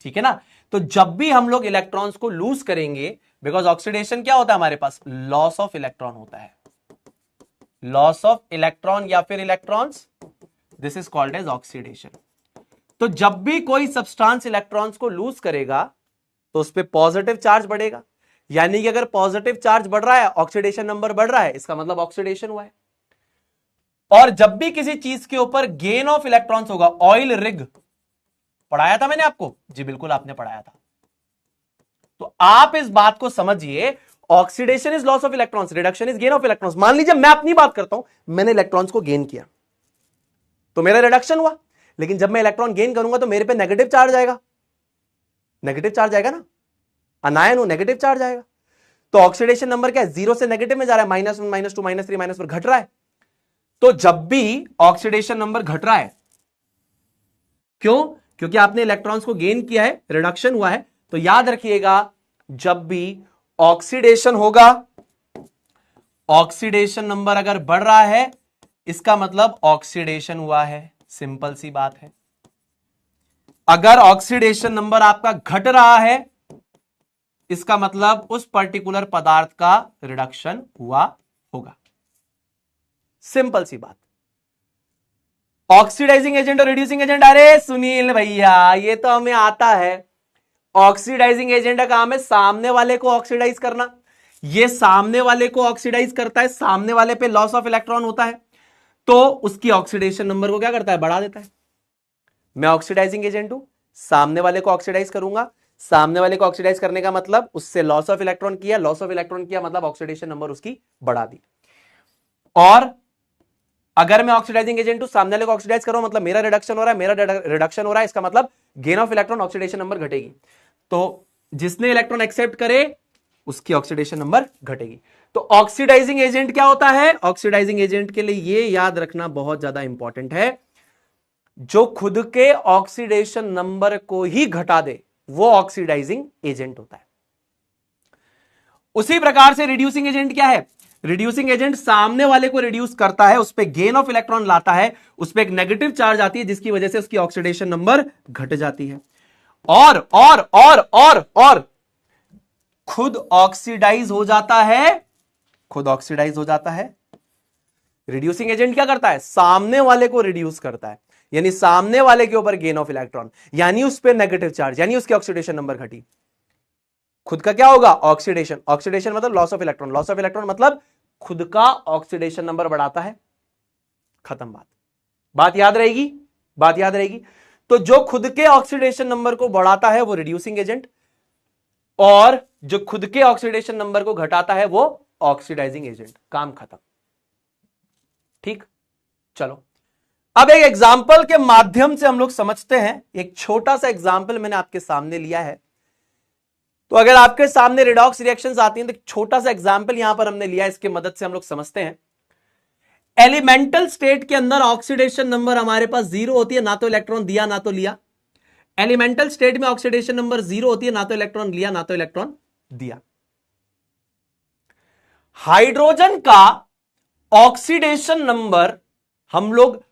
ठीक है ना? तो जब भी हम लोग इलेक्ट्रॉन्स को लूज करेंगे, बिकॉज ऑक्सीडेशन क्या होता है हमारे पास, लॉस ऑफ इलेक्ट्रॉन होता है, लॉस ऑफ इलेक्ट्रॉन या फिर electrons, this is called as oxidation. तो जब भी कोई सब्सटेंस इलेक्ट्रॉन्स को लूज करेगा तो उस पर पॉजिटिव चार्ज बढ़ेगा, यानी कि अगर पॉजिटिव चार्ज बढ़ रहा है, ऑक्सीडेशन नंबर बढ़ रहा है, इसका मतलब ऑक्सीडेशन हुआ है। और जब भी किसी चीज के ऊपर गेन ऑफ इलेक्ट्रॉन्स होगा, ऑयल रिग पढ़ाया था मैंने आपको, जी बिल्कुल आपने पढ़ाया था। तो आप इस बात को समझिए, oxidation is loss of electrons, reduction is gain of electrons. मान लीजिए मैं अपनी बात करता हूं, मैंने इलेक्ट्रॉन्स को गेन किया तो मेरा रिडक्शन हुआ, लेकिन जब मैं इलेक्ट्रॉन गेन करूंगा तो मेरे पे नेगेटिव चार्ज आएगा, नेगेटिव चार्ज आएगा ना, अनायन हो नेगेटिव चार्ज आएगा। तो ऑक्सीडेशन नंबर क्या है, 0 से नेगेटिव में जा रहा है, -1 -2 -3 -4 घट रहा है। तो जब भी ऑक्सीडेशन नंबर घट रहा है, क्यों, क्योंकि आपने इलेक्ट्रॉन्स को गेन किया है, रिडक्शन हुआ है। तो याद रखिएगा, जब भी ऑक्सीडेशन होगा, ऑक्सीडेशन नंबर अगर बढ़ रहा है, इसका मतलब ऑक्सीडेशन हुआ है, सिंपल सी बात है। अगर ऑक्सीडेशन नंबर आपका घट रहा है, इसका मतलब उस पर्टिकुलर पदार्थ का रिडक्शन हुआ होगा, सिंपल सी बात। ऑक्सीडाइजिंग एजेंट और रिड्यूसिंग एजेंट, अरे सुनील भैया ये तो हमें आता है। ऑक्सीडाइजिंग एजेंट का काम है सामने वाले को ऑक्सीडाइज करना, ये सामने वाले को ऑक्सीडाइज करता है, सामने वाले पे लॉस ऑफ इलेक्ट्रॉन होता है, तो उसकी ऑक्सीडेशन नंबर को क्या करता है, बढ़ा देता है। मैं ऑक्सीडाइजिंग एजेंट हूं, सामने वाले को ऑक्सीडाइज करूंगा, सामने वाले को ऑक्सीडाइज करने का मतलब उससे लॉस ऑफ इलेक्ट्रॉन किया, लॉस ऑफ इलेक्ट्रॉन किया मतलब ऑक्सीडेशन नंबर उसकी बढ़ा दी। और अगर मैं ऑक्सीडाइजिंग एजेंट हूं, सामने वाले को ऑक्सीडाइज कर रहा हूं, मतलब मेरा रिडक्शन हो रहा है, मेरा रिडक्शन हो रहा है, इसका मतलब gain of electron, oxidation number घटेगी। तो जिसने इलेक्ट्रॉन एक्सेप्ट करे उसकी ऑक्सीडेशन नंबर घटेगी। तो ऑक्सीडाइजिंग एजेंट क्या होता है, ऑक्सीडाइजिंग एजेंट के लिए ये याद रखना बहुत ज्यादा इंपॉर्टेंट है, जो खुद के ऑक्सीडेशन नंबर को ही घटा दे वो ऑक्सीडाइजिंग एजेंट होता है। उसी प्रकार से रिड्यूसिंग एजेंट क्या है, रिड्यूसिंग एजेंट सामने वाले को रिड्यूस करता है, उस पे गेन ऑफ इलेक्ट्रॉन लाता है, उस पे एक नेगेटिव चार्ज आती है जिसकी वजह से उसकी ऑक्सीडेशन नंबर घट जाती है, और खुद ऑक्सीडाइज हो जाता है, खुद ऑक्सीडाइज हो जाता है। रिड्यूसिंग एजेंट क्या करता है, सामने वाले को रिड्यूस करता है, यानी सामने वाले के ऊपर गेन ऑफ इलेक्ट्रॉन, यानी उस पर नेगेटिव चार्ज, यानी उसकी ऑक्सीडेशन नंबर घटी। खुद का क्या होगा, ऑक्सीडेशन, ऑक्सीडेशन मतलब loss of electron, loss of electron मतलब खुद का ऑक्सीडेशन नंबर बढ़ाता है, खत्म बात। बात याद रहेगी, बात याद रहेगी। तो जो खुद के ऑक्सीडेशन नंबर को बढ़ाता है वो रिड्यूसिंग एजेंट, और जो खुद के ऑक्सीडेशन नंबर को घटाता है वो ऑक्सीडाइजिंग एजेंट। काम खत्म। ठीक, चलो अब एक एग्जाम्पल के माध्यम से हम लोग समझते हैं। एक छोटा सा एग्जाम्पल मैंने आपके सामने लिया है। तो अगर आपके सामने रिडॉक्स रिएक्शंस आती हैं तो छोटा सा एग्जाम्पल यहां पर हमने लिया है, इसके मदद से हम लोग समझते हैं। एलिमेंटल स्टेट के अंदर ऑक्सीडेशन नंबर हमारे पास 0 होती है, ना तो इलेक्ट्रॉन दिया ना तो लिया। एलिमेंटल स्टेट में ऑक्सीडेशन नंबर 0 होती है, ना तो इलेक्ट्रॉन लिया ना तो इलेक्ट्रॉन दिया। हाइड्रोजन का ऑक्सीडेशन नंबर हम लोग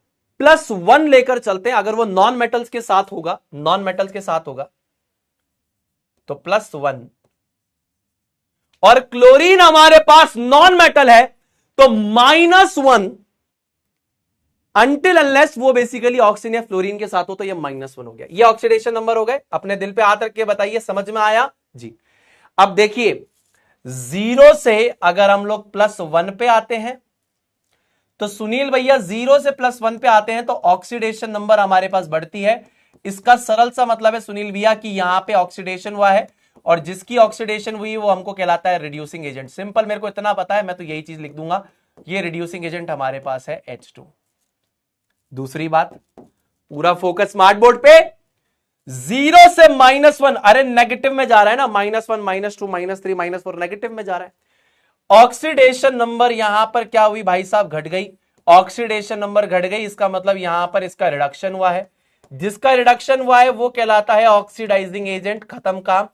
+1 लेकर चलते हैं। अगर वो नॉन मेटल्स के साथ होगा, नॉन मेटल्स के साथ होगा तो +1, और क्लोरीन हमारे पास नॉन मेटल है तो -1, अनटिल अनलेस वो बेसिकली ऑक्सीजन या फ्लोरीन के साथ हो तो ये -1 हो गया। ये ऑक्सीडेशन नंबर हो गए। अपने दिल पे हाथ रख के बताइए, समझ में आया जी? अब देखिए 0 से अगर हम लोग +1 पे आते हैं तो सुनील भैया 0 से +1 पे आते हैं तो ऑक्सीडेशन नंबर हमारे पास बढ़ती है। इसका सरल सा मतलब है सुनील भैया कि यहां पे ऑक्सीडेशन हुआ है और जिसकी ऑक्सीडेशन हुई वो हमको कहलाता है रिड्यूसिंग एजेंट। सिंपल, मेरे को इतना पता है, मैं तो यही चीज लिख दूंगा, ये रिड्यूसिंग एजेंट हमारे पास है H2। दूसरी बात, पूरा फोकस स्मार्ट बोर्ड पे। 0 से -1, अरे नेगेटिव में जा रहा है ना, -1 -2 -3 -4 नेगेटिव में जा रहा है। ऑक्सीडेशन नंबर यहां पर क्या हुई भाई साहब, घट गई। ऑक्सीडेशन नंबर घट गई, इसका मतलब यहां पर इसका रिडक्शन हुआ है। जिसका रिडक्शन हुआ है वो कहलाता है ऑक्सीडाइजिंग एजेंट। खत्म काम।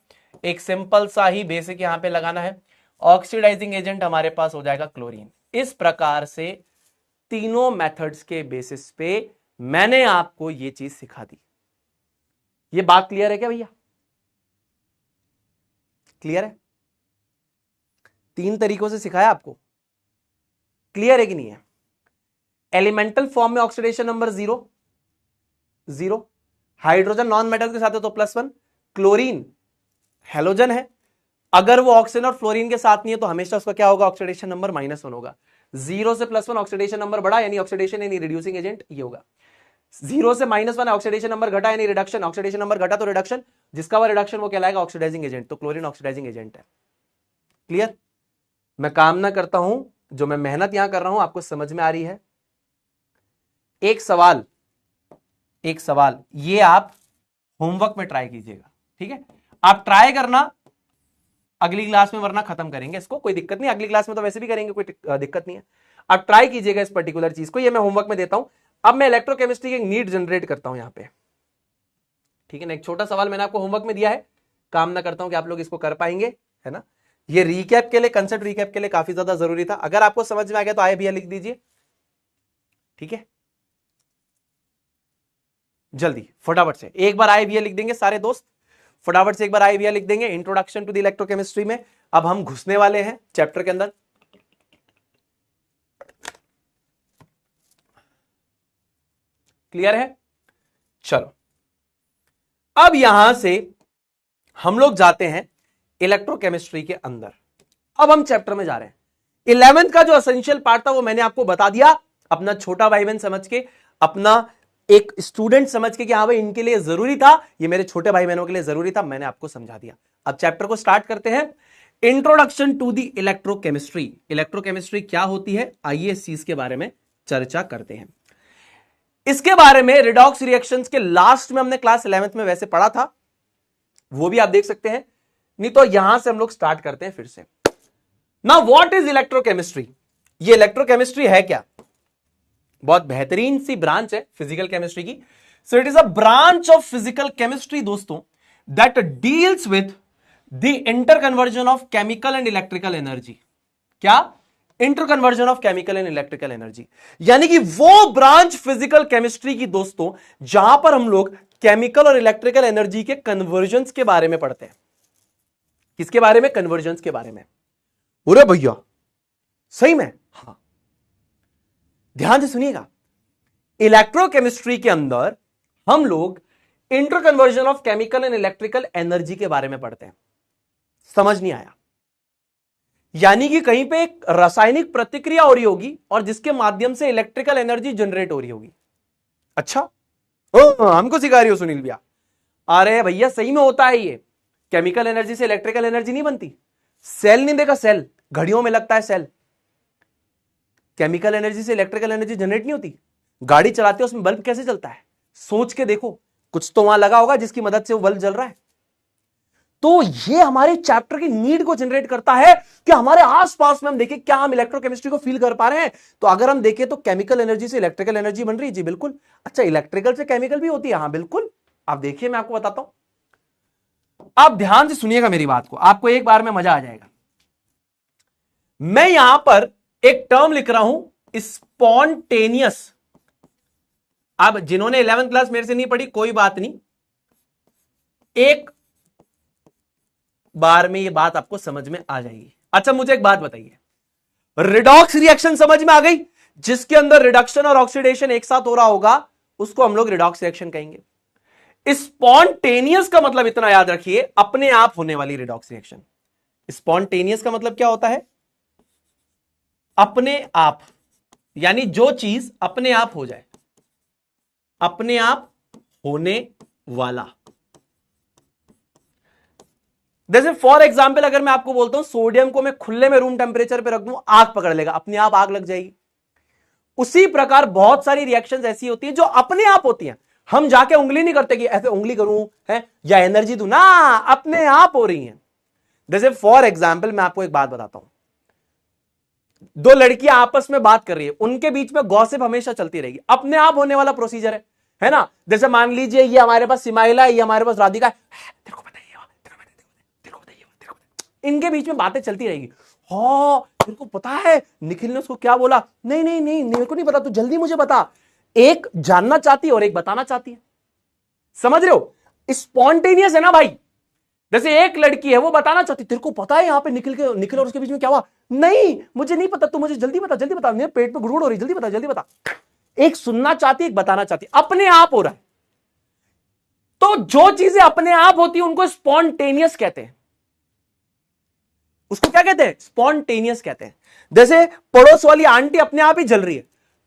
एक सिंपल सा ही बेसिक यहां पे लगाना है। ऑक्सीडाइजिंग एजेंट हमारे पास हो जाएगा क्लोरीन। इस प्रकार से तीनों मेथड्स के बेसिस पे मैंने आपको ये चीज सिखा दी। ये बात क्लियर है क्या भैया? क्लियर है? 3 तरीकों से सिखाया आपको, क्लियर है कि नहीं है? एलिमेंटल फॉर्म में oxidation number 0, hydrogen non metal के साथ है तो +1, क्लोरीन हेलोजन है, अगर वो ऑक्सीजन और फ्लोरीन के साथ नहीं है तो हमेशा उसका क्या होगा, ऑक्सीडेशन नंबर -1 होगा। 0 से +1 ऑक्सीडेशन नंबर बढ़ा यानी ऑक्सीडेशन यानी रिड्यूसिंग एजेंट, ये होगा। 0 से -1 ऑक्सीडेशन नंबर घटा यानी रिडक्शन, ऑक्सीडेशन नंबर घटा तो रिडक्शन, जिसका वो रिडक्शन वो कहलाएगा ऑक्सीडाइजिंग एजेंट। तो क्लोरीन ऑक्सीडाइजिंग एजेंट है। क्लियर? मैं कामना करता हूं जो मैं मेहनत यहां कर रहा हूं आपको समझ में आ रही है। एक सवाल ये आप होमवर्क में ट्राई कीजिएगा, ठीक है? आप ट्राई करना, अगली क्लास में वरना खत्म करेंगे इसको, कोई दिक्कत नहीं, अगली क्लास में तो वैसे भी करेंगे, कोई दिक्कत नहीं है। आप ट्राई कीजिएगा इस पर्टिकुलर चीज को, ये मैं होमवर्क में देता हूं। अब मैं इलेक्ट्रोकेमिस्ट्री की एक नीड जनरेट करता हूं यहां पे, ठीक है ना? एक छोटा सवाल मैंने आपको होमवर्क में दिया है, कामना करता हूं कि आप लोग इसको कर पाएंगे, है ना? ये रिकैप के लिए, कंसेप्ट रिकैप के लिए काफी ज्यादा जरूरी था। अगर आपको समझ में आ गया तो आए भैया लिख दीजिए, ठीक है? जल्दी फटाफट से एक बार आए भैया लिख देंगे सारे दोस्त, फटाफट से एक बार आए भैया लिख देंगे। इंट्रोडक्शन टू द इलेक्ट्रोकेमिस्ट्री में अब हम घुसने वाले हैं चैप्टर के अंदर। क्लियर है? चलो अब यहां से हम लोग जाते हैं इलेक्ट्रोकेमिस्ट्री के अंदर। अब हम चैप्टर में जा रहे हैं। 11th का जो एसेंशियल पार्ट था वो मैंने आपको बता दिया, अपना छोटा भाई बहन समझ के, अपना एक स्टूडेंट समझ के कि हाँ भाई इनके लिए जरूरी था, ये मेरे छोटे भाई बहनों के लिए जरूरी था, मैंने आपको समझा दिया। अब चैप्टर को स्टार्ट करते हैं। Introduction to the electrochemistry. Electrochemistry क्या होती है, आइए इस चीज के बारे में चर्चा करते हैं। इसके बारे में रिडॉक्स रिएक्शंस के लास्ट में हमने क्लास 11th में वैसे पढ़ा था, वो भी आप देख सकते हैं, नहीं तो यहां से हम लोग स्टार्ट करते हैं फिर से। Now what is electrochemistry? ये इलेक्ट्रोकेमिस्ट्री है क्या? बहुत बेहतरीन सी ब्रांच है फिजिकल केमिस्ट्री की। So it is a branch of physical chemistry दोस्तों that deals with the interconversion of chemical and electrical energy. क्या? Interconversion of chemical and electrical energy, यानी कि वो ब्रांच फिजिकल केमिस्ट्री की दोस्तों जहां पर हम लोग केमिकल और इलेक्ट्रिकल एनर्जी के कन्वर्जन्स के बारे में पढ़ते हैं। किसके बारे में? कन्वर्जन्स के बारे में। अरे भैया सही में? हाँ, ध्यान से सुनिएगा। इलेक्ट्रोकेमिस्ट्री के अंदर हम लोग interconversion of chemical and electrical energy के बारे में पढ़ते हैं। समझ नहीं आया? यानी कि कहीं पे एक रासायनिक प्रतिक्रिया हो रही होगी और जिसके माध्यम से इलेक्ट्रिकल एनर्जी जनरेट हो रही होगी। अच्छा, हमको सिखा रही हो सुनील भैया। अरे भैया सही में होता है ये, केमिकल एनर्जी से इलेक्ट्रिकल एनर्जी नहीं बनती। सेल नहीं देखा, सेल घड़ियों में लगता है सेल, केमिकल एनर्जी से इलेक्ट्रिकल एनर्जी जनरेट नहीं होती। गाड़ी चलाते हो उसमें बल्ब कैसे चलता है, सोच के देखो, कुछ तो वहां लगा होगा जिसकी मदद से वो बल्ब जल रहा है। तो ये हमारे चैप्टर की नीड को जनरेट करता है कि हमारे आसपास में हम देखें क्या हम इलेक्ट्रोकेमिस्ट्री को फील कर पा रहे हैं। तो अगर हम देखें तो केमिकल एनर्जी से इलेक्ट्रिकल एनर्जी बन रही है, जी बिल्कुल। अच्छा, इलेक्ट्रिकल से केमिकल भी होती है, हाँ बिल्कुल। आप देखिए मैं आपको बताता हूं, आप ध्यान से सुनिएगा मेरी बात को, आपको एक बार में मजा आ जाएगा। मैं यहां पर एक टर्म लिख रहा हूं स्पॉन्टेनियस। अब जिन्होंने 11th क्लास मेरे से नहीं पढ़ी कोई बात नहीं, एक बार में ये बात आपको समझ में आ जाएगी। अच्छा मुझे एक बात बताइए, रिडॉक्स रिएक्शन समझ में आ गई? जिसके अंदर रिडक्शन और ऑक्सीडेशन एक साथ हो रहा होगा उसको हम लोग रिडॉक्स रिएक्शन कहेंगे। स्पॉन्टेनियस का मतलब इतना याद रखिए, अपने आप होने वाली रिडॉक्स रिएक्शन। स्पॉन्टेनियस का मतलब क्या होता है? अपने आप, यानी जो चीज अपने आप हो जाए, अपने आप होने वाला। जैसे फॉर एग्जाम्पल अगर मैं आपको बोलता हूं सोडियम को मैं खुले में रूम टेम्परेचर पे रख दूं, आग पकड़ लेगा, अपने आप आग लग जाएगी। उसी प्रकार बहुत सारी रिएक्शंस ऐसी होती है जो अपने आप होती हैं। हम जाके उंगली नहीं करते कि ऐसे उंगली करूं है या एनर्जी दूं ना, अपने आप हो रही हैं। जैसे फॉर एग्जाम्पल मैं आपको एक बात बताता हूं, दो लड़कियां आपस में बात कर रही है, उनके बीच में गॉसिप हमेशा चलती रहेगी, अपने आप होने वाला प्रोसीजर है ना। जैसे मान लीजिए ये हमारे पास सिमाइला है, ये हमारे पास राधिका है, तेरे को बताइए, इनके बीच में बातें चलती रहेगी। हाँ तेरे को पता है निखिल ने उसको क्या बोला? नहीं नहीं नहीं मेरे को नहीं पता, तू जल्दी मुझे बता। एक जानना चाहती है और एक बताना चाहती है, समझ रहे हो? स्पॉन्टेनियस है ना भाई। जैसे एक लड़की है वो बताना चाहती, तेरे को पता है यहाँ पे निखिल और उसके बीच में क्या हुआ? नहीं मुझे नहीं पता, तू मुझे जल्दी बता, मेरे पेट में गुड़गुड़ हो रही, जल्दी बता। एक सुनना चाहती, एक बताना चाहती, अपने आप हो रहा है। तो जो चीजें अपने आप होती है उनको स्पॉन्टेनियस कहते हैं। उसको क्या कहते हैं? स्पॉन्टेनियस कहते हैं। जैसे पड़ोस वाली आंटी अपने आप ही जल रही है,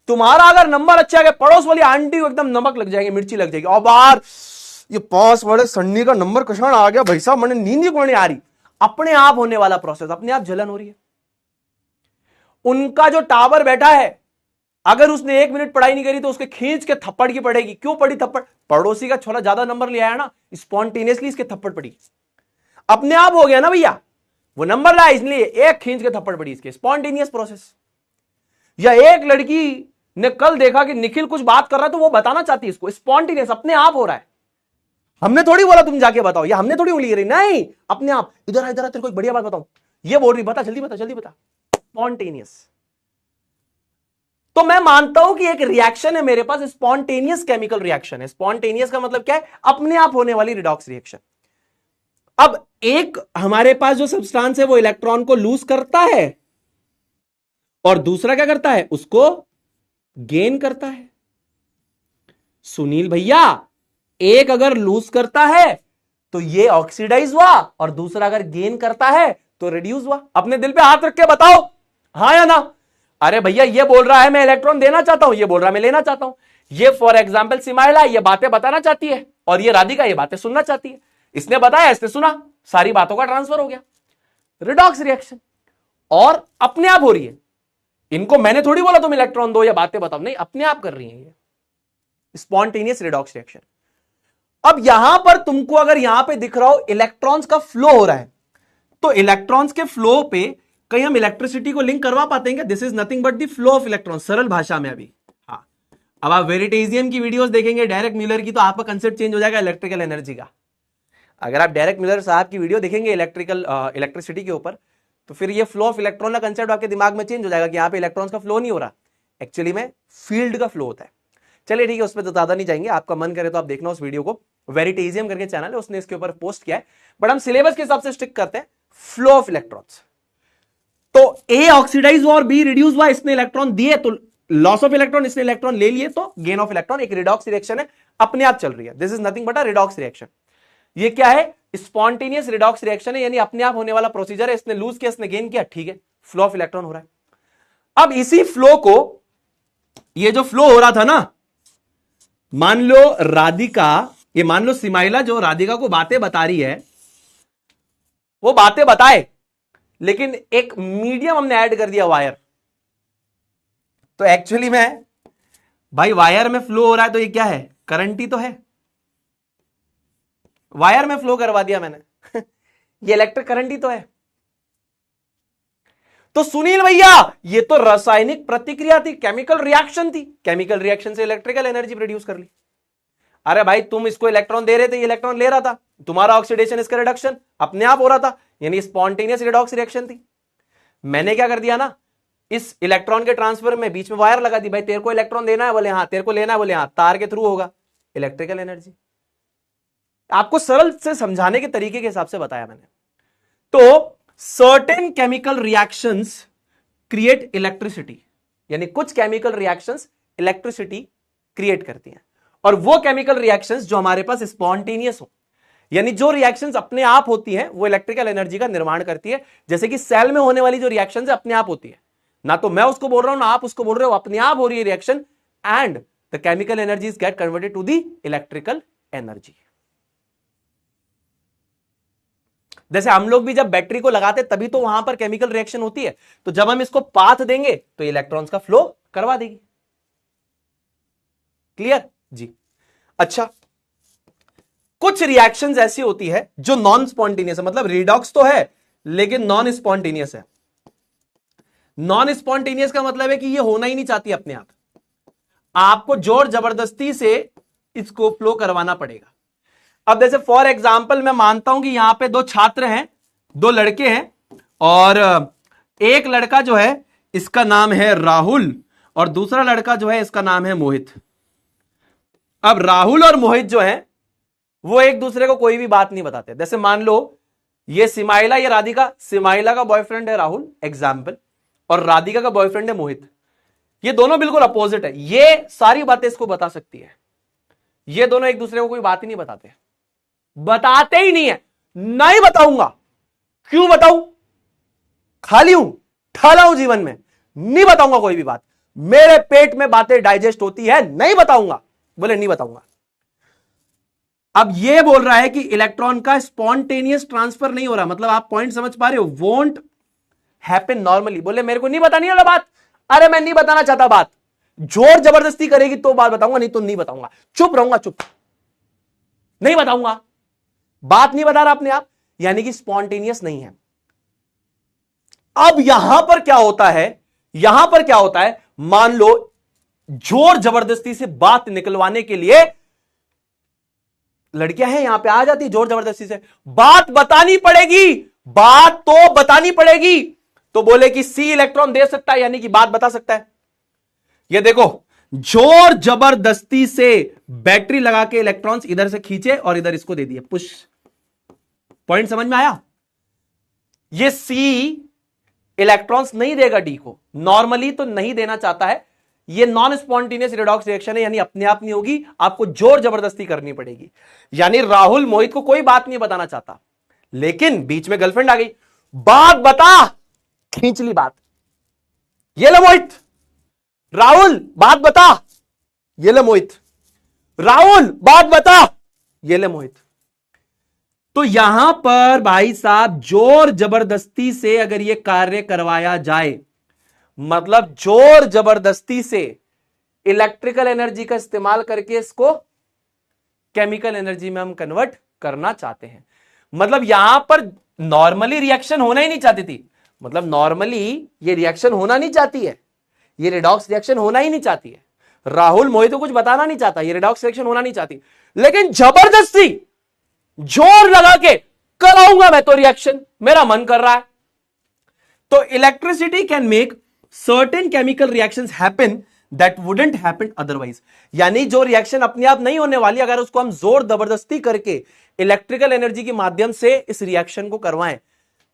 तुम्हारा अगर नंबर अच्छा है, पड़ोस वाली आंटी को एकदम नमक लग जाएगी, मिर्ची लग जाएगी, और बार ये पास वाले सन्नी का नंबर कशान आ गया भाई साहब, मैंने नींद ही नहीं आ रही। अपने आप होने वाला प्रोसेस, अपने आप जलन हो रही है। उनका जो टावर बैठा है, अगर उसने 1 मिनट पढ़ाई नहीं करी तो उसके खींच के थप्पड़ की पड़ेगी। क्यों पड़ी थप्पड़? पड़ोसी का छोरा ज्यादा नंबर ले आया ना, स्पॉन्टेनियसली इसके थप्पड़ पड़ी, अपने आप हो गया ना भैया, वो नंबर लाया इसलिए एक खींच के थप्पड़ पड़ी, इसके स्पॉन्टेनियस प्रोसेस। या एक लड़की ने कल देखा कि निखिल कुछ बात कर रहा है तो वो बताना चाहती है, इसको स्पॉन्टेनियस, अपने आप हो रहा है। हमने थोड़ी बोला तुम जाके बताओ, या हमने थोड़ी उंगली करी, नहीं अपने आप, इधर आ तेरे को एक बढ़िया बात बताऊं, ये बोल रही, बता जल्दी बता, स्पॉन्टेनियस। तो मैं मानता हूं कि एक रिएक्शन है मेरे पास, स्पॉन्टेनियस केमिकल रिएक्शन है। स्पॉन्टेनियस का मतलब क्या है? अपने आप होने वाली रिडॉक्स रिएक्शन। अब एक हमारे पास जो सब्सटेंस है वो इलेक्ट्रॉन को लूज करता है और दूसरा क्या करता है? उसको गेन करता है। सुनील भैया एक अगर लूज करता है तो ये ऑक्सीडाइज हुआ, और दूसरा अगर गेन करता है तो रिड्यूस हुआ। अपने दिल पे हाथ रख के बताओ हां या ना। अरे भैया ये बोल रहा है मैं इलेक्ट्रॉन देना चाहता हूं, ये बोल रहा है मैं लेना चाहता हूं। ये फॉर एग्जाम्पल सिमाइला ये बातें बताना चाहती है और ये राधिका ये बातें सुनना चाहती है। इसने बताया, इसने सुना, सारी बातों का ट्रांसफर हो गया, रिडॉक्स रिएक्शन, और अपने आप हो रही है। इनको मैंने थोड़ी बोला तुम इलेक्ट्रॉन दो या बातें बताओ, नहीं अपने आप कर रही है ये स्पॉन्टेनियस रिडॉक्स रिएक्शन। अब यहां पर तुमको अगर यहां पे दिख रहा हो इलेक्ट्रॉन्स का फ्लो हो रहा है, तो इलेक्ट्रॉन्स के फ्लो पे कहीं हम इलेक्ट्रिसिटी को लिंक करवा पाते हैं? This is nothing but the flow of electron, सरल भाषा में। अभी हाँ, अब आप वेरिटेजियम की वीडियोस देखेंगे, डायरेक्ट म्यूलर की, तो आपका कंसेप्ट चेंज हो जाएगा इलेक्ट्रिकल एनर्जी का। अगर आप डायरेक्ट म्यूलर साहब की वीडियो देखेंगे इलेक्ट्रिसिटी के ऊपर, तो फिर ये फ्लो ऑफ इलेक्ट्रॉन का कंसेप्ट आपके दिमाग में चेंज हो जाएगा कि यहाँ पे इलेक्ट्रॉन्स का फ्लो नहीं हो रहा, एक्चुअली में फील्ड का फ्लो होता है। चलिए ठीक है, उस पर तो ज्यादा नहीं जाएंगे, आपका मन करे तो आप देखना उस वीडियो को, वेरिटेजियम करके चैनल है, उसने इसके ऊपर पोस्ट किया है। बट हम सिलेबस के हिसाब से स्टिक करते हैं फ्लो ऑफ इलेक्ट्रॉन्स। तो ए ऑक्सीडाइज हुआ और बी रिड्यूस हुआ, इसने इलेक्ट्रॉन दिए तो लॉस ऑफ इलेक्ट्रॉन, इसने इलेक्ट्रॉन ले लिए तो गेन ऑफ इलेक्ट्रॉन। एक रिडॉक्स रिएक्शन है, अपने आप चल रही है। This is nothing but a redox reaction. ये क्या है? स्पॉन्टेनियस रिडॉक्स रिएक्शन है, यानी अपने आप होने वाला प्रोसीजर है। इसने लूज किया, इसने गेन किया, ठीक है, फ्लो ऑफ इलेक्ट्रॉन हो रहा है। अब इसी फ्लो को, ये जो फ्लो हो रहा था ना, मान लो राधिका, ये मान लो सिमाइला जो राधिका को बातें बता रही है, वो बातें बताए, लेकिन एक मीडियम हमने ऐड कर दिया, वायर। तो एक्चुअली में भाई वायर में फ्लो हो रहा है, तो ये क्या है, करंट ही तो है। वायर में फ्लो करवा दिया मैंने ये इलेक्ट्रिक करंट ही तो है। तो सुनील भैया ये तो रासायनिक प्रतिक्रिया थी, केमिकल रिएक्शन थी, केमिकल रिएक्शन से इलेक्ट्रिकल एनर्जी प्रोड्यूस कर ली। अरे भाई तुम इसको इलेक्ट्रॉन दे रहे थे, ये इलेक्ट्रॉन ले रहा था, तुम्हारा ऑक्सीडेशन इसका रिडक्शन अपने आप हो रहा था, यानी स्पॉन्टेनियस रिडॉक्स रिएक्शन थी। मैंने क्या कर दिया ना, इस इलेक्ट्रॉन के ट्रांसफर में बीच में वायर लगा दी, भाई तेरे को इलेक्ट्रॉन देना है, बोले हाँ, तेरे को लेना है, बोले हाँ, तार के थ्रू होगा इलेक्ट्रिकल एनर्जी। आपको सरल से समझाने के तरीके के हिसाब से बताया मैंने। तो certain chemical reactions create electricity, यानी कुछ केमिकल रिएक्शंस इलेक्ट्रिसिटी क्रिएट करती हैं, और वो केमिकल रिएक्शंस जो हमारे पास स्पॉन्टेनियस हो, यानी जो रिएक्शंस अपने आप होती हैं, वो इलेक्ट्रिकल एनर्जी का निर्माण करती है। जैसे कि सेल में होने वाली जो रिएक्शंस है अपने आप होती है, ना तो मैं उसको बोल रहा हूं ना आप उसको बोल रहे हो, अपने आप हो रही है reaction, and the chemical energies get converted to the electrical energy. जैसे हम लोग भी जब बैटरी को लगाते तभी तो वहां पर केमिकल रिएक्शन होती है, तो जब हम इसको पाथ देंगे तो इलेक्ट्रॉन्स का फ्लो करवा देगी। क्लियर जी। अच्छा, कुछ रिएक्शंस ऐसी होती है जो नॉन स्पॉन्टेनियस है, मतलब रिडॉक्स तो है लेकिन नॉन स्पॉन्टेनियस है। नॉन स्पॉन्टेनियस का मतलब है कि ये होना ही नहीं चाहती अपने आप, आपको जोर जबरदस्ती से इसको फ्लो करवाना पड़ेगा। अब जैसे फॉर एग्जाम्पल मैं मानता हूं कि यहां पे दो छात्र हैं, दो लड़के हैं, और एक लड़का जो है इसका नाम है राहुल, और दूसरा लड़का जो है इसका नाम है मोहित। अब राहुल और मोहित जो है वो एक दूसरे को कोई भी बात नहीं बताते। जैसे मान लो ये सिमाइला, ये राधिका, सिमाइला का बॉयफ्रेंड है राहुल एग्जाम्पल, और राधिका का बॉयफ्रेंड है मोहित। ये दोनों बिल्कुल अपोजिट है, ये सारी बातें इसको बता सकती है, ये दोनों एक दूसरे को कोई बात ही नहीं बताते, बताते ही नहीं है। नहीं बताऊंगा, क्यों बताऊं, खाली हूं, ठाला हूं जीवन में, नहीं बताऊंगा कोई भी बात, मेरे पेट में बातें डाइजेस्ट होती है, नहीं बताऊंगा, बोले नहीं बताऊंगा। अब ये बोल रहा है कि इलेक्ट्रॉन का स्पॉन्टेनियस ट्रांसफर नहीं हो रहा, मतलब आप पॉइंट समझ पा रहे हो, वोंट हैपन नॉर्मली। बोले मेरे को नहीं बतानी वाला बात, अरे मैं नहीं बताना चाहता बात, जोर जबरदस्ती करेगी तो बात बताऊंगा, नहीं तो नहीं बताऊंगा, चुप रहूंगा, चुप नहीं बताऊंगा। बात नहीं बता रहा अपने आप, यानी कि स्पॉन्टेनियस नहीं है। अब यहां पर क्या होता है, यहां पर क्या होता है, मान लो जोर जबरदस्ती से बात निकलवाने के लिए लड़कियां हैं यहां पे आ जाती, जोर जबरदस्ती से बात बतानी पड़ेगी, बात तो बतानी पड़ेगी। तो बोले कि सी इलेक्ट्रॉन दे सकता है, यानी कि बात बता सकता है। ये देखो, जोर जबरदस्ती से बैटरी लगा के इलेक्ट्रॉन्स इधर से खींचे और इधर इसको दे दिए, पुश। पॉइंट समझ में आया? ये सी इलेक्ट्रॉन्स नहीं देगा डी को, नॉर्मली तो नहीं देना चाहता है, ये नॉन स्पॉन्टेनियस रिडॉक्स रिएक्शन है, यानी अपने आप नहीं होगी, आपको जोर जबरदस्ती करनी पड़ेगी। यानी राहुल मोहित को कोई बात नहीं बताना चाहता, लेकिन बीच में गर्लफ्रेंड आ गई, बात बता, खींच ली बात, ये ले मोहित, राहुल बात बता, ये ले मोहित, राहुल बात बता, ये ले मोहित। तो यहां पर भाई साहब जोर जबरदस्ती से अगर यह कार्य करवाया जाए, मतलब जोर जबरदस्ती से इलेक्ट्रिकल एनर्जी का इस्तेमाल करके इसको केमिकल एनर्जी में हम कन्वर्ट करना चाहते हैं। मतलब यहां पर नॉर्मली रिएक्शन होना ही नहीं चाहती थी, मतलब नॉर्मली ये रिएक्शन होना नहीं चाहती है, ये रिडॉक्स रिएक्शन होना ही नहीं चाहती है। राहुल मोहित को कुछ बताना नहीं चाहता, ये रिडॉक्स रिएक्शन होना नहीं चाहती, लेकिन जबरदस्ती जोर लगा के कराऊंगा मैं तो रिएक्शन, मेरा मन कर रहा है। तो electricity can make certain chemical reactions happen that wouldn't happen otherwise. यानी जो रिएक्शन अपने आप नहीं होने वाली, अगर उसको हम जोर जबरदस्ती करके इलेक्ट्रिकल एनर्जी के माध्यम से इस रिएक्शन को करवाएं,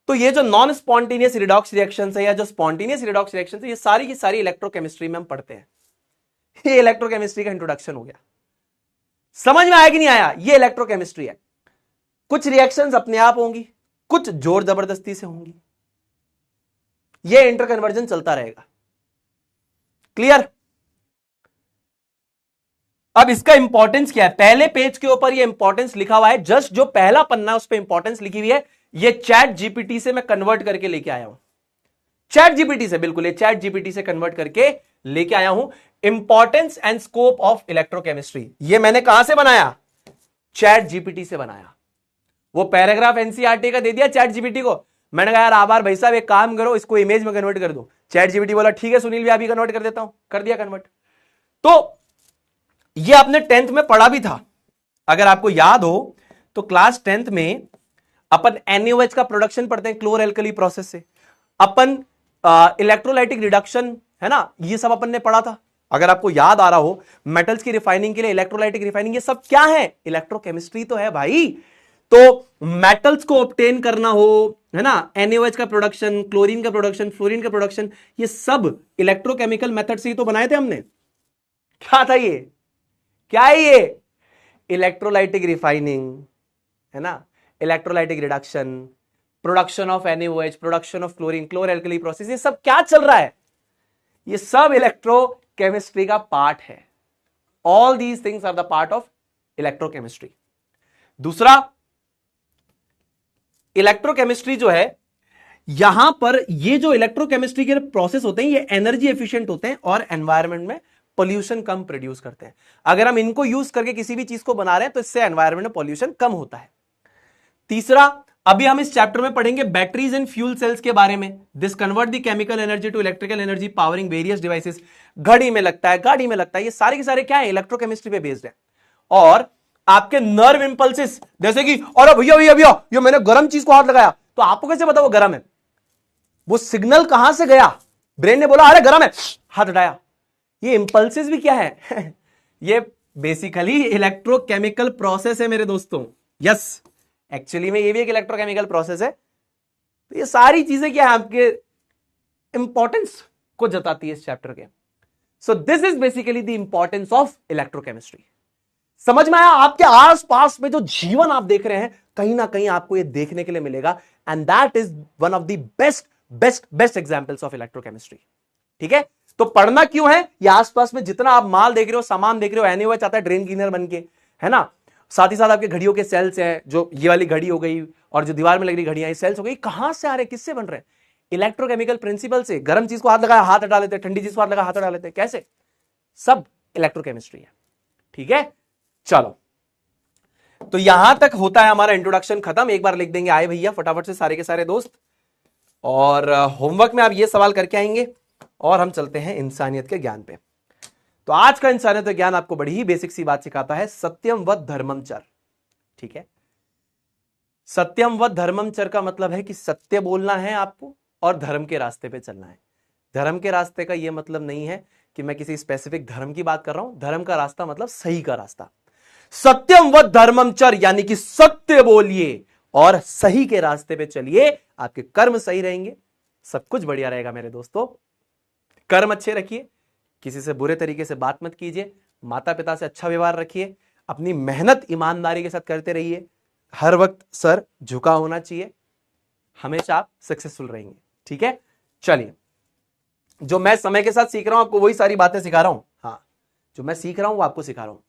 तो ये जो नॉन स्पॉन्टेनियस रिडॉक्स रिएक्शन है या जो स्पॉन्टेनियस रिडॉक्स रिएक्शन है, ये सारी की सारी इलेक्ट्रोकेमिस्ट्री में हम पढ़ते हैं। ये इलेक्ट्रोकेमिस्ट्री का इंट्रोडक्शन हो गया, समझ में आया कि नहीं आया? ये इलेक्ट्रोकेमिस्ट्री है। कुछ रिएक्शंस अपने आप होंगी, कुछ जोर जबरदस्ती से होंगी, ये इंटरकन्वर्जन चलता रहेगा। क्लियर? अब इसका इंपॉर्टेंस क्या है, पहले पेज के ऊपर ये इंपॉर्टेंस लिखा हुआ है, जस्ट जो पहला पन्ना है उस पर इंपॉर्टेंस लिखी हुई है, ये चैट जीपीटी से मैं कन्वर्ट करके लेके आया हूं, चैट जीपीटी से, बिल्कुल ये चैट जीपीटी से कन्वर्ट करके लेके आया हूं। Importance and scope of electrochemistry, ये मैंने कहां से बनाया, चैट जीपीटी से बनाया। वो पैराग्राफ एनसीईआरटी का दे दिया चैट जीपीटी को, मैंने कहा यार आभार भाई साहब एक काम करो, इसको इमेज में कन्वर्ट कर दो। चैट जीपीटी बोला ठीक है सुनील भी अभी कन्वर्ट कर देता हूं, कर दिया कन्वर्ट। तो ये आपने 10th में पढ़ा भी था, अगर आपको याद हो तो क्लास 10th में अपन NaOH का प्रोडक्शन पढ़ते हैं क्लोर एल्कली प्रोसेस से, अपन इलेक्ट्रोलाइटिक रिडक्शन है ना, ये सब अपन ने पढ़ा था। अगर आपको याद आ रहा हो, मेटल्स की रिफाइनिंग के लिए इलेक्ट्रोलाइटिक रिफाइनिंग, ये सब क्या है, इलेक्ट्रोकेमिस्ट्री तो है भाई। तो मेटल्स को ऑब्टेन करना हो, है ना, NaOH का प्रोडक्शन, क्लोरीन का प्रोडक्शन, फ्लोरीन का प्रोडक्शन, ये सब इलेक्ट्रोकेमिकल मेथड से ही तो बनाए थे हमने। क्या था ये, क्या है ये, इलेक्ट्रोलाइटिक रिफाइनिंग, है ना, electrolytic reduction, production of NaOH, production of chlorine, chlor alkali process, ये सब क्या चल रहा है, ये सब इलेक्ट्रोकेमिस्ट्री का पार्ट है। All these things are the part of electrochemistry. दूसरा, इलेक्ट्रोकेमिस्ट्री जो है, यहां पर ये जो इलेक्ट्रोकेमिस्ट्री के प्रोसेस होते हैं ये एनर्जी एफिशिएंट होते हैं और एनवायरनमेंट में पॉल्यूशन कम प्रोड्यूस करते हैं। अगर हम इनको यूज करके किसी भी चीज को बना रहे हैं तो इससे एनवायरनमेंट में पॉल्यूशन कम होता है। तीसरा, अभी हम इस चैप्टर में पढ़ेंगे बैटरीज एंड फ्यूल सेल्स के बारे में। This convert the chemical energy to electrical energy powering various devices. घड़ी में लगता है, गाड़ी में लगता है, ये सारे के सारे क्या है, इलेक्ट्रोकेमिस्ट्री पे बेस्ड है। और आपके नर्व इंपल्सेस, जैसे कि अरे भैया भैया भैया ये मैंने गर्म चीज को हाथ लगाया, तो आपको कैसे पता वो गर्म है, वो सिग्नल कहां से गया, ब्रेन ने बोला अरे गर्म है, हाथ हटाया। ये इंपल्सेस भी क्या है ये बेसिकली इलेक्ट्रोकेमिकल प्रोसेस है मेरे दोस्तों। यस, एक्चुअली में ये भी एक इलेक्ट्रोकेमिकल प्रोसेस है। तो ये सारी चीजें क्या है, आपके इंपॉर्टेंस को जताती है इस चैप्टर के। So this is basically the importance of electrochemistry. समझ में आया? आपके आसपास में जो जीवन आप देख रहे हैं, कहीं ना कहीं आपको ये देखने के लिए मिलेगा, and that is one of the best best best examples of electrochemistry. ठीक है, तो पढ़ना क्यों है, ये आसपास में जितना आप माल देख रहे हो, सामान देख रहे हो, NaOH आता है ड्रेन क्लीनर बन के, है ना, साथ ही साथ आपके घड़ियों के सेल्स हैं, जो ये वाली घड़ी हो गई और जो दीवार में लग रही घड़ियां, ये सेल्स हो गई, कहां से आ रहे हैं, किससे बन रहे हैं, इलेक्ट्रोकेमिकल प्रिंसिपल से। गर्म चीज को हाथ लगाया हाथ हटा लेते हैं, ठंडी चीज को हाथ लगाया हाथ हटा लेते हैं, कैसे, सब इलेक्ट्रोकेमिस्ट्री है। ठीक है, चलो, तो यहां तक होता है हमारा इंट्रोडक्शन खत्म। एक बार लिख देंगे आए भैया फटाफट से सारे के सारे दोस्त, और होमवर्क में आप ये सवाल करके आएंगे और हम चलते हैं इंसानियत के ज्ञान पे। तो आज का इंसानियत का ज्ञान आपको बड़ी ही बेसिक सी बात सिखाता है, सत्यम व धर्मम चर। ठीक है, सत्यम व धर्मम चर का मतलब है कि सत्य बोलना है आपको और धर्म के रास्ते पे चलना है। धर्म के रास्ते का यह मतलब नहीं है कि मैं किसी स्पेसिफिक धर्म की बात कर रहा हूं, धर्म का रास्ता मतलब सही का रास्ता। सत्यम व धर्मम चर यानी कि सत्य बोलिए और सही के रास्ते पे चलिए, आपके कर्म सही रहेंगे, सब कुछ बढ़िया रहेगा मेरे दोस्तों। कर्म अच्छे रखिए, किसी से बुरे तरीके से बात मत कीजिए, माता पिता से अच्छा व्यवहार रखिए, अपनी मेहनत ईमानदारी के साथ करते रहिए, हर वक्त सर झुका होना चाहिए, हमेशा आप सक्सेसफुल रहेंगे। ठीक है, चलिए, जो मैं समय के साथ सीख रहा हूं आपको वही सारी बातें सिखा रहा हूं। हाँ, जो मैं सीख रहा हूं वो आपको सिखा रहा हूं।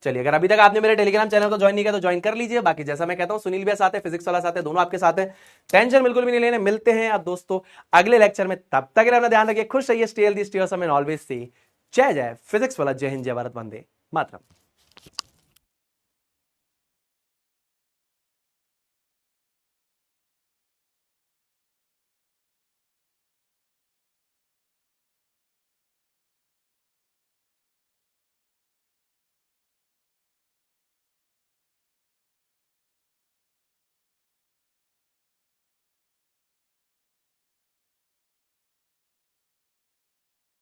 चलिए, अगर अभी तक आपने मेरे टेलीग्राम चैनल को ज्वाइन नहीं किया तो ज्वाइन कर लीजिए। बाकी जैसा मैं कहता हूं, सुनील भी साथ है, फिजिक्स वाला साथ है, दोनों आपके साथ है, टेंशन बिल्कुल भी नहीं लेने। मिलते हैं आप दोस्तों अगले लेक्चर में, तब तक अपना ध्यान रखिए, खुश रहिए, stay healthy, stay awesome and always say जय जय फिजिक्स वाला, जय हिंद, जय भारत, वंदे मातरम।